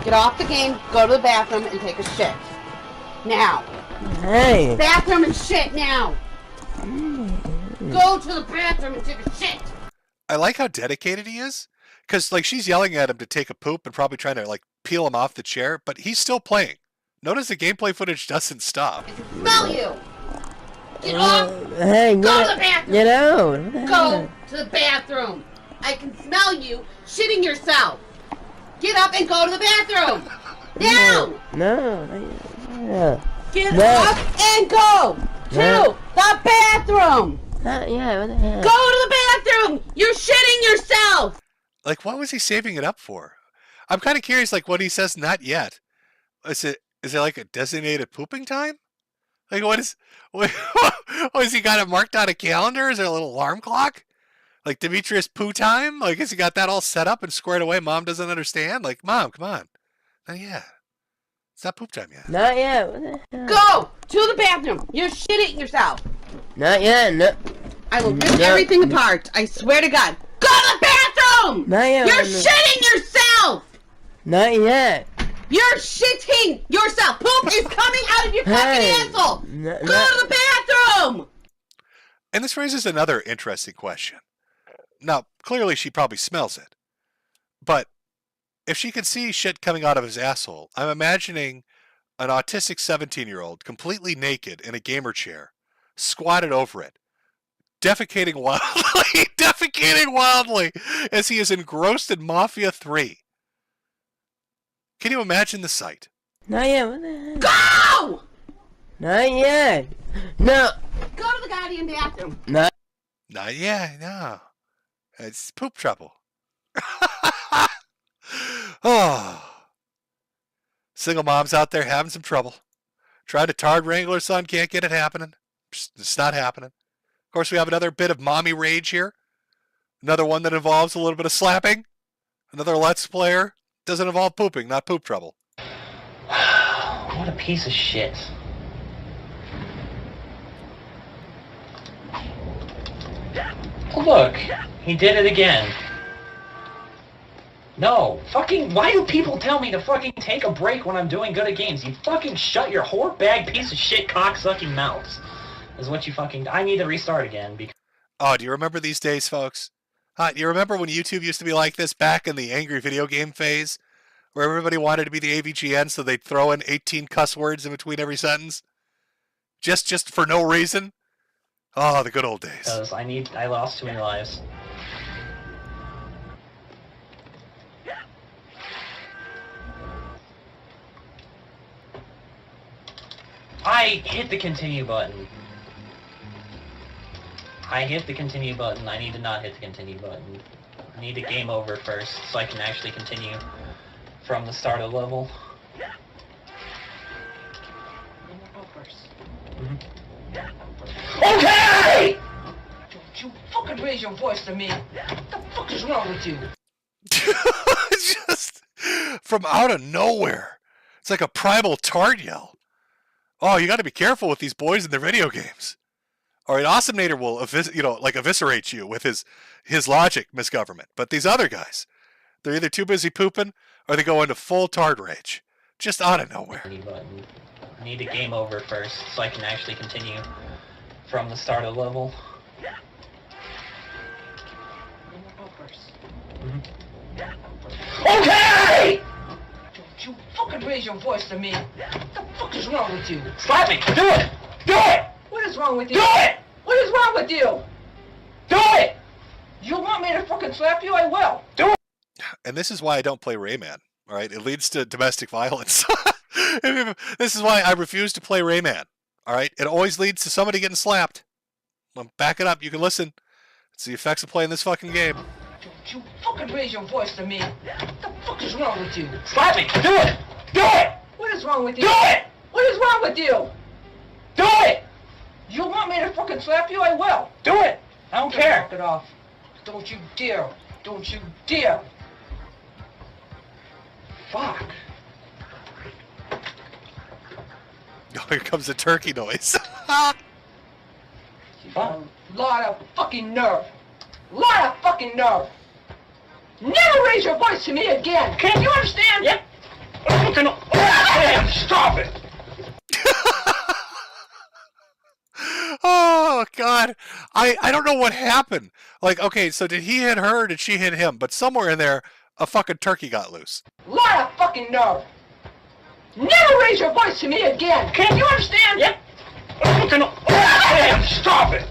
get off the game, go to the bathroom, and take a shit. Now. Hey. Bathroom and shit now. Go to the bathroom and take a shit. I like how dedicated he is. Because, she's yelling at him to take a poop and probably trying to, peel him off the chair, but he's still playing. Notice the gameplay footage doesn't stop. Smell you. Get off. Hey, go to the bathroom. Get out. Go to the bathroom. I can smell you shitting yourself. Get up and go to the bathroom. Now. No. Get up and go to the bathroom. Not yet. What the hell? Go to the bathroom. You're shitting yourself. What was he saving it up for? I'm kind of curious, when he says not yet. Is it like a designated pooping time? Has he got it marked on a calendar? Is there a little alarm clock? Demetrius poo time? Has he got that all set up and squared away? Mom doesn't understand? Mom, come on. Not yet. It's not poop time yet. Not yet. What the hell? Go to the bathroom. You're shitting yourself. Not yet. No. I will rip everything apart. I swear to God. Go to the bathroom! Not yet. You're shitting yourself! Not yet. You're shitting yourself! Poop is coming out of your fucking asshole! Go to the bathroom! And this raises another interesting question. Now, clearly she probably smells it. But if she can see shit coming out of his asshole, I'm imagining an autistic 17-year-old completely naked in a gamer chair, squatted over it, defecating wildly as he is engrossed in Mafia 3. Can you imagine the sight? Not yet. What the hell? Go! Not yet. No. Go to the goddamn bathroom. Not yet, no. It's poop trouble. Oh. Single moms out there having some trouble. Tried to tard wrangle her son, can't get it happening. It's not happening. Of course, we have another bit of mommy rage here. Another one that involves a little bit of slapping. Another Let's Player. Doesn't involve pooping, not poop trouble. What a piece of shit. Look, he did it again. No, why do people tell me to fucking take a break when I'm doing good at games? You fucking shut your whore bag piece of shit cock-sucking mouths. Is what you I need to restart again because... Oh, do you remember these days, folks? Do you remember when YouTube used to be like this back in the angry video game phase? Where everybody wanted to be the AVGN so they'd throw in 18 cuss words in between every sentence? Just for no reason? Oh, the good old days. Because I lost too many lives. I hit the continue button. I hit the continue button. I need to not hit the continue button. need a game over first, so I can actually continue from the start of the level. Okay! Don't you fucking raise your voice to me. What the fuck is wrong with you? Just from out of nowhere. It's like a primal tart yell. Oh, you got to be careful with these boys in their video games. All right, Awesomenator will eviscerate you with his logic, misgovernment. But these other guys, they're either too busy pooping or they go into full tard rage. Just out of nowhere. I need a game over first, so I can actually continue from the start of the level. Okay! Don't you fucking raise your voice to me. What the fuck is wrong with you? Slap me! Do it! Do it! What is wrong with you? Do it! What is wrong with you? Do it! You want me to fucking slap you? I will. Do it! And this is why I don't play Rayman. All right, it leads to domestic violence. This is why I refuse to play Rayman. All right, it always leads to somebody getting slapped. Well, back it up. You can listen. It's the effects of playing this fucking game. Don't you fucking raise your voice to me. What the fuck is wrong with you? Slap me! Do it! Do it! What is wrong with you? Do it! What is wrong with you? Do it! You want me to fucking slap you? I will. Do it! I don't care. Knock it off. Don't you dare. Don't you dare. Fuck. Oh, here comes the turkey noise. Lot of fucking nerve. Lot of fucking nerve. Never raise your voice to me again. Can you understand? Yep. Damn, stop it. Oh, God. I don't know what happened. Like, okay, so did he hit her or did she hit him? But somewhere in there, a fucking turkey got loose. Lot of fucking nerve. Never raise your voice to me again. Can you understand? Yep. Damn, stop it.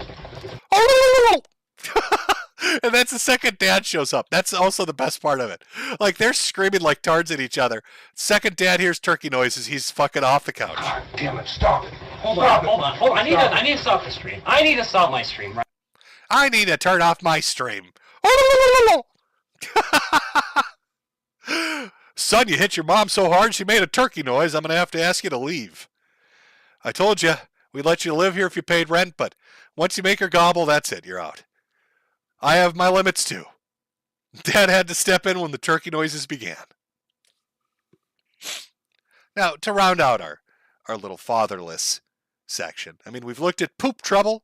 And that's the second dad shows up. That's also the best part of it. Like, they're screaming like tards at each other. Second dad hears turkey noises. He's fucking off the couch. God damn it, stop it. Hold on. I need to stop the stream. I need to stop my stream. Right? I need to turn off my stream. Son, you hit your mom so hard she made a turkey noise. I'm going to have to ask you to leave. I told you, we'd let you live here if you paid rent, but once you make her gobble, that's it. You're out. I have my limits too. Dad had to step in when the turkey noises began. Now, to round out our little fatherless section, I mean, we've looked at Poop Trouble.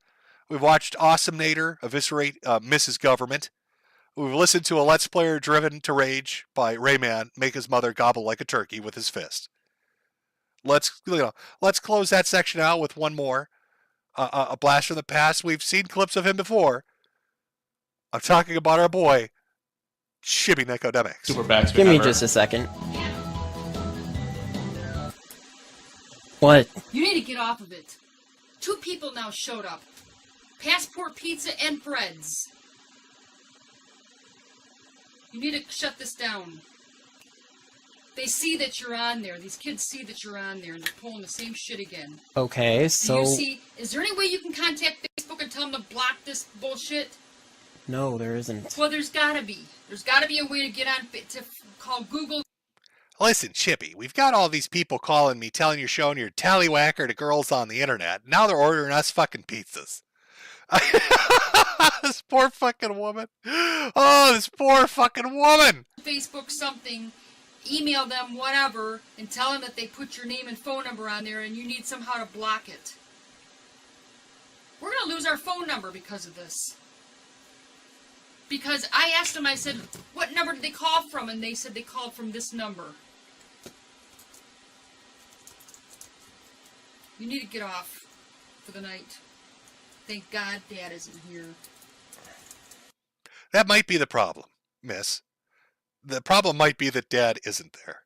We've watched Awesomenator eviscerate Mrs. Government. We've listened to a Let's Player driven to rage by Rayman make his mother gobble like a turkey with his fist. Let's close that section out with one more. A blast from the past. We've seen clips of him before. I'm talking about our boy, Chibi Nicodemics. Superbacks. Give me just a second. What? You need to get off of it. 2 people now showed up. Passport Pizza and Fred's. You need to shut this down. They see that you're on there. These kids see that you're on there, and they're pulling the same shit again. Okay, so... Is there any way you can contact Facebook and tell them to block this bullshit? No, there isn't. Well, there's gotta be. There's gotta be a way to get on, to call Google. Listen, Chippy, we've got all these people calling me, telling you're showing your tallywhacker to girls on the internet. Now they're ordering us fucking pizzas. This poor fucking woman. Oh, this poor fucking woman. Facebook something, email them, whatever, and tell them that they put your name and phone number on there and you need somehow to block it. We're gonna lose our phone number because of this. Because I asked them, I said, what number did they call from? And they said they called from this number. You need to get off for the night. Thank God Dad isn't here. That might be the problem, miss. The problem might be that Dad isn't there.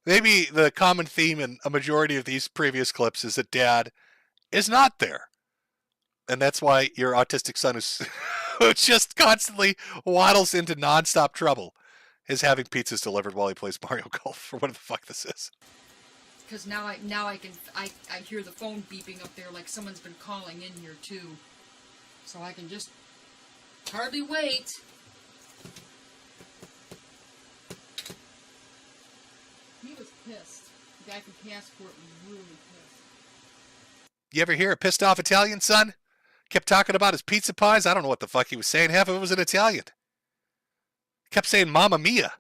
Maybe the common theme in a majority of these previous clips is that Dad is not there. And that's why your autistic son is who just constantly waddles into nonstop trouble is having pizzas delivered while he plays Mario Golf, or what the fuck this is. Because now I hear the phone beeping up there like someone's been calling in here too. So I can just hardly wait. pissed. The guy from Passport was really pissed. You ever hear a pissed off Italian son? Kept talking about his pizza pies. I don't know what the fuck he was saying. Half of it was in Italian. Kept saying Mamma Mia.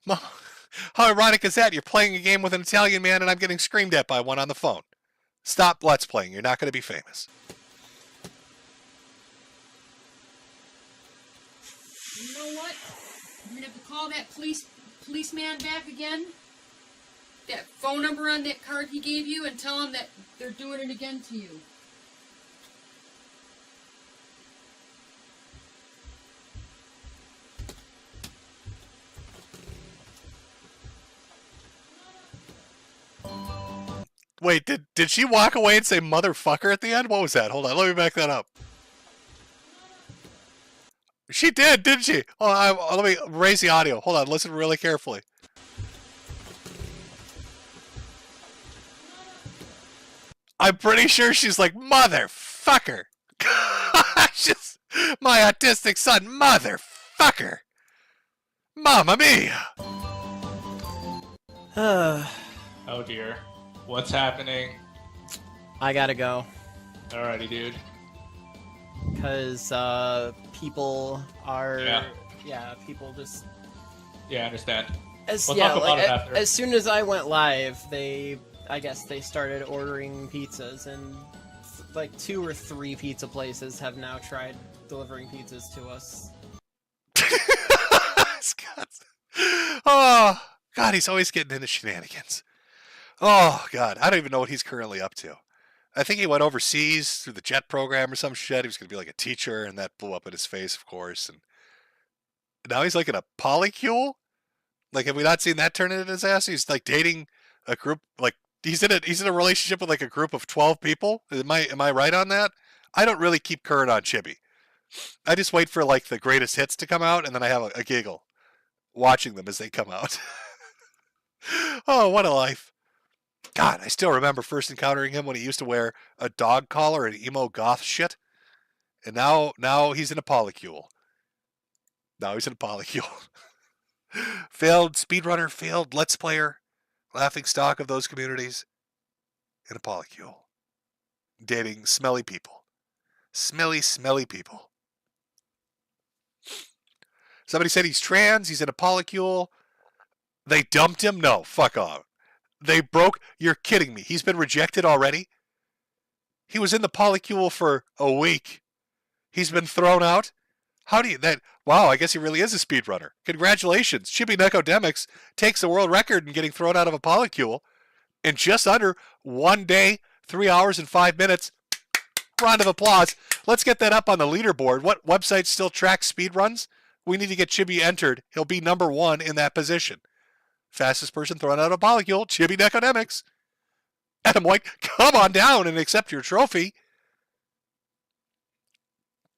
How ironic is that? You're playing a game with an Italian man and I'm getting screamed at by one on the phone. Stop Let's Playing. You're not going to be famous. You know what? I'm going to have to call that policeman back again. That phone number on that card he gave you and tell him that they're doing it again to you. Wait, did she walk away and say motherfucker at the end? What was that? Hold on, let me back that up. She did, didn't she? Oh, let me raise the audio. Hold on, listen really carefully. I'm pretty sure she's like, motherfucker. Just my autistic son, motherfucker. Mamma mia. Oh dear. What's happening? I gotta go. Alrighty, dude. Because, people are... Yeah. People just... Yeah, I understand. As, We'll yeah, talk about it after. as soon as I went live, I guess they started ordering pizzas, and like 2 or 3 pizza places have now tried delivering pizzas to us. Oh, God, he's always getting into shenanigans. Oh, God, I don't even know what he's currently up to. I think he went overseas through the JET program or some shit. He was going to be like a teacher, and that blew up in his face, of course. And now he's like in a polycule? Like, have we not seen that turn into disaster? He's like dating a group, like, he's in a relationship with like a group of 12 people. Am I right on that? I don't really keep current on Chibi. I just wait for like the greatest hits to come out, and then I have a giggle watching them as they come out. Oh, what a life. God, I still remember first encountering him when he used to wear a dog collar and emo goth shit. And now he's in a polycule. Now he's in a polycule. Failed speedrunner, failed Let's Player, laughing stock of those communities, in a polycule. Dating smelly people. Smelly people. Somebody said he's trans, he's in a polycule. They dumped him? No, fuck off. They broke? You're kidding me. He's been rejected already? He was in the polycule for a week. He's been thrown out? How do you... Wow, I guess he really is a speedrunner. Congratulations. Chibi Necodemics takes the world record in getting thrown out of a polycule in just under 1 day, 3 hours, and 5 minutes. Round of applause. Let's get that up on the leaderboard. What website still tracks speedruns? We need to get Chibi entered. He'll be number 1 in that position. Fastest person thrown out of a polycule, Chibi Necodemics. Adam White, come on down and accept your trophy.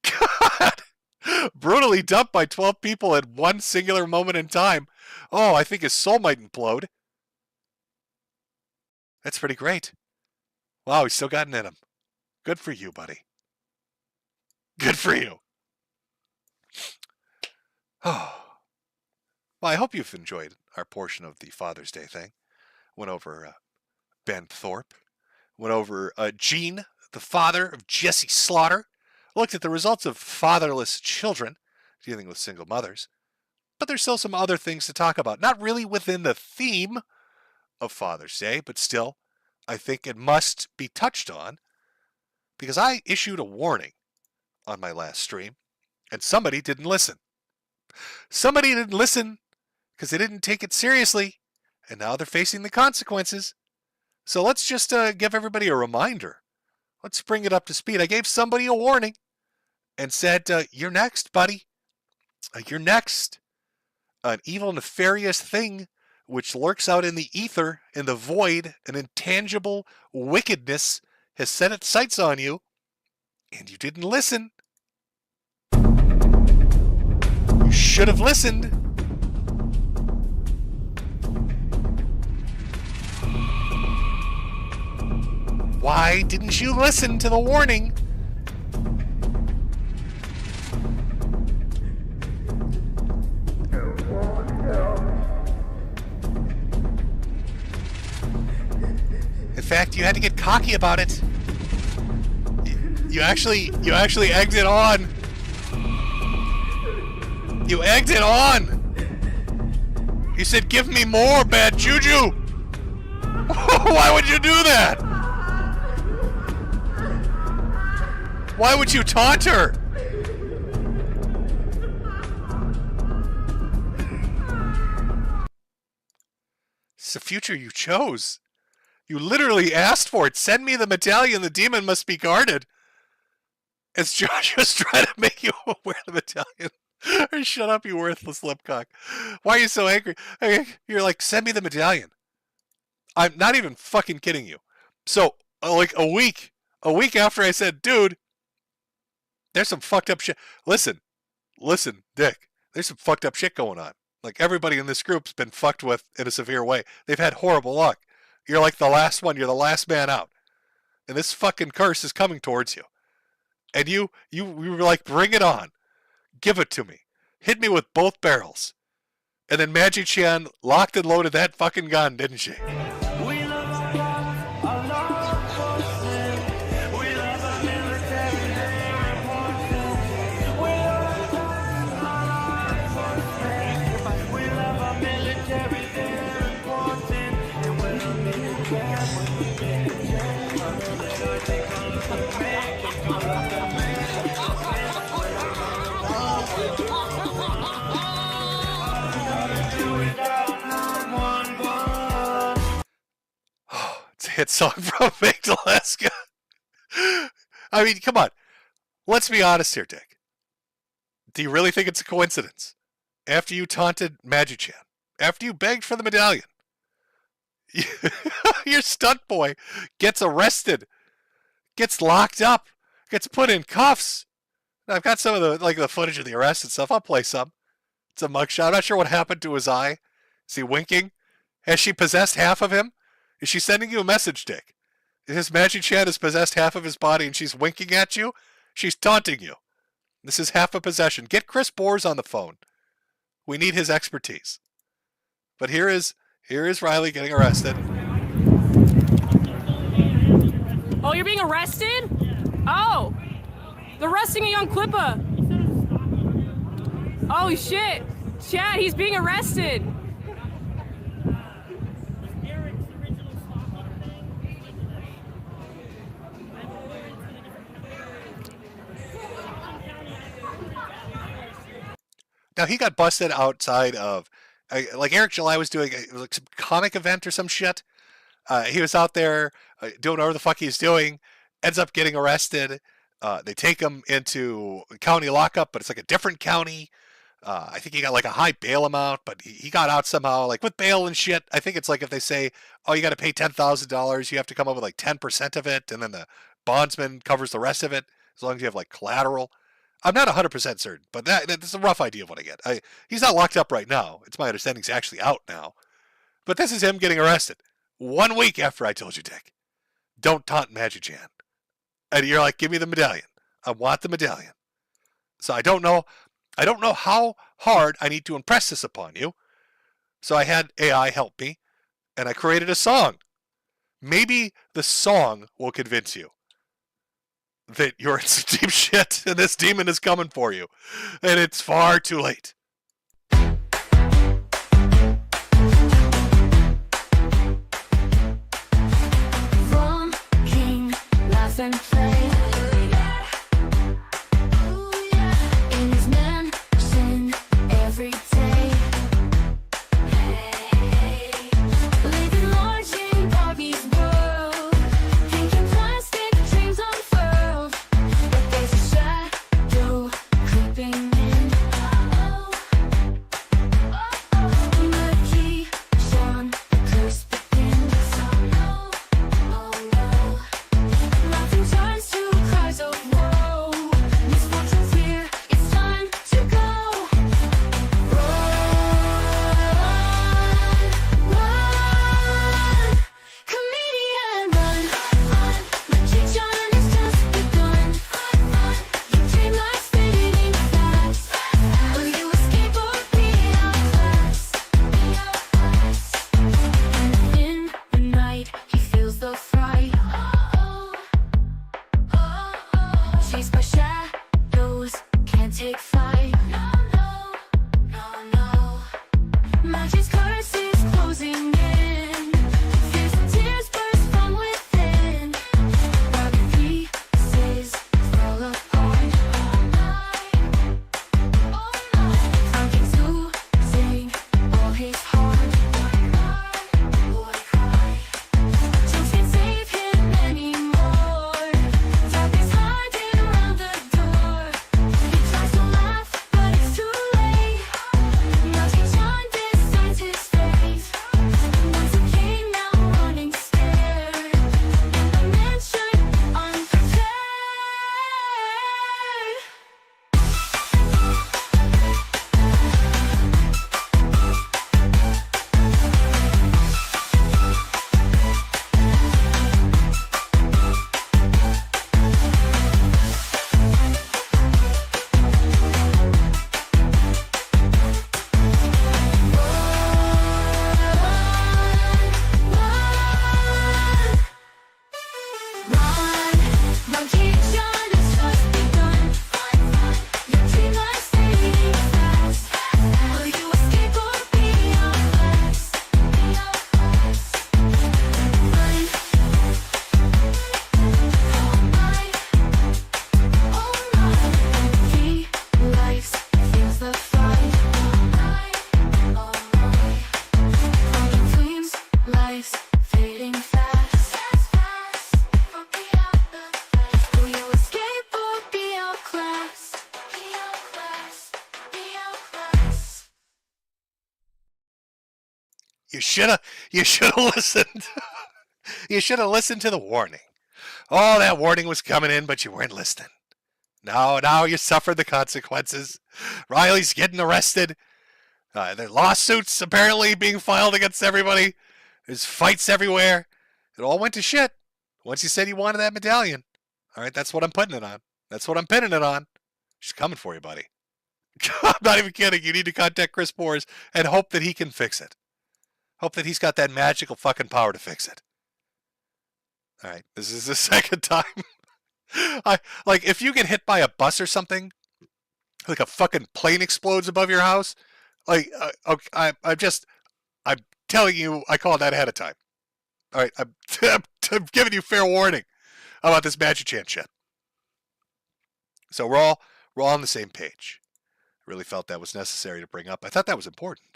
God. Brutally dumped by 12 people at one singular moment in time. Oh, I think his soul might implode. That's pretty great. Wow, he's still got it in him. Good for you, buddy. Good for you. Oh. Well, I hope you've enjoyed our portion of the Father's Day thing. Went over Ben Thorpe. Went over Gene, the father of Jesse Slaughter. Looked at the results of fatherless children, dealing with single mothers. But there's still some other things to talk about. Not really within the theme of Father's Day, but still, I think it must be touched on, because I issued a warning on my last stream, and somebody didn't listen. Somebody didn't listen because they didn't take it seriously, and now they're facing the consequences. So let's just give everybody a reminder. Let's bring it up to speed. I gave somebody a warning and said, you're next, buddy. You're next. An evil, nefarious thing which lurks out in the ether, in the void, an intangible wickedness has set its sights on you, and you didn't listen. You should have listened. Why didn't you listen to the warning? fact, you had to get cocky about it. You actually egged it on. You egged it on. You said, "Give me more, bad juju." Why would you do that? Why would you taunt her? It's the future you chose. You literally asked for it. Send me the medallion. The demon must be guarded. It's Josh just trying to make you wear the medallion. Shut up, you worthless lipcock. Why are you so angry? You're like, send me the medallion. I'm not even fucking kidding you. So, like a week after I said, dude, there's some fucked up shit. Listen, Dick, there's some fucked up shit going on. Like, everybody in this group's been fucked with in a severe way. They've had horrible luck. You're like the last one. You're the last man out. And this fucking curse is coming towards you. And you were like, bring it on. Give it to me. Hit me with both barrels. And then Magic Chan locked and loaded that fucking gun, didn't she? It's a hit song from Baked Alaska. I mean, come on. Let's be honest here, Dick. Do you really think it's a coincidence? After you taunted Magic Chan, after you begged for the medallion, your stunt boy gets arrested, gets locked up, gets put in cuffs. Now, I've got some of the footage of the arrest and stuff. I'll play some. It's a mugshot. I'm not sure what happened to his eye. Is he winking? Has she possessed half of him? Is she sending you a message, Dick? His Magic Chan has possessed half of his body and she's winking at you? She's taunting you. This is half a possession. Get Chris Bores on the phone. We need his expertise. But here is Riley getting arrested. Oh, you're being arrested? Oh, they're arresting a young Clipper. Oh shit, Chad, he's being arrested. Now, he got busted outside of, like Eric July was doing like some comic event or some shit. He was out there doing whatever the fuck he's doing, ends up getting arrested. They take him into county lockup, but it's like a different county. I think he got like a high bail amount, but he got out somehow, like with bail and shit. I think it's like if they say, oh, you got to pay $10,000, you have to come up with like 10% of it, and then the bondsman covers the rest of it, as long as you have like collateral. I'm not 100% certain, but that's a rough idea of what I get. He's not locked up right now. It's my understanding he's actually out now. But this is him getting arrested 1 week after I told you, Dick, don't taunt Magic Chan. And you're like, give me the medallion. I want the medallion. So I don't know how hard I need to impress this upon you. So I had AI help me, and I created a song. Maybe the song will convince you that you're in some deep shit and this demon is coming for you. And it's far too late. From king, laugh and play. In his mansion every day. Living large in Bobby's world. Thinking plastic dreams unfurled. But there's a shadow creeping in. lights fading fast. Will you escape or be outclassed? Be outclassed, be outclassed. You shoulda listened. You shoulda listened to the warning. Oh, that warning was coming in, but you weren't listening. Now you suffered the consequences. Riley's getting arrested. There are lawsuits apparently being filed against everybody. There's fights everywhere. It all went to shit once you said you wanted that medallion. All right, that's what I'm putting it on. That's what I'm pinning it on. She's coming for you, buddy. I'm not even kidding. You need to contact Chris Moores and hope that he can fix it. Hope that he's got that magical fucking power to fix it. All right, this is the second time. If you get hit by a bus or something, like a fucking plane explodes above your house, I'm telling you, I called that ahead of time. All right, I'm giving you fair warning about this Magic Chant shit. So we're all on the same page. I really felt that was necessary to bring up. I thought that was important.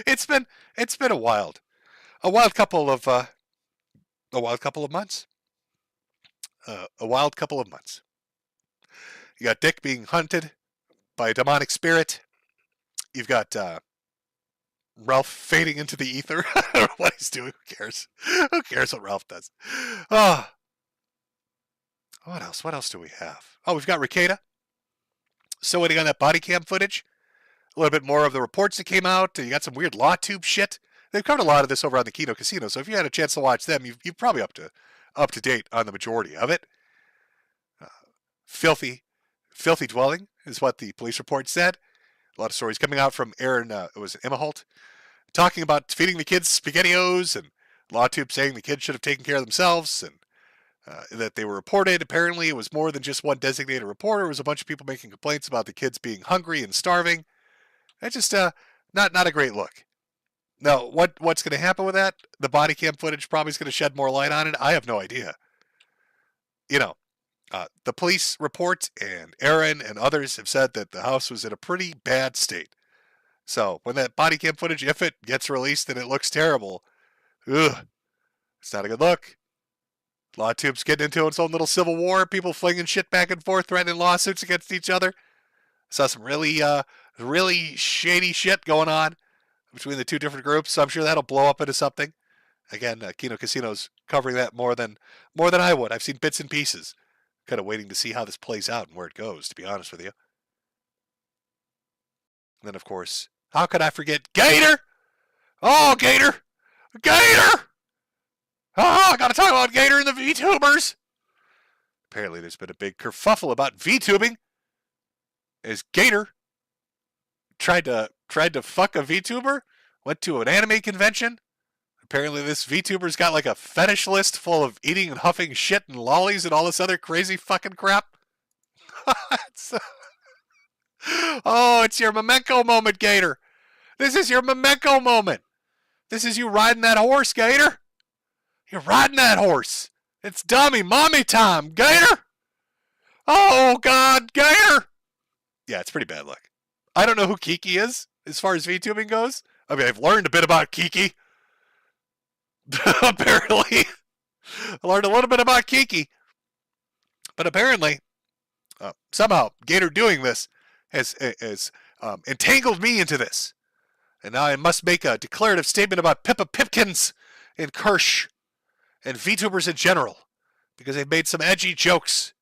It's been a wild couple of months. A wild couple of months. You got Dick being hunted by a demonic spirit. You've got Ralph fading into the ether. I don't know what he's doing. Who cares? Who cares what Ralph does? Oh. What else? What else do we have? Oh, we've got Ricada. Still waiting on that body cam footage. A little bit more of the reports that came out. You got some weird law tube shit. They've covered a lot of this over on the Kino Casino, so if you had a chance to watch them, you're probably up to date on the majority of it. Filthy dwelling is what the police report said. A lot of stories coming out from Aaron, it was Emma Holt, talking about feeding the kids SpaghettiOs, and LawTube saying the kids should have taken care of themselves, and that they were reported. Apparently, it was more than just one designated reporter. It was a bunch of people making complaints about the kids being hungry and starving. It's just not a great look. Now, what's going to happen with that? The body cam footage probably is going to shed more light on it. I have no idea. You know, the police report and Aaron and others have said that the house was in a pretty bad state. So when that body cam footage, if it gets released and it looks terrible, it's not a good look. LawTube's getting into its own little civil war. People flinging shit back and forth, threatening lawsuits against each other. Saw some really shady shit going on between the two different groups. So I'm sure that'll blow up into something. Again, Kino Casino's covering that more than I would. I've seen bits and pieces. Kind of waiting to see how this plays out and where it goes, to be honest with you. And then, of course, how could I forget Gator? Oh, Gator! Gator! Oh, I gotta talk about Gator and the VTubers! Apparently there's been a big kerfuffle about VTubing. As Gator tried to fuck a VTuber, went to an anime convention. Apparently this VTuber's got like a fetish list full of eating and huffing shit and lollies and all this other crazy fucking crap. Oh, it's your Memento moment, Gator. This is your Memento moment. This is you riding that horse, Gator. You're riding that horse. It's dummy mommy time, Gator. Oh, God, Gator. Yeah, it's pretty bad luck. I don't know who Kiki is as far as VTubing goes. I mean, I've learned a bit about Kiki. Apparently. I learned a little bit about Kiki. But apparently, somehow, Gator doing this has entangled me into this. And now I must make a declarative statement about Pippa Pipkins and Kirsch and VTubers in general. Because they've made some edgy jokes.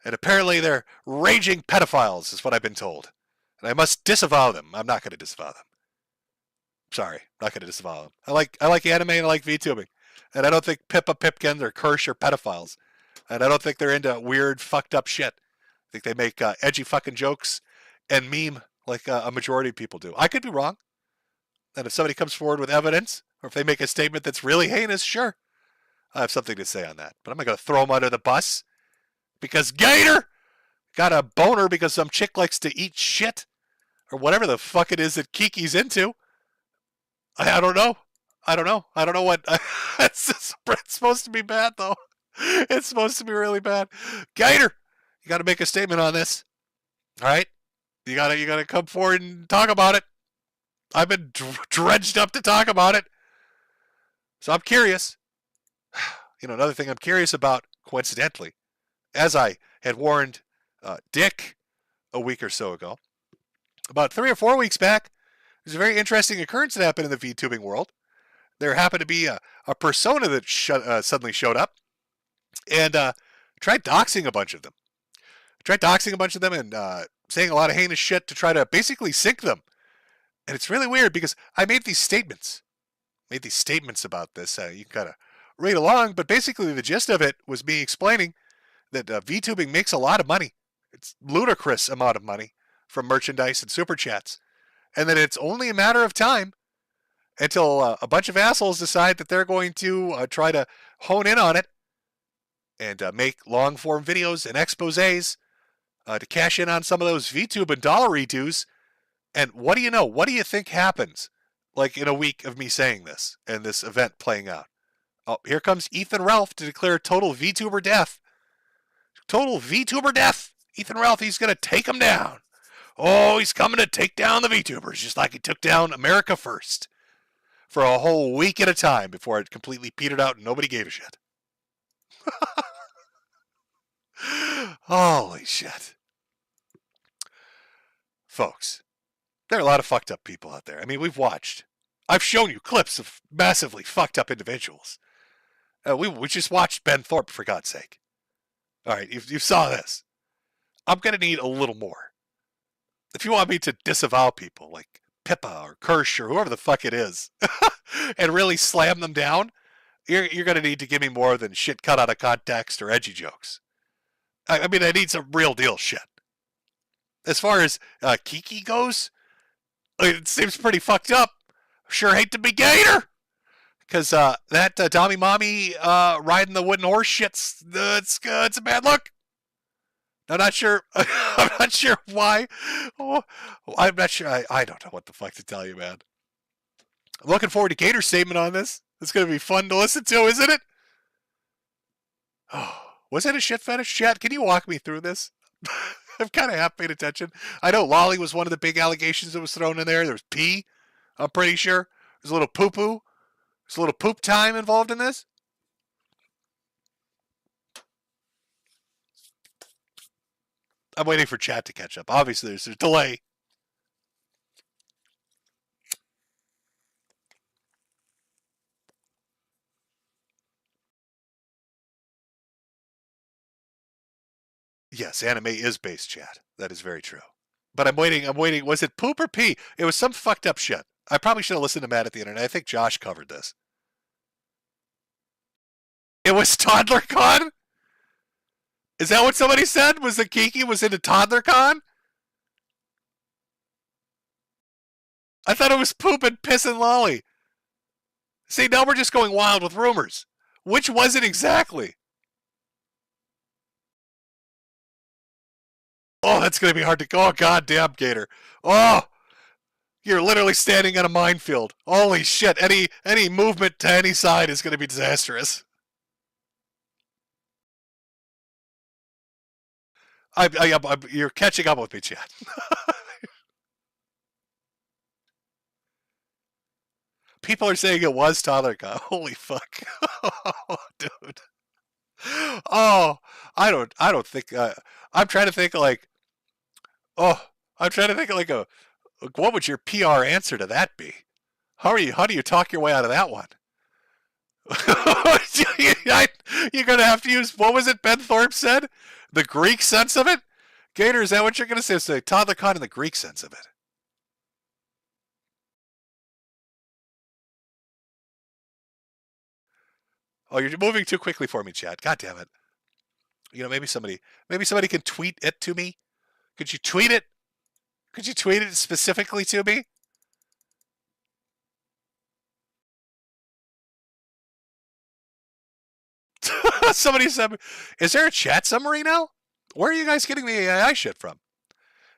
And apparently they're raging pedophiles, is what I've been told. And I must disavow them. I'm not going to disavow them. Sorry, not going to disavow them. I like anime and I like VTubing. And I don't think Pippa Pipkins or Kirsch are pedophiles. And I don't think they're into weird, fucked up shit. I think they make edgy fucking jokes and meme like a majority of people do. I could be wrong. And if somebody comes forward with evidence, or if they make a statement that's really heinous, sure. I have something to say on that. But I'm not going to throw them under the bus. Because Gator got a boner because some chick likes to eat shit. Or whatever the fuck it is that Kiki's into. I don't know. I don't know what. It's supposed to be bad, though. It's supposed to be really bad. Gator, you got to make a statement on this. All right? You got to come forward and talk about it. I've been dredged up to talk about it. So I'm curious. You know, another thing I'm curious about, coincidentally, as I had warned Dick a week or so ago, about 3 or 4 weeks back, there's a very interesting occurrence that happened in the VTubing world. There happened to be a persona that suddenly showed up and tried doxing a bunch of them. And saying a lot of heinous shit to try to basically sink them. And it's really weird because I made these statements. About this. You can kind of read along, but basically the gist of it was me explaining that VTubing makes a lot of money. It's ludicrous amount of money from merchandise and super chats. And that it's only a matter of time until a bunch of assholes decide that they're going to try to hone in on it and make long-form videos and exposés to cash in on some of those VTube and dollar dues. And what do you know? What do you think happens like in a week of me saying this and this event playing out? Oh, here comes Ethan Ralph to declare total VTuber death. Total VTuber death. Ethan Ralph, he's going to take them down. Oh, he's coming to take down the VTubers, just like he took down America First for a whole week at a time before it completely petered out and nobody gave a shit. Holy shit. Folks, there are a lot of fucked up people out there. I mean, I've shown you clips of massively fucked up individuals. We just watched Ben Thorpe, for God's sake. All right, you saw this. I'm going to need a little more. If you want me to disavow people like Pippa or Kirsch or whoever the fuck it is and really slam them down, you're going to need to give me more than shit cut out of context or edgy jokes. I mean, I need some real deal shit. As far as Kiki goes, it seems pretty fucked up. Sure hate to be Gator. Because that Tommy Mommy riding the wooden horse shit's it's a bad look. I'm not sure. I'm not sure why. Oh, I'm not sure. I don't know what the fuck to tell you, man. I'm looking forward to Gator's statement on this. It's going to be fun to listen to, isn't it? Oh, was it a shit fetish chat? Can you walk me through this? I'm kind of half paid attention. I know Lolly was one of the big allegations that was thrown in there. There was pee, I'm pretty sure. There's a little poo-poo. There's a little poop time involved in this. I'm waiting for chat to catch up. Obviously, there's a delay. Yes, anime is base chat. That is very true. But I'm waiting. Was it poop or pee? It was some fucked up shit. I probably should have listened to Matt at the internet. I think Josh covered this. It was ToddlerCon? Is that what somebody said? Was that Kiki was into ToddlerCon? I thought it was poop and piss and lolly. See, now we're just going wild with rumors. Which was it exactly? Oh, that's going to be hard to go. Oh, goddamn, Gator. Oh, you're literally standing on a minefield. Holy shit. Any movement to any side is going to be disastrous. You're catching up with me, Chad. People are saying it was ToddlerCon. Holy fuck. Oh, dude. Oh, I don't think, I'm trying to think like, what would your PR answer to that be? How do you talk your way out of that one? You're going to have to use, what was it Ben Thorpe said? The Greek sense of it? Gator, is that what you're going to say? Say ToddlerCon in the Greek sense of it. Oh, you're moving too quickly for me, Chad. God damn it. You know, maybe somebody can tweet it to me. Could you tweet it? Could you tweet it specifically to me? Somebody said, is there a chat summary now? Where are you guys getting the AI shit from?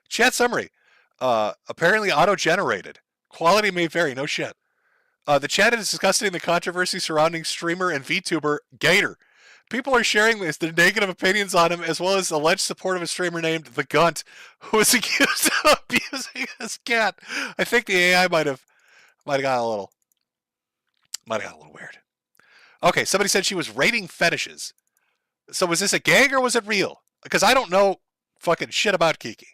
Chat summary. Apparently auto-generated. Quality may vary, no shit. The chat is discussing the controversy surrounding streamer and VTuber Gator. People are sharing this, their negative opinions on him, as well as alleged support of a streamer named The Gunt, who was accused of abusing his cat. I think the AI might have got a little weird. Okay, somebody said she was rating fetishes. So was this a gag or was it real? Because I don't know fucking shit about Kiki.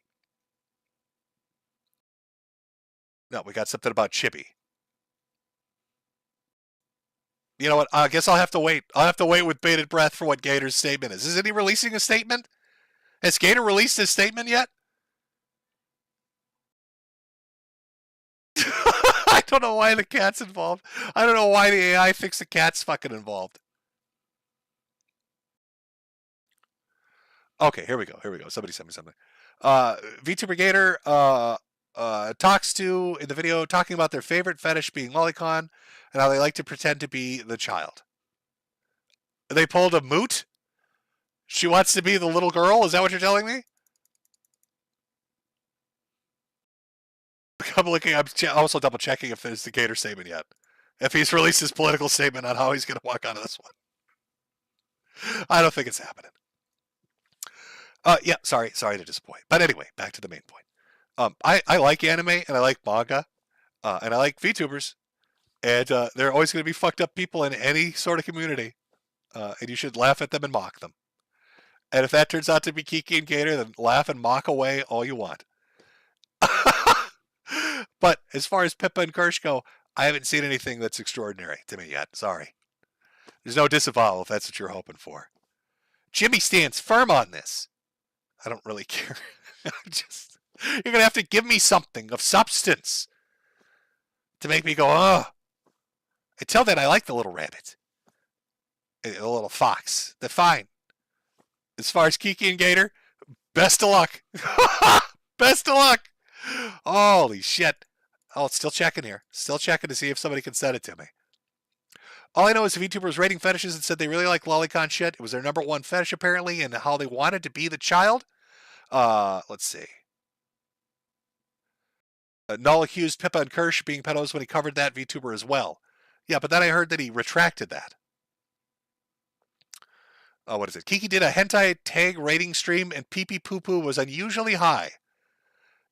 No, we got something about Chippy. You know what? I guess I'll have to wait. I'll have to wait with bated breath for what Gator's statement is. Isn't he releasing a statement? Has Gator released his statement yet? I don't know why the cat's involved. I don't know why the AI thinks the cat's fucking involved. Okay, here we go. Somebody sent me something. VTuber Gator talks to, in the video, talking about their favorite fetish being lolicon and how they like to pretend to be the child. They pulled a moot? She wants to be the little girl? Is that what you're telling me? I'm looking, I'm also double checking if there's the Gator statement yet. If he's released his political statement on how he's going to walk onto this one. I don't think it's happening. Yeah, sorry to disappoint. But anyway, back to the main point. I like anime and I like manga, and I like VTubers, and there are always going to be fucked up people in any sort of community, and you should laugh at them and mock them. And if that turns out to be Kiki and Gator, then laugh and mock away all you want. But as far as Pippa and Kirsch go, I haven't seen anything that's extraordinary to me yet. Sorry. There's no disavowal if that's what you're hoping for. Jimmy stands firm on this. I don't really care. You're going to have to give me something of substance to make me go, oh. Until then, I like the little rabbit. The little fox. They're fine. As far as Kiki and Gator, best of luck. Best of luck. Holy shit. Oh, it's still checking here. Still checking to see if somebody can send it to me. All I know is the VTuber was rating fetishes and said they really like lolicon shit. It was their #1 fetish, apparently, and how they wanted to be the child. Let's see. Null accused Pippa and Kirsch being pedos when he covered that VTuber as well. Yeah, but then I heard that he retracted that. What is it? Kiki did a hentai tag rating stream and pee-pee poo-poo was unusually high.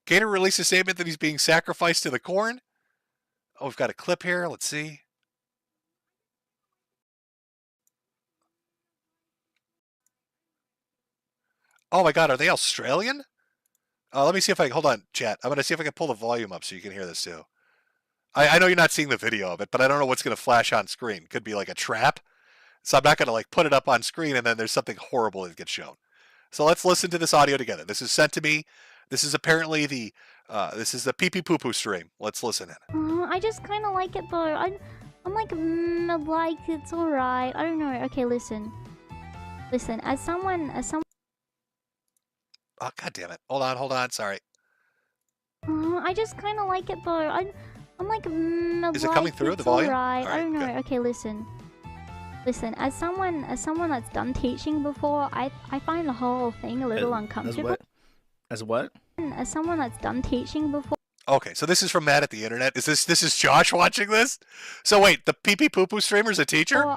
Gator released a statement that he's being sacrificed to the corn. Oh, we've got a clip here. Let's see. Oh my God, are they Australian? Let me see if I can, hold on, chat. I'm going to see if I can pull the volume up so you can hear this too. I know you're not seeing the video of it, but I don't know what's going to flash on screen. Could be like a trap. So I'm not going to like put it up on screen and then there's something horrible that gets shown. So let's listen to this audio together. This is sent to me. This is apparently the pee-pee poo-poo stream. Let's listen in. I just kind of like it though. I'm like, it's alright. I don't know. Okay, listen. As someone. Oh, God damn it. Hold on. Sorry. I just kind of like it though. I'm like, is it coming through the volume? Alright. All right, I don't know. good. Okay, listen. As someone that's done teaching before, I find the whole thing a little uncomfortable. As what? As someone that's done teaching before. Okay, so this is from Matt at the internet. This is Josh watching this? So wait, the pee-pee poo-poo streamer's a teacher?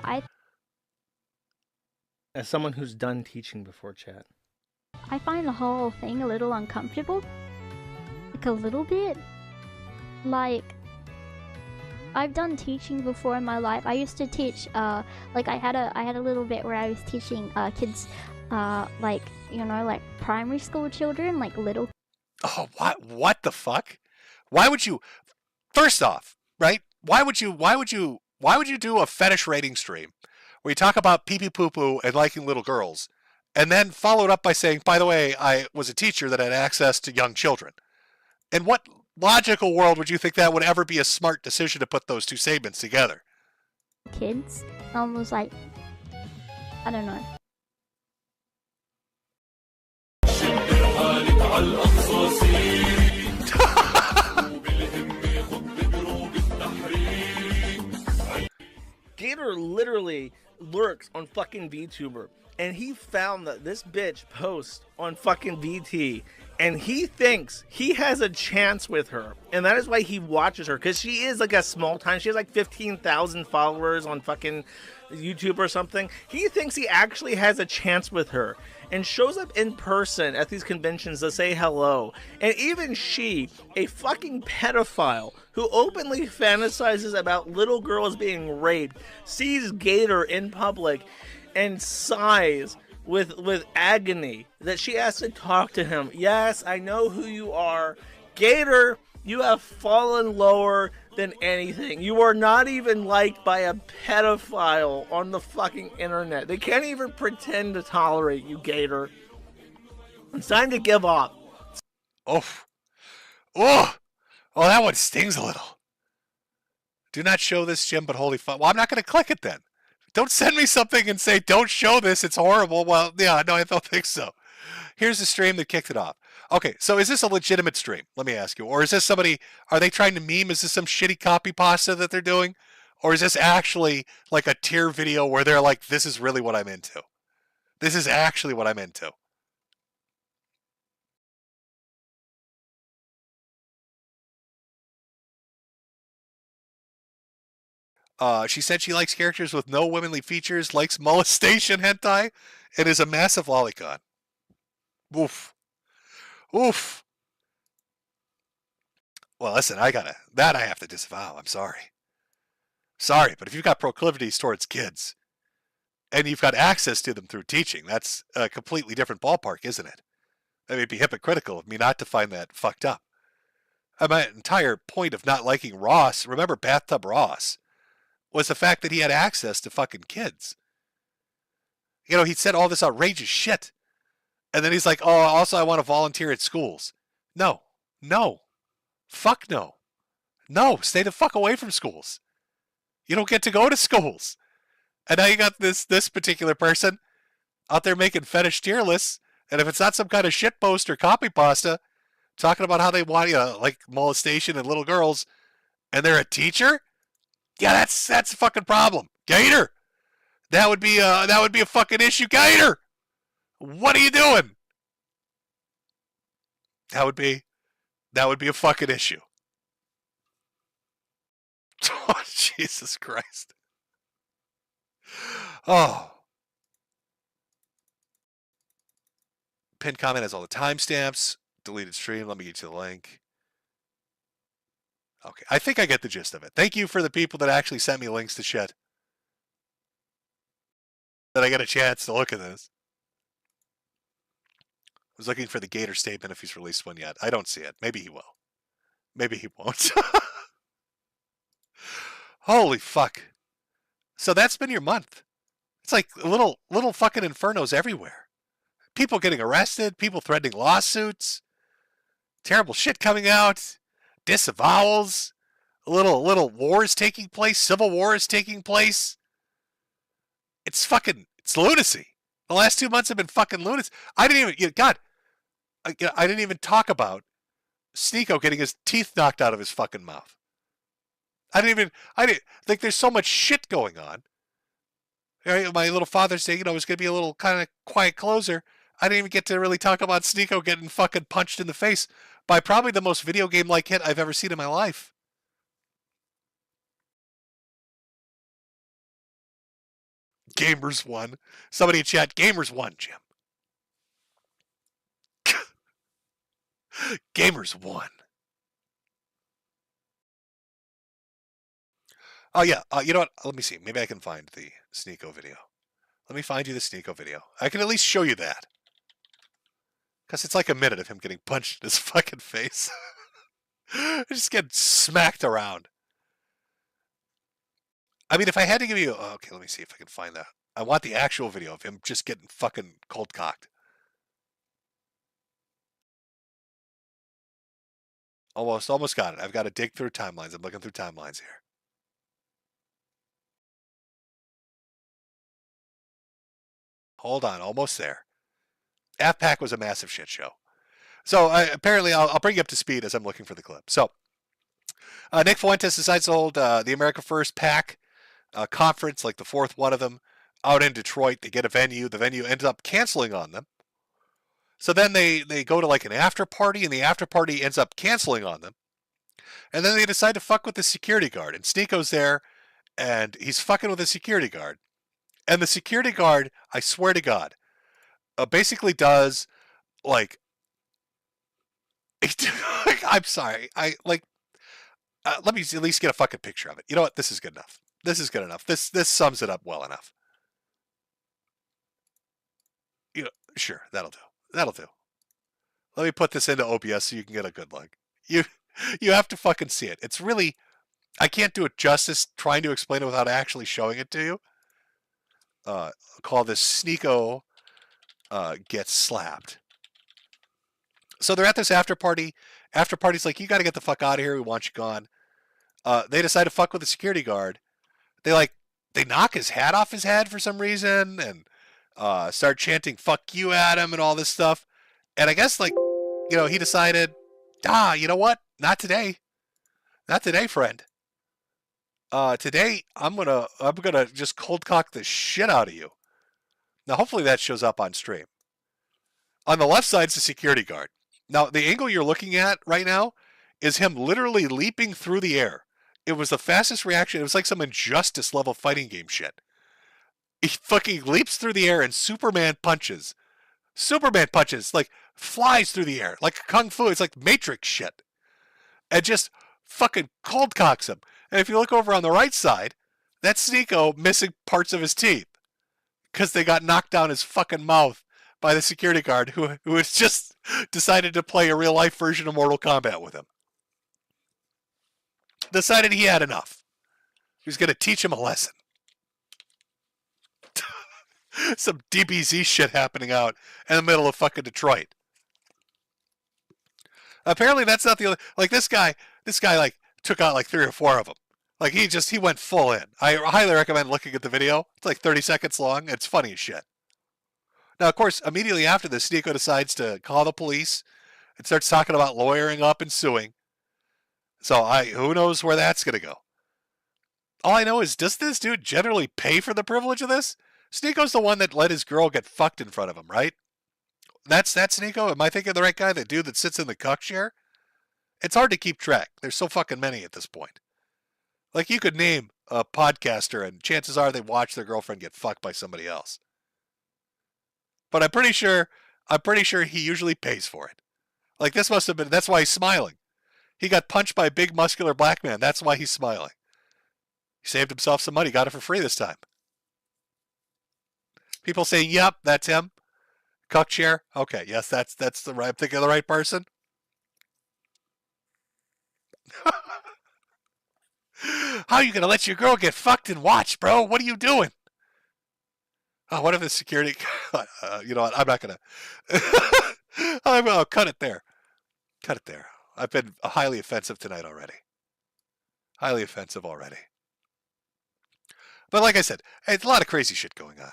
As someone who's done teaching before, chat. I find the whole thing a little uncomfortable. Like a little bit. Like, I've done teaching before in my life. I used to teach, like I had a little bit where I was teaching kids, like, you know, like primary school children, like little. Oh, what the fuck? Why would you, first off, right? Why would you do a fetish rating stream where you talk about pee-pee poo-poo and liking little girls, and then followed up by saying, by the way, I was a teacher that had access to young children? In what logical world would you think that would ever be a smart decision to put those two statements together? Kids, almost like, I don't know. Gator literally lurks on fucking VTuber, and he found that this bitch posts on fucking VT, and he thinks he has a chance with her, and that is why he watches her, because she is like a small time. She has like 15,000 followers on fucking YouTube or something. He thinks he actually has a chance with her and shows up in person at these conventions to say hello. And even she, a fucking pedophile who openly fantasizes about little girls being raped, sees Gator in public and sighs with agony that she has to talk to him. Yes, I know who you are. Gator, you have fallen lower than anything. You are not even liked by a pedophile on the fucking internet. They can't even pretend to tolerate you, Gator. It's time to give up. Oh, that one stings a little. Do not show this, Jim, but holy fuck. Well, I'm not going to click it then. Don't send me something and say, don't show this, it's horrible. Well, yeah, no, I don't think so. Here's the stream that kicked it off. Okay, so is this a legitimate stream? Let me ask you. Or is this somebody, are they trying to meme? Is this some shitty copy pasta that they're doing? Or is this actually like a tier video where they're like, this is really what I'm into? This is actually what I'm into. She said she likes characters with no womanly features, likes molestation hentai, and is a massive lolicon. Oof. Oof. Well, listen, I have to disavow. I'm sorry. Sorry, but if you've got proclivities towards kids, and you've got access to them through teaching, that's a completely different ballpark, isn't it? I mean, it'd be hypocritical of me not to find that fucked up. My entire point of not liking Ross, remember Bathtub Ross, was the fact that he had access to fucking kids. You know, he said all this outrageous shit. And then he's like, oh, also I want to volunteer at schools. No. Fuck no. No, stay the fuck away from schools. You don't get to go to schools. And now you got this particular person out there making fetish tier lists. And if it's not some kind of shit post or copy pasta talking about how they want, like molestation and little girls, and they're a teacher, yeah, that's a fucking problem. Gator, that would be a fucking issue. Gator, what are you doing? That would be a fucking issue. Oh, Jesus Christ. Oh. Pinned comment has all the timestamps. Deleted stream. Let me get you the link. Okay, I think I get the gist of it. Thank you for the people that actually sent me links to shit. That I get a chance to look at this. I was looking for the Gator statement if he's released one yet. I don't see it. Maybe he will. Maybe he won't. Holy fuck. So that's been your month. It's like little fucking infernos everywhere. People getting arrested, people threatening lawsuits, terrible shit coming out, disavowals, little wars taking place, civil war is taking place. It's lunacy. The last 2 months have been fucking lunacy. I didn't even talk about Sneeko getting his teeth knocked out of his fucking mouth. I didn't think there's so much shit going on. My little Father's Day, was going to be a little kind of quiet closer. I didn't even get to really talk about Sneeko getting fucking punched in the face by probably the most video game-like hit I've ever seen in my life. Gamers won. Somebody in chat, Gamers won, Jim. Gamers won. Oh, yeah. You know what? Let me see. Maybe I can find the Sneeko video. Let me find you the Sneeko video. I can at least show you that. Because it's like a minute of him getting punched in his fucking face. Just get smacked around. I mean, if I had to give you... okay, let me see if I can find that. I want the actual video of him just getting fucking cold-cocked. Almost got it. I've got to dig through timelines. I'm looking through timelines here. Hold on, almost there. AFPAC was a massive shit show. So apparently, I'll bring you up to speed as I'm looking for the clip. So Nick Fuentes decides to hold the America First PAC conference, like the fourth one of them, out in Detroit to get a venue. The venue ended up canceling on them. So then they go to like an after party, and the after party ends up canceling on them. And then they decide to fuck with the security guard. And Sneako's there, and he's fucking with the security guard. And the security guard, I swear to God, basically does like, I'm sorry, let me at least get a fucking picture of it. You know what? This is good enough. This is good enough. This sums it up well enough. You know, sure, that'll do. That'll do. Let me put this into OBS so you can get a good look. You have to fucking see it. It's really, I can't do it justice trying to explain it without actually showing it to you. Call this Sneako gets slapped. So they're at this after party. After party's like, you got to get the fuck out of here. We want you gone. They decide to fuck with the security guard. They knock his hat off his head for some reason and start chanting "fuck you" at him and all this stuff. And I guess he decided, you know what? Not today. Not today, friend. Today I'm gonna just cold cock the shit out of you. Now hopefully that shows up on stream. On the left side's the security guard. Now the angle you're looking at right now is him literally leaping through the air. It was the fastest reaction. It was like some Injustice level fighting game shit. He fucking leaps through the air and Superman punches. Superman punches, like flies through the air, like Kung Fu. It's like Matrix shit. And just fucking cold cocks him. And if you look over on the right side, that's Sneako missing parts of his teeth. Because they got knocked down his fucking mouth by the security guard who has just decided to play a real life version of Mortal Kombat with him. Decided he had enough. He was going to teach him a lesson. Some DBZ shit happening out in the middle of fucking Detroit. Apparently that's not the only, this guy like took out like 3 or 4 of them. Like he went full in. I highly recommend looking at the video. It's like 30 seconds long. It's funny as shit. Now, of course, immediately after this, Sneako decides to call the police and starts talking about lawyering up and suing. So who knows where that's going to go. All I know is, does this dude generally pay for the privilege of this? Sneako's the one that let his girl get fucked in front of him, right? That's Sneako? Am I thinking of the right guy? The dude that sits in the cuck chair? It's hard to keep track. There's so fucking many at this point. Like, you could name a podcaster, and chances are they watch their girlfriend get fucked by somebody else. But I'm pretty sure he usually pays for it. Like, this must have been, that's why he's smiling. He got punched by a big muscular black man. That's why he's smiling. He saved himself some money. Got it for free this time. People say, yep, that's him. Cuck chair. Okay, yes, that's the right, I'm thinking of the right person. How are you going to let your girl get fucked and watch, bro? What are you doing? Oh, what if the security... you know what? I'm not going to... I'll cut it there. Cut it there. I've been highly offensive tonight already. Highly offensive already. But like I said, it's a lot of crazy shit going on.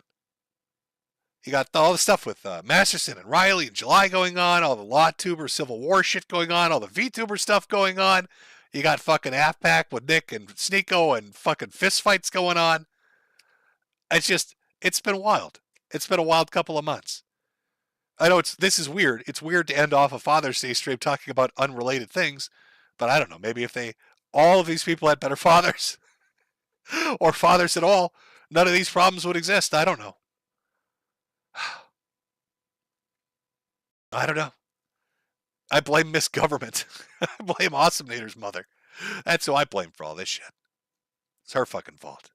You got all the stuff with Masterson and Riley and July going on, all the LawTuber Civil War shit going on, all the VTuber stuff going on. You got fucking AFPAC with Nick and Sneako and fucking fistfights going on. It's been wild. It's been a wild couple of months. I know this is weird. It's weird to end off a Father's Day stream talking about unrelated things, but I don't know. Maybe if all of these people had better fathers or fathers at all, none of these problems would exist. I don't know. I don't know. I blame misgovernment. I blame Awesomenator's mother. That's who I blame for all this shit. It's her fucking fault.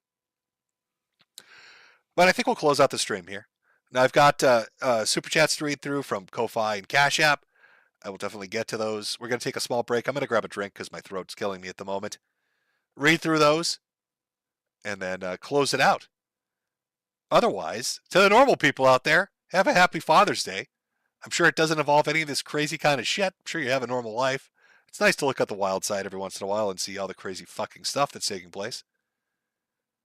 But I think we'll close out the stream here. Now I've got Super Chats to read through from Ko-Fi and Cashapp. I will definitely get to those. We're going to take a small break. I'm going to grab a drink because my throat's killing me at the moment. Read through those. And then close it out. Otherwise, to the normal people out there, have a happy Father's Day. I'm sure it doesn't involve any of this crazy kind of shit. I'm sure you have a normal life. It's nice to look at the wild side every once in a while and see all the crazy fucking stuff that's taking place.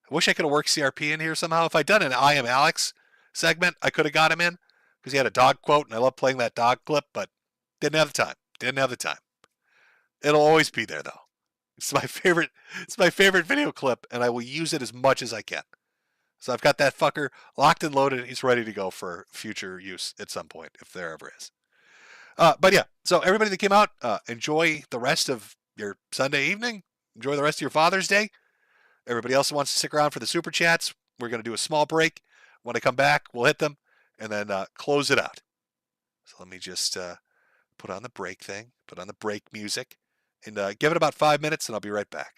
I wish I could have worked CRP in here somehow. If I'd done an I Am Alex segment, I could have got him in because he had a dog quote, and I love playing that dog clip, but didn't have the time. Didn't have the time. It'll always be there, though. It's my favorite video clip, and I will use it as much as I can. So I've got that fucker locked and loaded. He's ready to go for future use at some point, if there ever is. But yeah, so everybody that came out, enjoy the rest of your Sunday evening. Enjoy the rest of your Father's Day. Everybody else who wants to stick around for the Super Chats, we're going to do a small break. When I come back, we'll hit them and then close it out. So let me just put on the break thing, put on the break music, and give it about 5 minutes, and I'll be right back.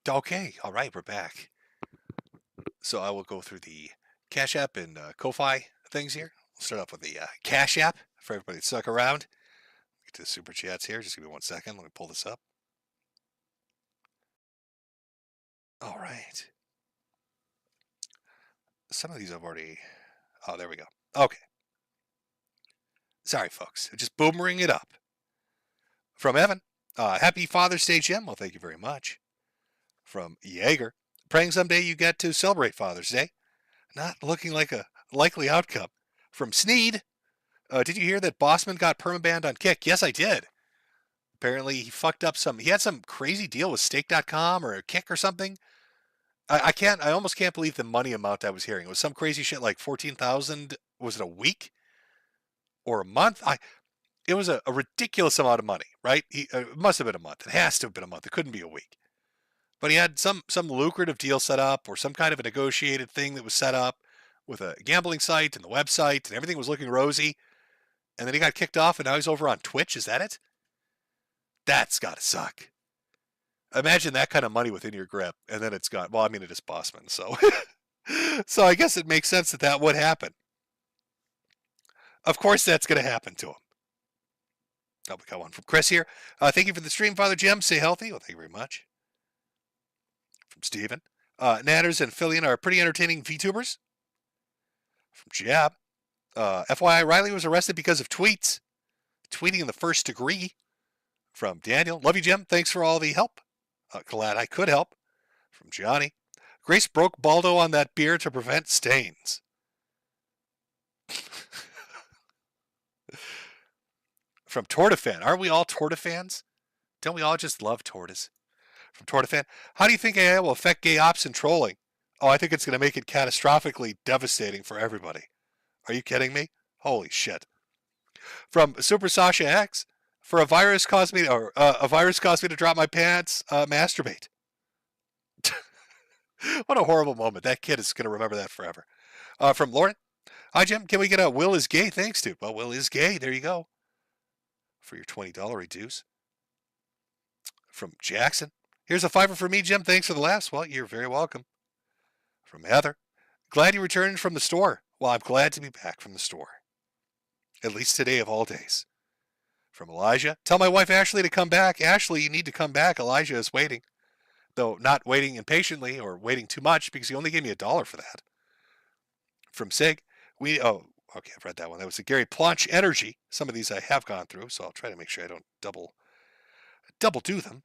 Okay, all right, we're back. So I will go through the Cash App and Ko-Fi things here. We'll start off with the Cash App for everybody to suck around. Get to the super chats here. Just give me 1 second. Let me pull this up. All right. Some of these I've already... Oh, there we go. Okay. Sorry, folks. Just boomering it up. From Evan. Happy Father's Day, Jim. Well, thank you very much. From Jaeger. Praying someday you get to celebrate Father's Day. Not looking like a likely outcome. From Sneed. Did you hear that Bossman got permabanned on Kick? Yes, I did. Apparently he fucked up some... He had some crazy deal with Stake.com or Kick or something. I almost can't believe the money amount I was hearing. It was some crazy shit like 14,000. Was it a week? Or a month? It was a ridiculous amount of money, right? It must have been a month. It has to have been a month. It couldn't be a week. But he had some lucrative deal set up or some kind of a negotiated thing that was set up with a gambling site and the website and everything was looking rosy. And then he got kicked off and now he's over on Twitch. Is that it? That's got to suck. Imagine that kind of money within your grip and then it's gone. Well, I mean, it is Bossman, so... So I guess it makes sense that would happen. Of course that's going to happen to him. Oh, we got one from Chris here. Thank you for the stream, Father Jim. Stay healthy. Well, thank you very much. From Steven. Natters and Fillion are pretty entertaining VTubers. From Jab. FYI, Riley was arrested because of tweets. Tweeting in the first degree. From Daniel. Love you, Jim. Thanks for all the help. Glad I could help. From Johnny. Grace broke Baldo on that beer to prevent stains. From Tortafan. Aren't we all Tortafans? Don't we all just love tortoise? From Tortafan. How do you think AI will affect gay ops and trolling? Oh, I think it's going to make it catastrophically devastating for everybody. Are you kidding me? Holy shit. From Super Sasha X. For a virus caused me to drop my pants, masturbate. What a horrible moment. That kid is going to remember that forever. From Lauren. Hi, Jim. Can we get a Will is gay? Thanks, dude. Well, Will is gay. There you go. For your $20 reduce. From Jackson. Here's a $5 for me, Jim. Thanks for the laughs. Well, you're very welcome. From Heather. Glad you returned from the store. Well, I'm glad to be back from the store. At least today of all days. From Elijah. Tell my wife Ashley to come back. Ashley, you need to come back. Elijah is waiting. Though not waiting impatiently or waiting too much because he only gave me $1 for that. From Sig. Okay, I've read that one. That was a Gary Planch Energy. Some of these I have gone through, so I'll try to make sure I don't double do them.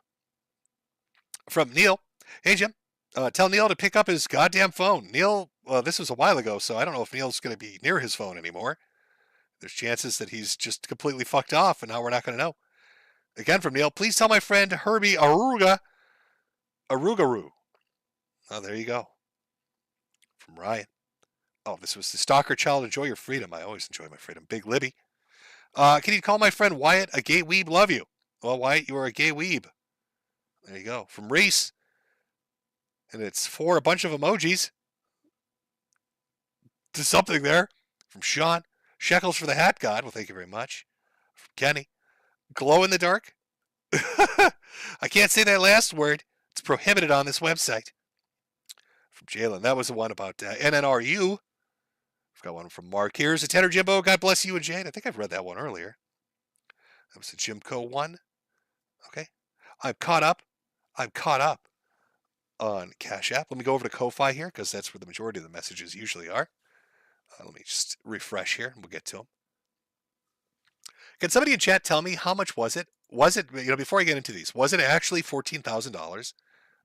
From Neil. Hey, Jim. Tell Neil to pick up his goddamn phone. Neil, this was a while ago, so I don't know if Neil's going to be near his phone anymore. There's chances that he's just completely fucked off, and now we're not going to know. Again from Neil. Please tell my friend Herbie Arugaroo. Oh, there you go. From Ryan. Oh, this was the Stalker Child. Enjoy your freedom. I always enjoy my freedom. Big Libby. Can you call my friend Wyatt a gay weeb? Love you. Well, Wyatt, you are a gay weeb. There you go. From Reese. And it's for a bunch of emojis. To something there. From Sean. Shekels for the Hat God. Well, thank you very much. From Kenny. Glow in the dark. I can't say that last word. It's prohibited on this website. From Jalen. That was the one about NNRU. I've got one from Mark. Here's a Tenor Jimbo. God bless you and Jane. I think I've read that one earlier. That was the Jimco one. Okay. I'm caught up on Cash App. Let me go over to Ko-Fi here because that's where the majority of the messages usually are. Let me just refresh here and we'll get to them. Can somebody in chat tell me how much was it? Was it, before I get into these, was it actually $14,000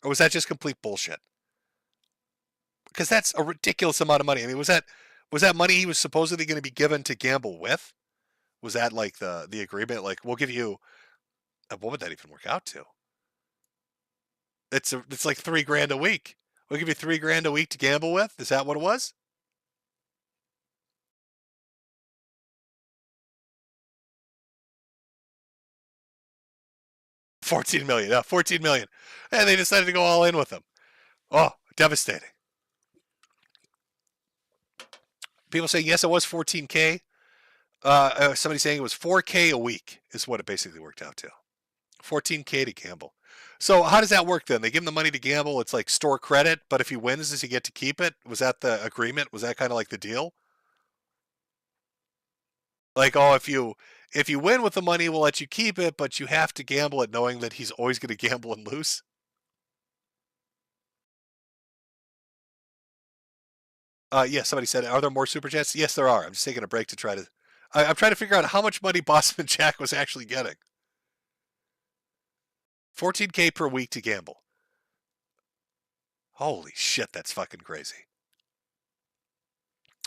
or was that just complete bullshit? Because that's a ridiculous amount of money. I mean, was that money he was supposedly going to be given to gamble with? Was that like the agreement? Like, we'll give you, what would that even work out to? It's like $3,000 a week. We'll give you $3,000 a week to gamble with. Is that what it was? $14 million. Yeah, $14 million. And they decided to go all in with them. Oh, devastating. People saying, yes, it was $14K. Somebody saying it was $4K a week is what it basically worked out to. $14K to gamble. So how does that work then? They give him the money to gamble. It's like store credit, but if he wins, does he get to keep it? Was that the agreement? Was that kind of like the deal? Like, oh, if you win with the money, we'll let you keep it, but you have to gamble it knowing that he's always going to gamble and lose. Yeah, somebody said, are there more super chats? Yes, there are. I'm just taking a break to try to... I'm trying to figure out how much money Bossman Jack was actually getting. $14K per week to gamble. Holy shit, that's fucking crazy.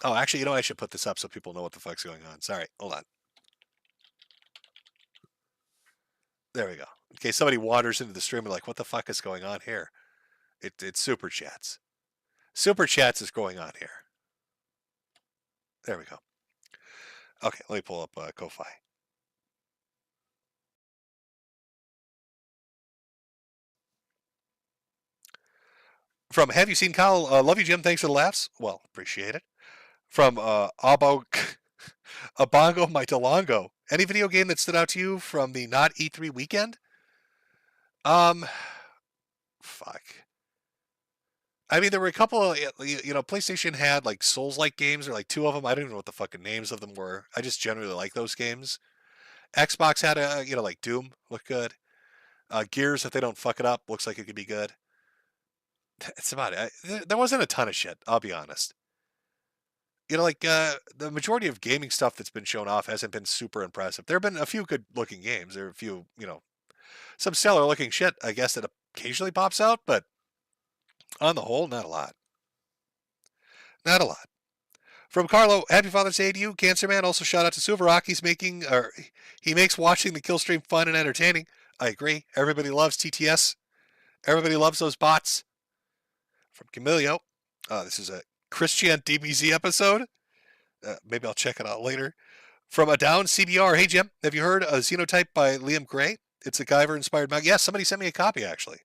Oh, actually, you know, I should put this up so people know what the fuck's going on. Sorry, hold on. There we go. In case somebody wanders into the stream and like, what the fuck is going on here? It's Super Chats. Super Chats is going on here. There we go. Okay, let me pull up Ko-Fi. From Have You Seen Kyle? Love you, Jim. Thanks for the laughs. Well, appreciate it. From Abongo My Delongo. Any video game that stood out to you from the not E3 weekend? Fuck. I mean, there were a couple of, you know, PlayStation had like Souls-like games, or like 2 of them. I don't even know what the fucking names of them were. I just generally like those games. Xbox had a, you know, like Doom looked good. Gears, if they don't fuck it up, looks like it could be good. That's about it. There wasn't a ton of shit, I'll be honest. You know, like the majority of gaming stuff that's been shown off hasn't been super impressive. There have been a few good-looking games. There are a few, you know, some stellar-looking shit, I guess, that occasionally pops out, but on the whole, not a lot. Not a lot. From Carlo, happy Father's Day to you, Cancer Man. Also, shout out to Suvarok. He makes watching the kill stream fun and entertaining. I agree. Everybody loves TTS. Everybody loves those bots. From Camilio, this is a Christian DBZ episode. Maybe I'll check it out later. From a down CBR, hey Jim, have you heard a Xenotype by Liam Gray? It's a Guyver-inspired manga. Yes, somebody sent me a copy, actually.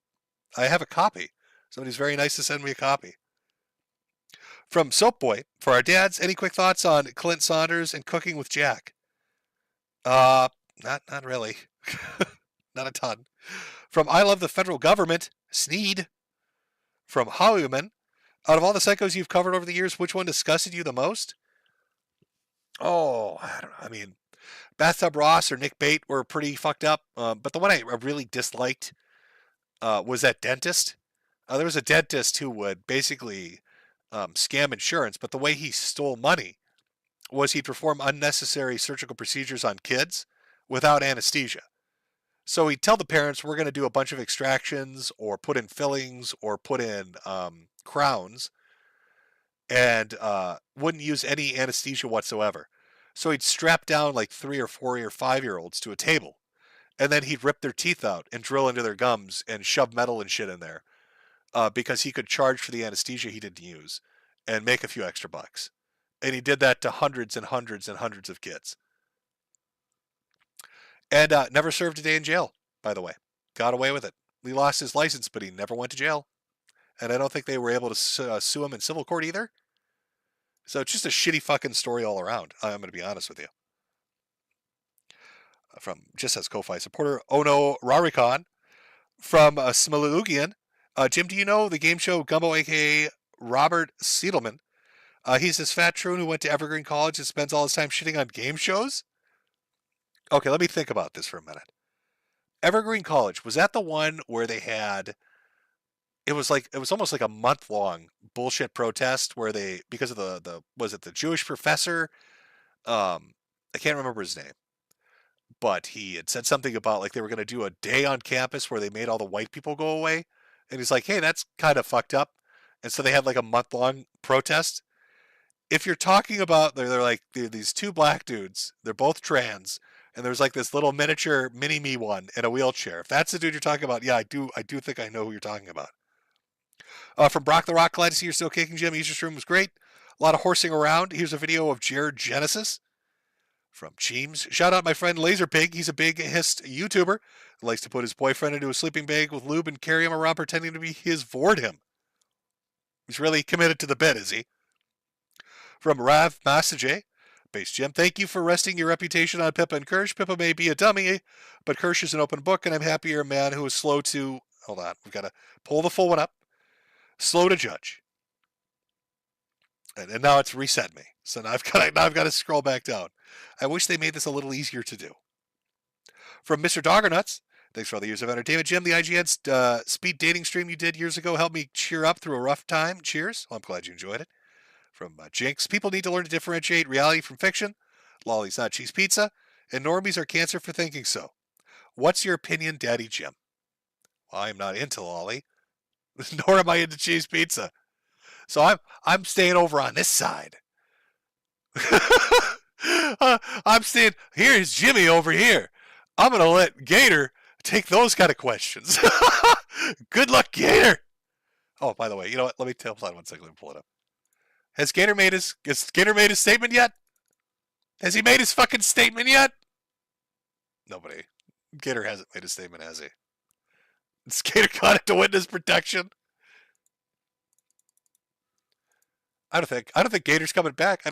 I have a copy. Somebody's very nice to send me a copy. From Soap Boy, for our dads, any quick thoughts on Clint Saunders and Cooking with Jack? Not really. Not a ton. From I Love the Federal Government, Sneed. From Hollywoodman, out of all the psychos you've covered over the years, which one disgusted you the most? Oh, I don't know. I mean, Bathtub Ross or Nick Bate were pretty fucked up. But the one I really disliked was that dentist. There was a dentist who would basically scam insurance, but the way he stole money was he'd perform unnecessary surgical procedures on kids without anesthesia. So he'd tell the parents, we're going to do a bunch of extractions or put in fillings or put in crowns, and wouldn't use any anesthesia whatsoever. So he'd strap down like 3 or 4 or 5-year-olds to a table, and then he'd rip their teeth out and drill into their gums and shove metal and shit in there because he could charge for the anesthesia he didn't use and make a few extra bucks. And he did that to hundreds and hundreds and hundreds of kids. And never served a day in jail, by the way. Got away with it. He lost his license, but he never went to jail. And I don't think they were able to sue him in civil court either. So it's just a shitty fucking story all around. I'm going to be honest with you. From just as Ko-Fi supporter, Ono Rarikon. From Smalugian. Jim, do you know the game show Gumbo, a.k.a. Robert Siedelman? He's this fat troon who went to Evergreen College and spends all his time shitting on game shows? Okay, let me think about this for a minute. Evergreen College, was that the one where they had, it was almost like a month-long bullshit protest where they, because of was it the Jewish professor? I can't remember his name. But he had said something about like they were going to do a day on campus where they made all the white people go away. And he's like, hey, that's kind of fucked up. And so they had like a month-long protest. If you're talking about, they're like these 2 black dudes, they're both trans, and there's like this little miniature mini-me one in a wheelchair. If that's the dude you're talking about, yeah, I do think I know who you're talking about. From Brock the Rock, glad to see you're still kicking, Jim. Easter stream was great. A lot of horsing around. Here's a video of Jared Genesis. From Cheems, shout out my friend Laser Pig. He's a big hist YouTuber. Likes to put his boyfriend into a sleeping bag with lube and carry him around pretending to be his Vord. He's really committed to the bit, is he? From Rav Massaje, Base Jim, thank you for resting your reputation on Pippa and Kirsch. Pippa may be a dummy, but Kirsch is an open book, and I'm happy you're a man who is slow to... Hold on, we've got to pull the full one up. Slow to judge. And now it's reset me. So now I've got to scroll back down. I wish they made this a little easier to do. From Mr. Doggernuts, thanks for all the years of entertainment. Jim, the IGN speed dating stream you did years ago helped me cheer up through a rough time. Cheers. Well, I'm glad you enjoyed it. From Jinx, people need to learn to differentiate reality from fiction. Lolly's not cheese pizza, and normies are cancer for thinking so. What's your opinion, Daddy Jim? Well, I'm not into Lolly, nor am I into cheese pizza. So I'm staying over on this side. I'm staying, here's Jimmy over here. I'm going to let Gator take those kind of questions. Good luck, Gator. Oh, by the way, you know what? Let me hold on one second. Let me pull it up. Has Gator made his statement yet? Has he made his fucking statement yet? Nobody. Gator hasn't made his statement, has he? Is Gator got into witness protection? I don't think Gator's coming back.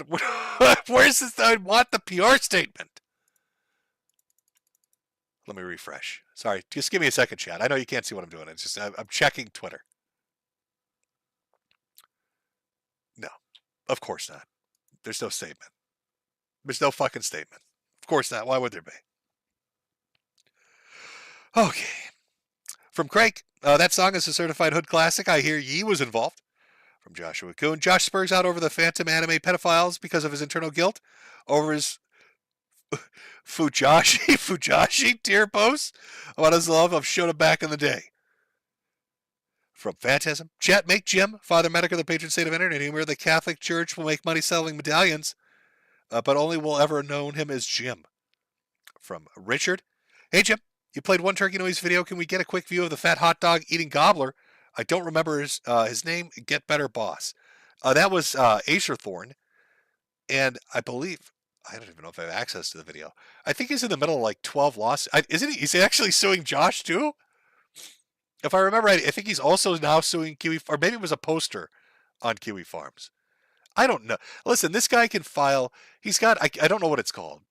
Where's this? I want the PR statement. Let me refresh. Sorry, just give me a second, chat. I know you can't see what I'm doing. It's just I'm checking Twitter. No, of course not. There's no statement. There's no fucking statement. Of course not. Why would there be? Okay. From Craig, that song is a certified hood classic. I hear Yee was involved. From Joshua Kuhn, Josh spurs out over the Phantom anime pedophiles because of his internal guilt over his Fujashi tear posts about his love of Shota back in the day. From Phantasm, chat, make Jim, Father Metokur, the patron saint of internet humor. The Catholic Church will make money selling medallions, but only will ever known him as Jim. From Richard, hey Jim, you played one turkey noise video. Can we get a quick view of the fat hot dog eating gobbler? I don't remember his name. Get Better Boss. That was Acerthorn, and I believe, I don't even know if I have access to the video. I think he's in the middle of like 12 lawsuits. Isn't he? He's actually suing Josh too? If I remember right, I think he's also now suing Kiwi, or maybe it was a poster on Kiwi Farms. I don't know. Listen, this guy can file, he's got, I don't know what it's called,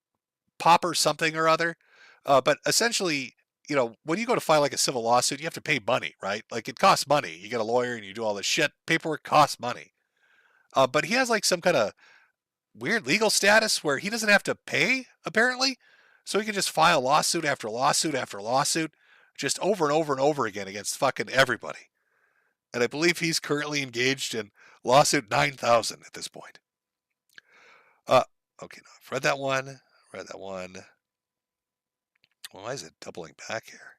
Popper something or other, but essentially, you know, when you go to file like a civil lawsuit, you have to pay money, right? Like it costs money. You get a lawyer and you do all this shit. Paperwork costs money. But he has like some kind of weird legal status where he doesn't have to pay, apparently. So he can just file lawsuit after lawsuit after lawsuit, just over and over and over again against fucking everybody. And I believe he's currently engaged in lawsuit 9,000 at this point. Okay, no, I've read that one. Well, why is it doubling back here?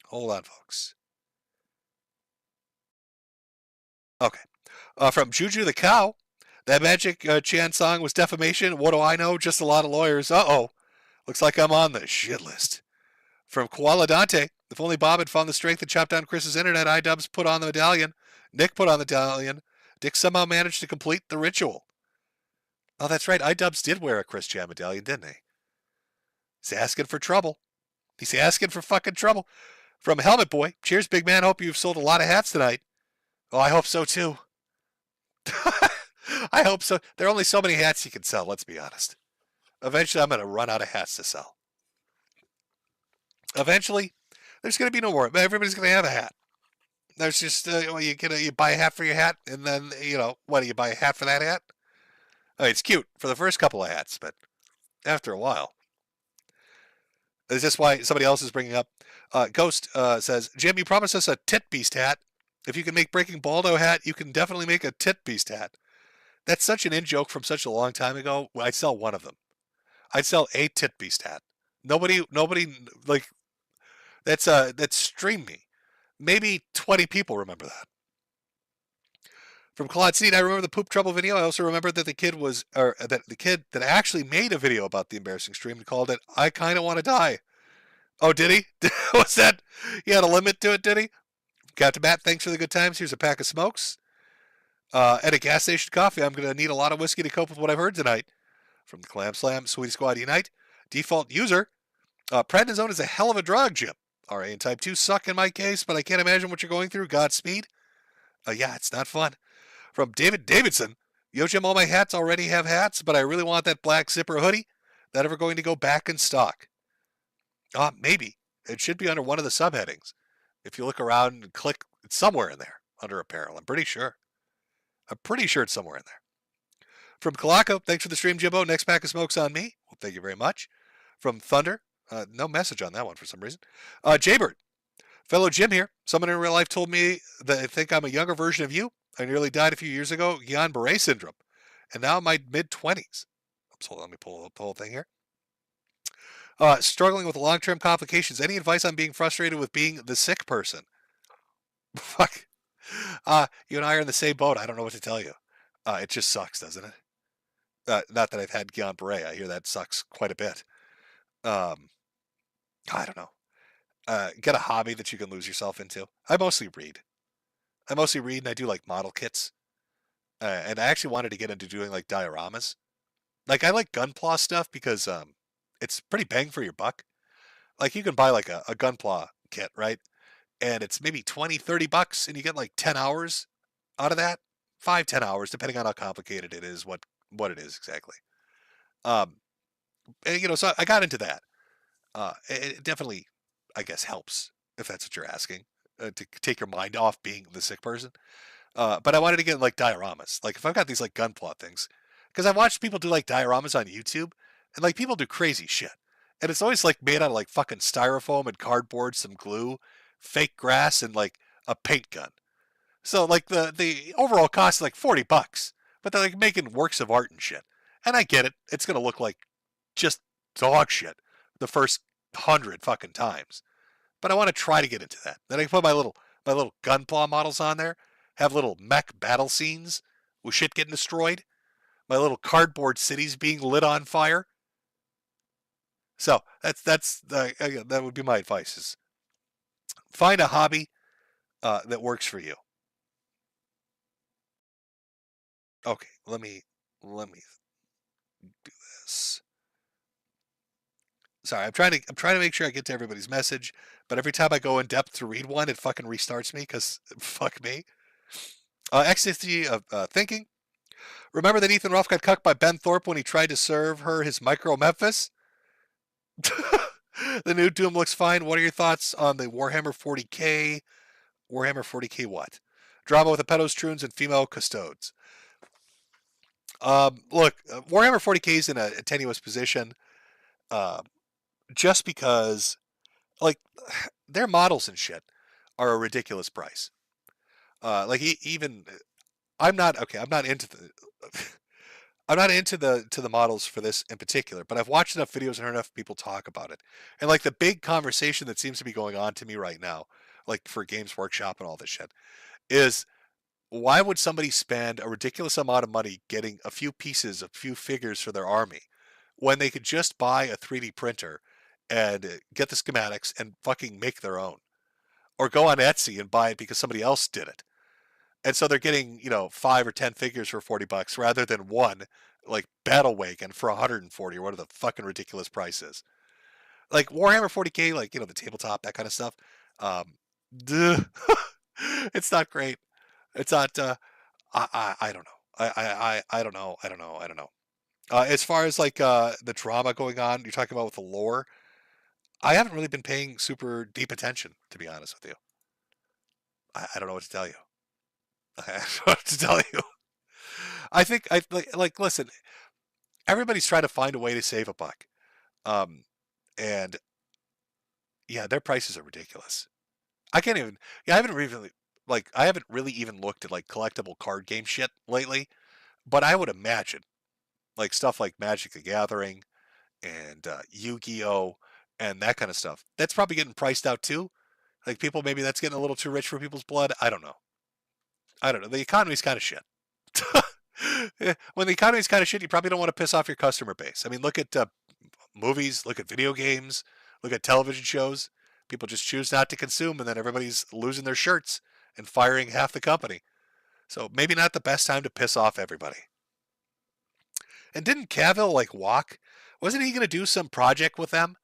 Hold on, folks. Okay. From Juju the Cow, that Magic Chan song was defamation. What do I know? Just a lot of lawyers. Uh-oh. Looks like I'm on the shit list. From Koala Dante, if only Bob had found the strength to chop down Chris's internet, iDubbbz put on the medallion. Nick put on the medallion. Dick somehow managed to complete the ritual. Oh, that's right. iDubbbz did wear a Chris Chan medallion, didn't he? He's asking for trouble. He's asking for fucking trouble. From Helmet Boy, cheers, big man. Hope you've sold a lot of hats tonight. Oh, I hope so too. I hope so. There are only so many hats you can sell, let's be honest. Eventually, I'm going to run out of hats to sell. Eventually, there's going to be no more. Everybody's going to have a hat. There's just, you buy a hat for your hat, and then, what do you buy a hat for that hat? I mean, it's cute for the first couple of hats, but after a while. Is this why somebody else is bringing up? Ghost says, Jim, you promised us a Tit Beast hat. If you can make Breaking Baldo hat, you can definitely make a Tit Beast hat. That's such an in-joke from such a long time ago. I'd sell one of them. I'd sell a Tit Beast hat. Nobody, like, that's Stream Me. Maybe 20 people remember that. From Claude Seed, I remember the Poop Trouble video. I also remember that the kid that actually made a video about the embarrassing stream and called it, I Kinda Wanna Die. Oh, did he? Was that, he had a limit to it, did he? Captain Matt, thanks for the good times. Here's a pack of smokes. At a gas station coffee, I'm going to need a lot of whiskey to cope with what I've heard tonight. From the Clam Slam, Sweetie Squad Unite. Default user. Prednisone is a hell of a drug, Jim. RA and Type 2 suck in my case, but I can't imagine what you're going through. Godspeed. Yeah, it's not fun. From David Davidson, Yo, Jim, all my hats already have hats, but I really want that black zipper hoodie. That ever going to go back in stock? Maybe. It should be under one of the subheadings. If you look around and click, it's somewhere in there under apparel. I'm pretty sure. It's somewhere in there. From Kalako, thanks for the stream, Jimbo. Next pack of smokes on me. Well, thank you very much. From Thunder, no message on that one for some reason. Jaybird, fellow Jim here. Someone in real life told me that they think I'm a younger version of you. I nearly died a few years ago, Guillain-Barré syndrome, and now I'm in my mid-20s. So let me pull up the whole thing here. Struggling with long-term complications. Any advice on being frustrated with being the sick person? Fuck. You and I are in the same boat. I don't know what to tell you. It just sucks, doesn't it? Not that I've had Guillain-Barré. I hear that sucks quite a bit. I don't know. Get a hobby that you can lose yourself into. I mostly read. And I do like model kits. And I actually wanted to get into doing like dioramas. Like I like Gunpla stuff because it's pretty bang for your buck. Like you can buy like a Gunpla kit, right? And it's maybe $20-$30 and you get like 10 hours out of that. 5-10 hours, depending on how complicated it is, what it is exactly. And, so I got into that. It definitely, I guess, helps, if that's what you're asking, to take your mind off being the sick person. But I wanted to get like dioramas. Like if I've got these like Gunpla things, because I've watched people do like dioramas on YouTube, and like people do crazy shit. And it's always like made out of like fucking styrofoam and cardboard, some glue, fake grass, and like a paint gun. So like the overall cost is like $40, but they're like making works of art and shit. And I get it. It's going to look like just dog shit the first 100 fucking times. But I want to try to get into that. Then I can put my little Gunpla models on there, have little mech battle scenes with shit getting destroyed, my little cardboard cities being lit on fire. So that would be my advice: is find a hobby that works for you. Okay, let me do this. Sorry, I'm trying to make sure I get to everybody's message, but every time I go in depth to read one, it fucking restarts me because fuck me. Ecstasy of thinking. Remember that Ethan Ruff got cucked by Ben Thorpe when he tried to serve her his micro Memphis? The new Doom looks fine. What are your thoughts on the Warhammer 40k? Warhammer 40k what? Drama with the pedos, troons, and female custodes. Look, Warhammer 40k is in a tenuous position, just because, like, their models and shit are a ridiculous price. Like even, I'm not into the models for this in particular, but I've watched enough videos and heard enough people talk about it, and like the big conversation that seems to be going on to me right now, like for Games Workshop and all this shit, is why would somebody spend a ridiculous amount of money getting a few pieces, a few figures for their army, when they could just buy a 3D printer and get the schematics and fucking make their own, or go on Etsy and buy it because somebody else did it. And so they're getting, 5 or 10 figures for $40 rather than one, like Battle Wagon for 140 or whatever the fucking ridiculous price is. Like Warhammer 40k, like, the tabletop, that kind of stuff. It's not great. It's not, I don't know. I don't know. As far as like the drama going on, you're talking about with the lore, I haven't really been paying super deep attention, to be honest with you. I don't know what to tell you. I don't know what to tell you. I think listen, everybody's trying to find a way to save a buck. And yeah, their prices are ridiculous. I haven't really even looked at like collectible card game shit lately, but I would imagine like stuff like Magic the Gathering and Yu-Gi-Oh and that kind of stuff, that's probably getting priced out too. Like people, maybe that's getting a little too rich for people's blood. I don't know. The economy's kind of shit. When the economy's kind of shit, you probably don't want to piss off your customer base. I mean, look at movies, look at video games, look at television shows. People just choose not to consume, and then everybody's losing their shirts and firing half the company. So maybe not the best time to piss off everybody. And didn't Cavill like walk? Wasn't he going to do some project with them?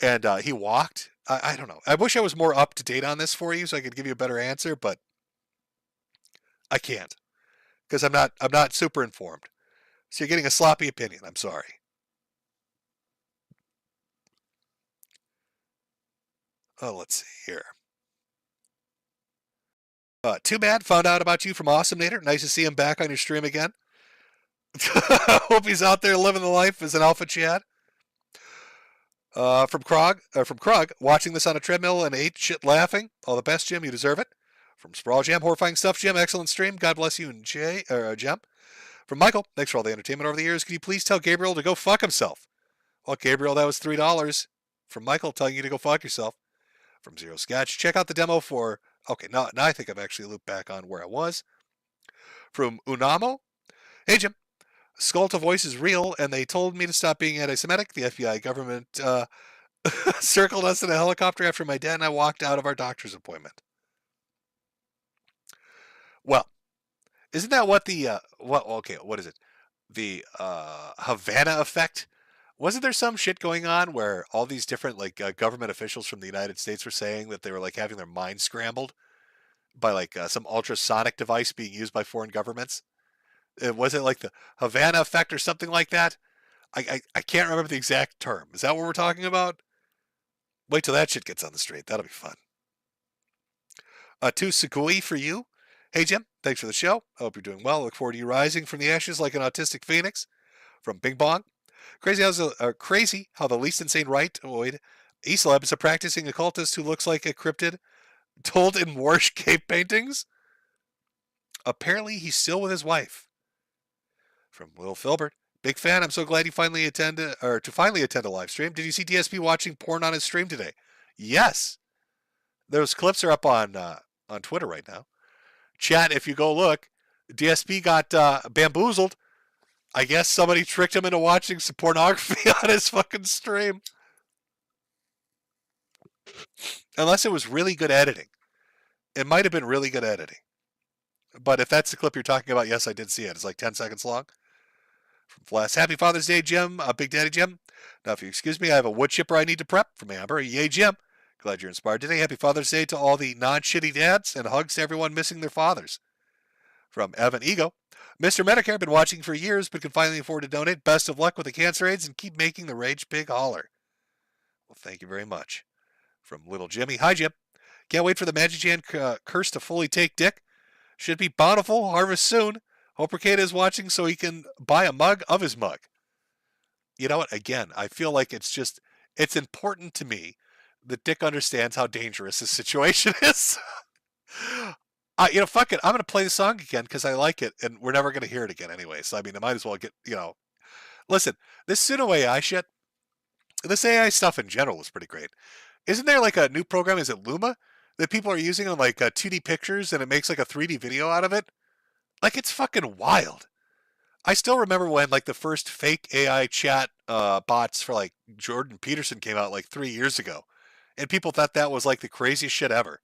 And he walked? I don't know. I wish I was more up to date on this for you so I could give you a better answer, but I can't. because I'm not super informed. So you're getting a sloppy opinion. I'm sorry. Oh, let's see here. Too bad. Found out about you from Awesome Nader. Nice to see him back on your stream again. Hope he's out there living the life as an alpha Chad. From Krug, watching this on a treadmill and ate shit laughing. All the best, Jim. You deserve it. From Sprawl Jam, horrifying stuff, Jim. Excellent stream. God bless you and Jim. From Michael, thanks for all the entertainment over the years. Can you please tell Gabriel to go fuck himself? Well, Gabriel, that was $3 from Michael telling you to go fuck yourself. From Zero Sketch, check out the demo for... Okay, now I think I've actually looped back on where I was. From Unamo, hey Jim, Skull to Voice is real, and they told me to stop being anti-Semitic. The FBI government circled us in a helicopter after my dad and I walked out of our doctor's appointment. Well, isn't that what the what is it? The Havana effect? Wasn't there some shit going on where all these different government officials from the United States were saying that they were having their minds scrambled by some ultrasonic device being used by foreign governments? Was it like the Havana effect or something like that? I can't remember the exact term. Is that what we're talking about? Wait till that shit gets on the street. That'll be fun. To Sugui for you. Hey Jim, thanks for the show. I hope you're doing well. Look forward to you rising from the ashes like an autistic phoenix. From Bing Bong. Crazy how the least insane rightoid Islab is a practicing occultist who looks like a cryptid told in Warsh cave paintings. Apparently he's still with his wife. From Will Filbert. Big fan. I'm so glad you finally attend a live stream. Did you see DSP watching porn on his stream today? Yes. Those clips are up on Twitter right now. Chat, if you go look, DSP got bamboozled. I guess somebody tricked him into watching some pornography on his fucking stream. Unless it was really good editing. It might have been really good editing. But if that's the clip you're talking about, yes, I did see it. It's like 10 seconds long. From Flash, Happy Father's Day, Jim. Big Daddy Jim. Now, if you excuse me, I have a wood chipper I need to prep. From Amber. Yay, Jim. Glad you're inspired today. Happy Father's Day to all the non-shitty dads and hugs to everyone missing their fathers. From Evan Ego. Mr. Medicare, been watching for years, but can finally afford to donate. Best of luck with the cancer aids and keep making the Rage Pig holler. Well, thank you very much. From Little Jimmy. Hi, Jim. Can't wait for the Magic Jan curse to fully take dick. Should be bountiful. Harvest soon. Hope Ricada is watching so he can buy a mug of his mug. You know what? Again, I feel like it's important to me that Dick understands how dangerous this situation is. Fuck it. I'm going to play the song again because I like it, and we're never going to hear it again anyway. So, I mean, I might as well get, Listen, this pseudo AI shit, this AI stuff in general is pretty great. Isn't there a new program, is it Luma, that people are using on 2D pictures and it makes a 3D video out of it? It's fucking wild. I still remember when the first fake AI chat bots for Jordan Peterson came out 3 years ago. And people thought that was the craziest shit ever.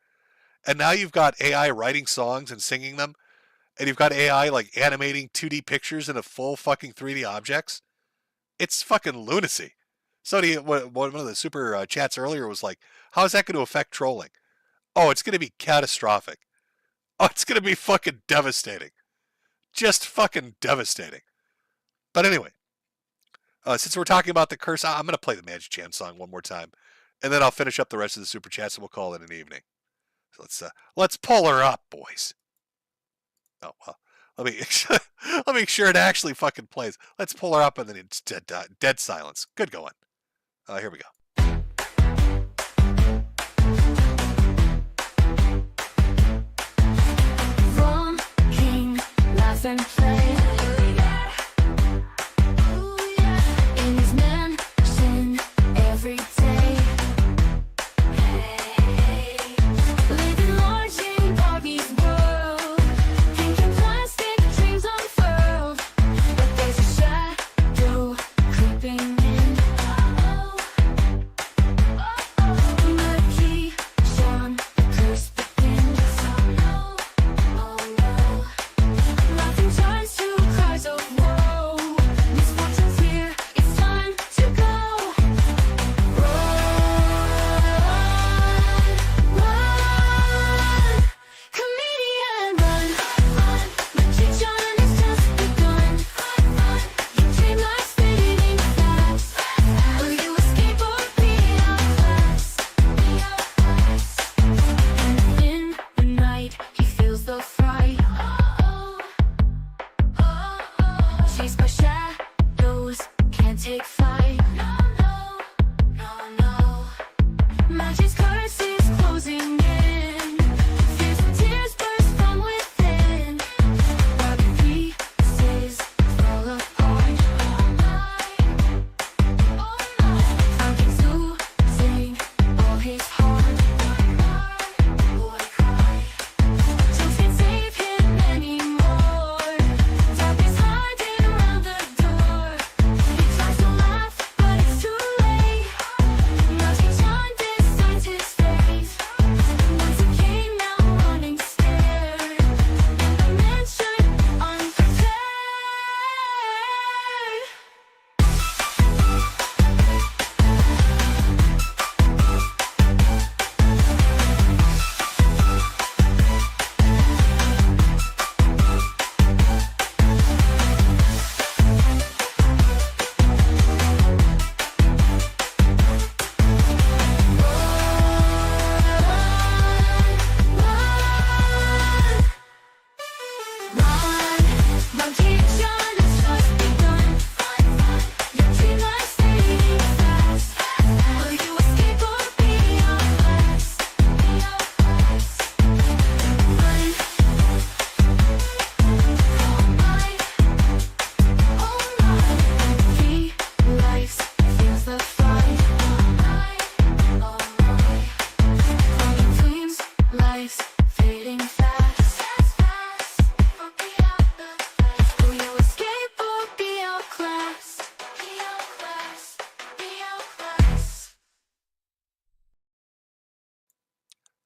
And now you've got AI writing songs and singing them. And you've got AI animating 2D pictures into full fucking 3D objects. It's fucking lunacy. Somebody, one of the super chats earlier was how is that going to affect trolling? Oh, it's going to be catastrophic. Oh, it's going to be fucking devastating. Just fucking devastating. But anyway, since we're talking about the curse, I'm going to play the Magic Chan song one more time. And then I'll finish up the rest of the super chats and we'll call it an evening. So let's pull her up, boys. Oh, well, let me make sure it actually fucking plays. Let's pull her up and then it's dead silence. Good going. Here we go. From King, laugh and play. In his mansion every day. Living large in Bobby's world. Thinking plastic dreams unfurled. But there's a shadow creeping in. Murky Sean, the curse begins. Oh no, nothing turns to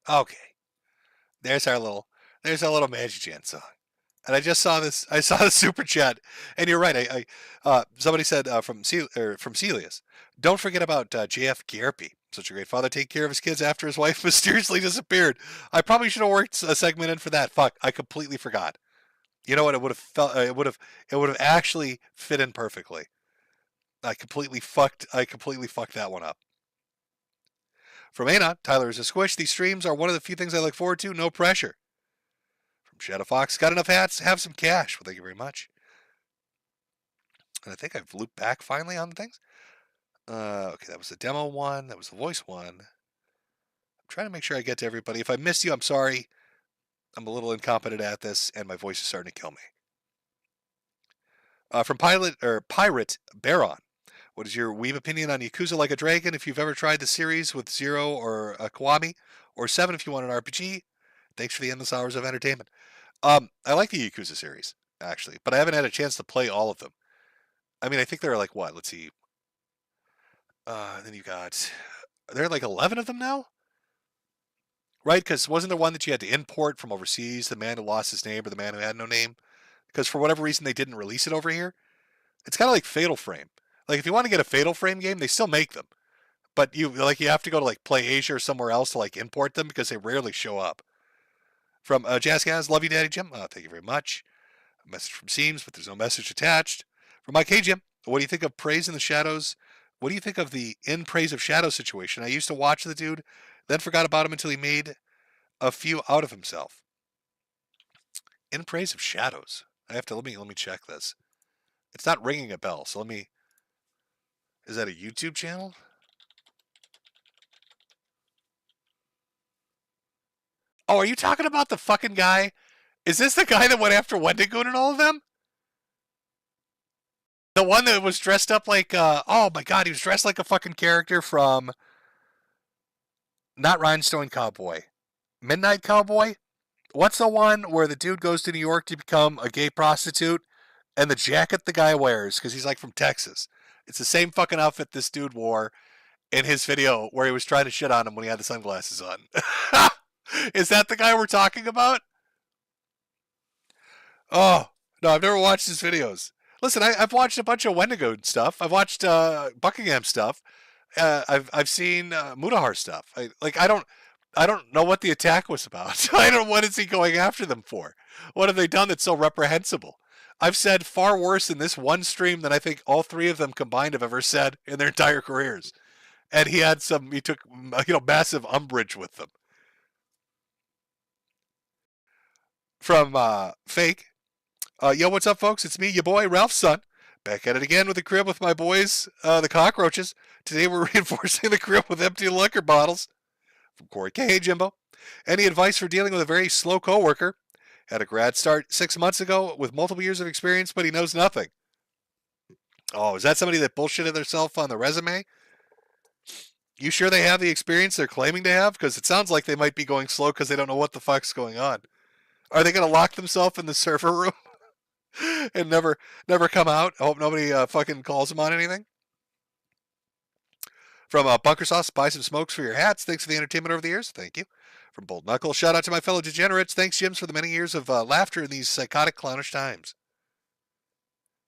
Okay. There's our little Magic Jan song. And I just saw this. I saw the super chat, and you're right. Somebody said from Celius, don't forget about J.F. Gierpe. Such a great father, taking care of his kids after his wife mysteriously disappeared. I probably should have worked a segment in for that. Fuck, I completely forgot. You know what? It would have felt. It would have actually fit in perfectly. I completely fucked that one up. From Anon, Tyler is a squish. These streams are one of the few things I look forward to. No pressure. Shadow Fox, got enough hats, have some cash. Well, thank you very much. And I think I've looped back finally on the things. Okay, that was the demo one. That was the voice one. I'm trying to make sure I get to everybody. If I missed you, I'm sorry. I'm a little incompetent at this, and my voice is starting to kill me. From Pirate Baron. What is your weeb opinion on Yakuza Like a Dragon? If you've ever tried the series with Zero or Kiwami, or 7 if you want an RPG. Thanks for the endless hours of entertainment. I like the Yakuza series, actually, but I haven't had a chance to play all of them. I mean, I think there are like, what? Let's see. Then you got... There are like 11 of them now? Right? Because wasn't there one that you had to import from overseas? The man who lost his name or the man who had no name? Because for whatever reason, they didn't release it over here. It's kind of like Fatal Frame. Like, if you want to get a Fatal Frame game, they still make them. But you have to go to like Play Asia or somewhere else to like import them because they rarely show up. From Jazz Gaz, love you, Daddy Jim. Thank you very much. A message from Seams, but there's no message attached. From Mike, hey Jim, what do you think of Praise in the Shadows? What do you think of the In Praise of Shadows situation? I used to watch the dude, then forgot about him until he made a few out of himself. In Praise of Shadows. I have to let me check this. It's not ringing a bell, so let me. Is that a YouTube channel? Oh, are you talking about the fucking guy? Is this the guy that went after Wendigoon and all of them? The one that was dressed up like, oh my god, he was dressed like a fucking character from, not Rhinestone Cowboy, Midnight Cowboy? What's the one where the dude goes to New York to become a gay prostitute, and the jacket the guy wears, because he's like from Texas. It's the same fucking outfit this dude wore in his video where he was trying to shit on him when he had the sunglasses on. Is that the guy we're talking about? Oh, no, I've never watched his videos. Listen, I've watched a bunch of Wendigo stuff. I've watched Buckingham stuff. I've seen Mutahar stuff. I don't know what the attack was about. I don't know what is he going after them for. What have they done that's so reprehensible? I've said far worse in this one stream than I think all three of them combined have ever said in their entire careers. And he took massive umbrage with them. From Fake. Yo, what's up, folks? It's me, your boy, Ralph's son. Back at it again with the crib with my boys, the cockroaches. Today we're reinforcing the crib with empty liquor bottles. From Corey K. Hey, Jimbo. Any advice for dealing with a very slow coworker? Had a grad start 6 months ago with multiple years of experience, but he knows nothing. Oh, is that somebody that bullshitted themselves on the resume? You sure they have the experience they're claiming to have? Because it sounds like they might be going slow because they don't know what the fuck's going on. Are they going to lock themselves in the server room and never come out? I hope nobody fucking calls them on anything. From Bunker Sauce, buy some smokes for your hats. Thanks for the entertainment over the years. Thank you. From Bold Knuckle, shout out to my fellow degenerates. Thanks, Jims, for the many years of laughter in these psychotic, clownish times.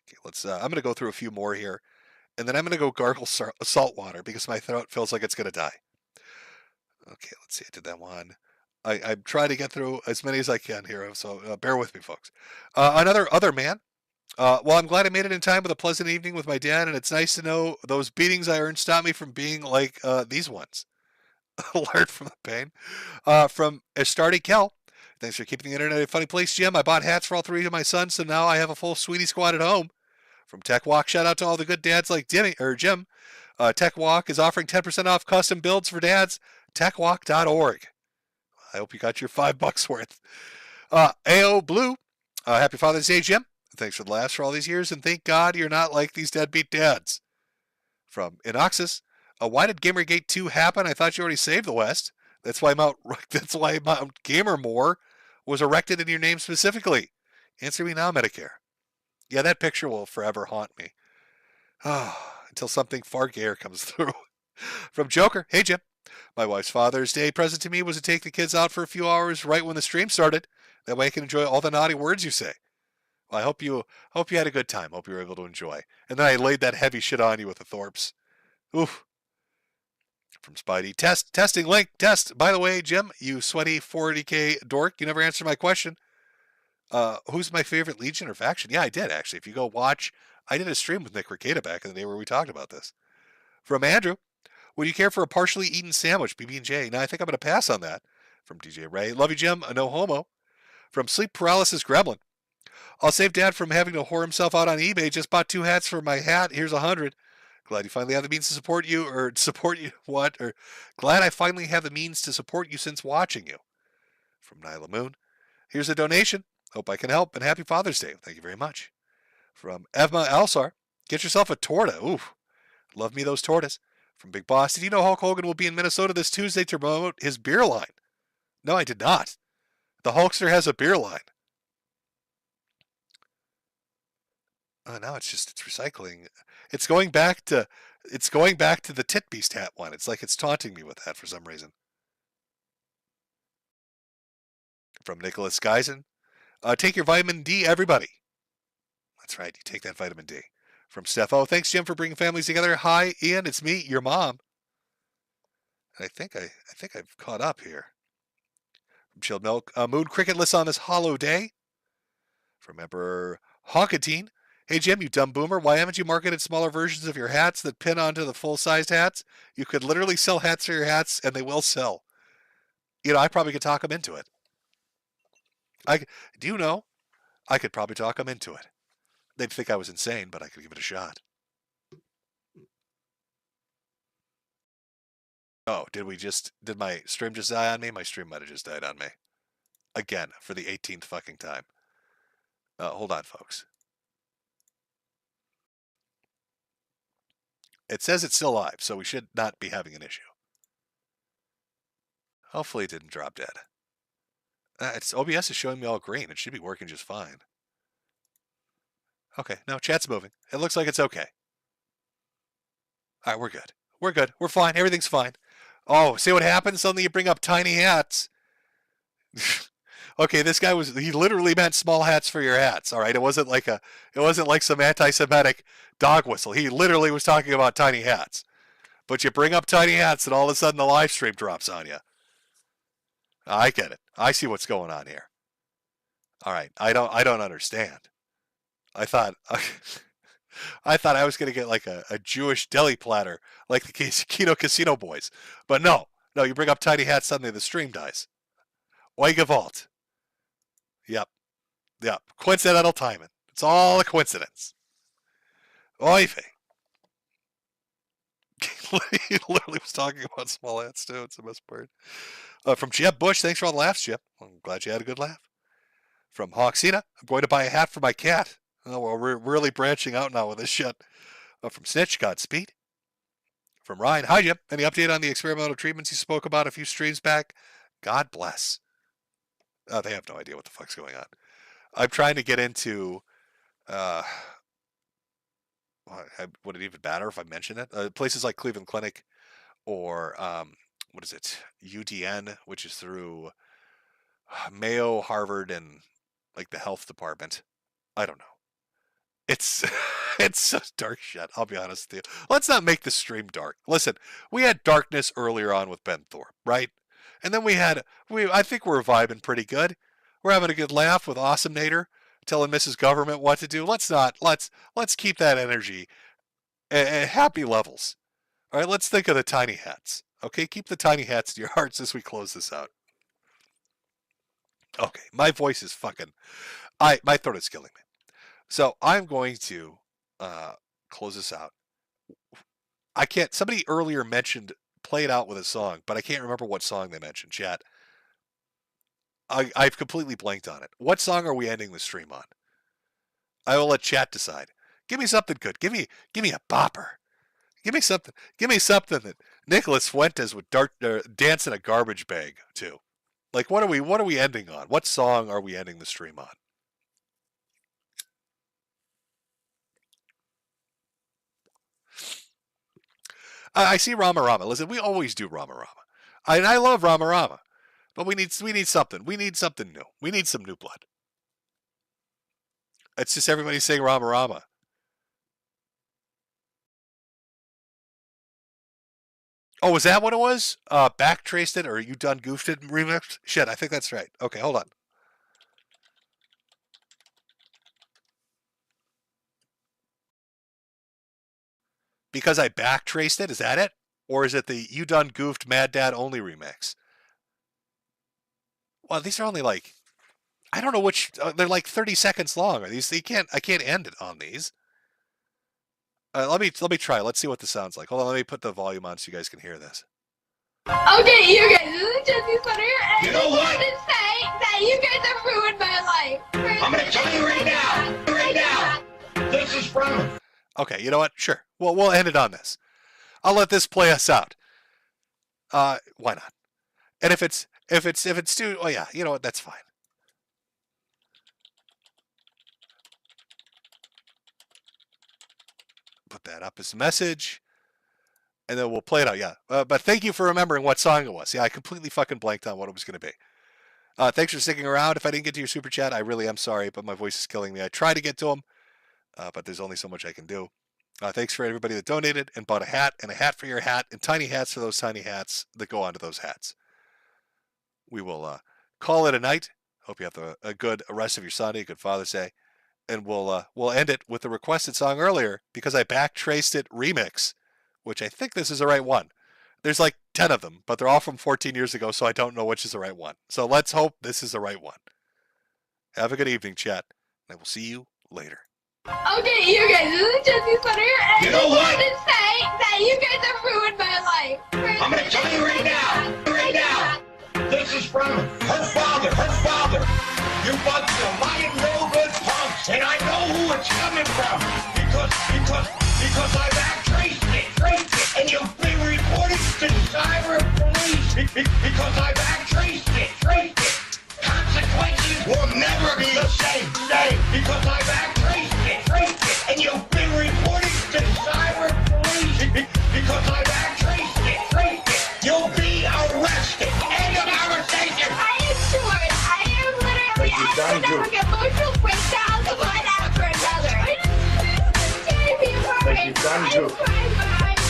Okay, let's. I'm going to go through a few more here, and then I'm going to go gargle salt water because my throat feels like it's going to die. Okay, let's see. I did that one. I try to get through as many as I can here, so bear with me, folks. Other man. Well, I'm glad I made it in time with a pleasant evening with my dad, and it's nice to know those beatings I earned stopped me from being like these ones. Learn from the pain. From Estardi Kel. Thanks for keeping the internet a funny place, Jim. I bought hats for all three of my sons, so now I have a full Sweetie squad at home. From Tech Walk, shout out to all the good dads like Jim. Tech Walk is offering 10% off custom builds for dads. techwalk.org. I hope you got your $5 worth. AO Blue, happy Father's Day, Jim. Thanks for the laughs for all these years, and thank God you're not like these deadbeat dads. From Inoxus, why did Gamergate 2 happen? I thought you already saved the West. That's why Mount Gamermore was erected in your name specifically. Answer me now, Medicare. Yeah, that picture will forever haunt me. Until something far gayer comes through. From Joker, hey Jim. My wife's Father's Day present to me was to take the kids out for a few hours right when the stream started. That way I can enjoy all the naughty words you say. Well, I hope you had a good time. Hope you were able to enjoy. And then I laid that heavy shit on you with the Thorpes. Oof. From Spidey. Testing link. Test. By the way, Jim, you sweaty 40k dork, you never answered my question. Who's my favorite Legion or faction? Yeah, I did, actually. If you go watch, I did a stream with Nick Ricada back in the day where we talked about this. From Andrew. Would you care for a partially eaten sandwich, PB&J? Now, I think I'm going to pass on that. From DJ Ray. Love you, Jim. No homo. From Sleep Paralysis Gremlin. I'll save Dad from having to whore himself out on eBay. Just bought 2 hats for my hat. Here's 100. Glad you finally have the means to support you, or support you, what? Or glad I finally have the means to support you since watching you. From Nyla Moon. Here's a donation. Hope I can help, and happy Father's Day. Thank you very much. From Evma Alsar. Get yourself a torta. Ooh. Love me those tortas. From Big Boss. Did you know Hulk Hogan will be in Minnesota this Tuesday to promote his beer line? No, I did not. The Hulkster has a beer line. Now it's recycling. It's going back to the Tit Beast hat one. It's like it's taunting me with that for some reason. From Nicholas Geisen. Take your vitamin D, everybody. That's right. You take that vitamin D. From Steph. Thanks, Jim, for bringing families together. Hi, Ian. It's me, your mom. And I think I've caught up here. From Chilled Milk. Moon Cricketless on this hollow day. From Emperor Honkatine. Hey, Jim, you dumb boomer. Why haven't you marketed smaller versions of your hats that pin onto the full-sized hats? You could literally sell hats for your hats, and they will sell. You know, I probably could talk them into it. Do you know? I could probably talk them into it. They'd think I was insane, but I could give it a shot. Oh, did my stream just die on me? My stream might have just died on me. Again, for the 18th fucking time. Hold on, folks. It says it's still live, so we should not be having an issue. Hopefully it didn't drop dead. OBS is showing me all green. It should be working just fine. Okay, no, chat's moving. It looks like it's okay. All right, we're good. We're good. We're fine. Everything's fine. Oh, see what happens? Suddenly you bring up tiny hats. Okay, this guy he literally meant small hats for your hats. All right, it wasn't like some anti-Semitic dog whistle. He literally was talking about tiny hats. But you bring up tiny hats and all of a sudden the live stream drops on you. I get it. I see what's going on here. All right, I don't understand. I thought I was going to get like a Jewish deli platter like the Kino Casino boys. But no, you bring up tiny hats, suddenly the stream dies. Oiga Vault. Yep. Coincidental timing. It's all a coincidence. Oy vey. He literally was talking about small hats too. It's the best part. From Jeb Bush, thanks for all the laughs, Jeb. I'm glad you had a good laugh. From Hawksina, I'm going to buy a hat for my cat. Oh, well, we're really branching out now with this shit. From Snitch, Godspeed. From Ryan, hi Jim. Any update on the experimental treatments you spoke about a few streams back? God bless. They have no idea what the fuck's going on. I'm trying to get into. Would it even matter if I mention it? Places like Cleveland Clinic, or what is it? UDN, which is through Mayo, Harvard, and like the health department. I don't know. It's such dark shit. I'll be honest with you. Let's not make the stream dark. Listen, we had darkness earlier on with Ben Thorpe, right? And then I think we're vibing pretty good. We're having a good laugh with Awesome Nader telling Mrs. Government what to do. Let's keep that energy at happy levels. All right, let's think of the tiny hats. Okay, keep the tiny hats in your hearts as we close this out. Okay, my voice is my throat is killing me. So I'm going to close this out. Somebody earlier mentioned play it out with a song, but I can't remember what song they mentioned, chat. I've completely blanked on it. What song are we ending the stream on? I will let chat decide. Give me something good. Give me a bopper. Give me something that Nicholas Fuentes would dance in a garbage bag to. Like, what are we ending on? What song are we ending the stream on? I see Rama Rama. Listen, we always do Rama Rama. And I love Rama Rama. But we need something. We need something new. We need some new blood. It's just everybody saying Rama Rama. Oh, was that what it was? Backtraced it, or You Done Goofed It remixed? Shit, I think that's right. Okay, hold on. Because I backtraced it, is that it? Or is it the You Done Goofed Mad Dad Only remix? Well, these are only like, I don't know which, they're like 30 seconds long. Are these? I can't end it on these. Let me try. Let's see what this sounds like. Hold on, let me put the volume on so you guys can hear this. Okay, you guys, this is Jesse Sutter, and You I know just what? wanted to say that you guys have ruined my life. I'm gonna tell you right now. This is from. Okay, you know what? Sure. Well, we'll end it on this. I'll let this play us out. Why not? And if it's too, oh yeah, you know what? That's fine. Put that up as a message, and then we'll play it out. Yeah, but thank you for remembering what song it was. Yeah, I completely fucking blanked on what it was going to be. Thanks for sticking around. If I didn't get to your super chat, I really am sorry, but my voice is killing me. I try to get to them, but there's only so much I can do. Thanks for everybody that donated and bought a hat and a hat for your hat and tiny hats for those tiny hats that go onto those hats. We will call it a night. Hope you have a good rest of your Sunday, a good Father's Day. And we'll end it with the requested song earlier because I backtraced it remix, which I think this is the right one. There's like 10 of them, but they're all from 14 years ago, so I don't know which is the right one. So let's hope this is the right one. Have a good evening, chat, and I will see you later. Okay, you guys, this is Jesse Sutter, and You I know just what? wanted to say that you guys have ruined my life. I'm gonna tell you right now. This is from her father. You bunch of lying no good punks, and I know who it's coming from because I backtraced it, and you've been reported to the cyber police because I backtraced it. Consequences will never be the same because I backtraced it, and you've been reported to the cyber police because I backtraced it. You'll be arrested. End of conversation. I am sure. I am literally. I am having emotional breakdowns one after another. I just can't be worried. I'm crying behind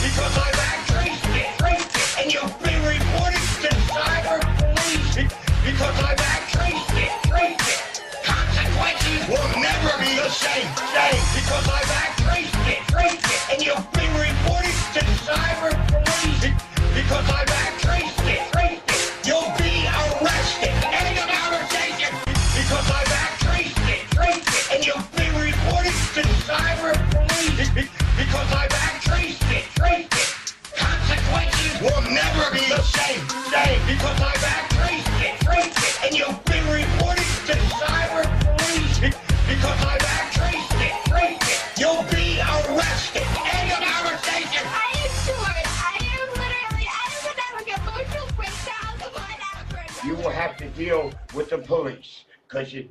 Because I backtraced it, and you've been reported to the cyber police because I backtraced it. Consequences will never be the same because I backtraced it, and you've been reported to the cyber police because I backtraced it. You'll be arrested. End of conversation. Because I backtraced it, and you've been reported to the cyber police because I backtraced it. Consequences will never be the same because I backtraced it, and you've been reported to the cyber police because I backtraced it. You'll be arrested. End of conversation. I am sure. I am literally. I am having emotional breakdowns one after another. You will have to deal with the police because you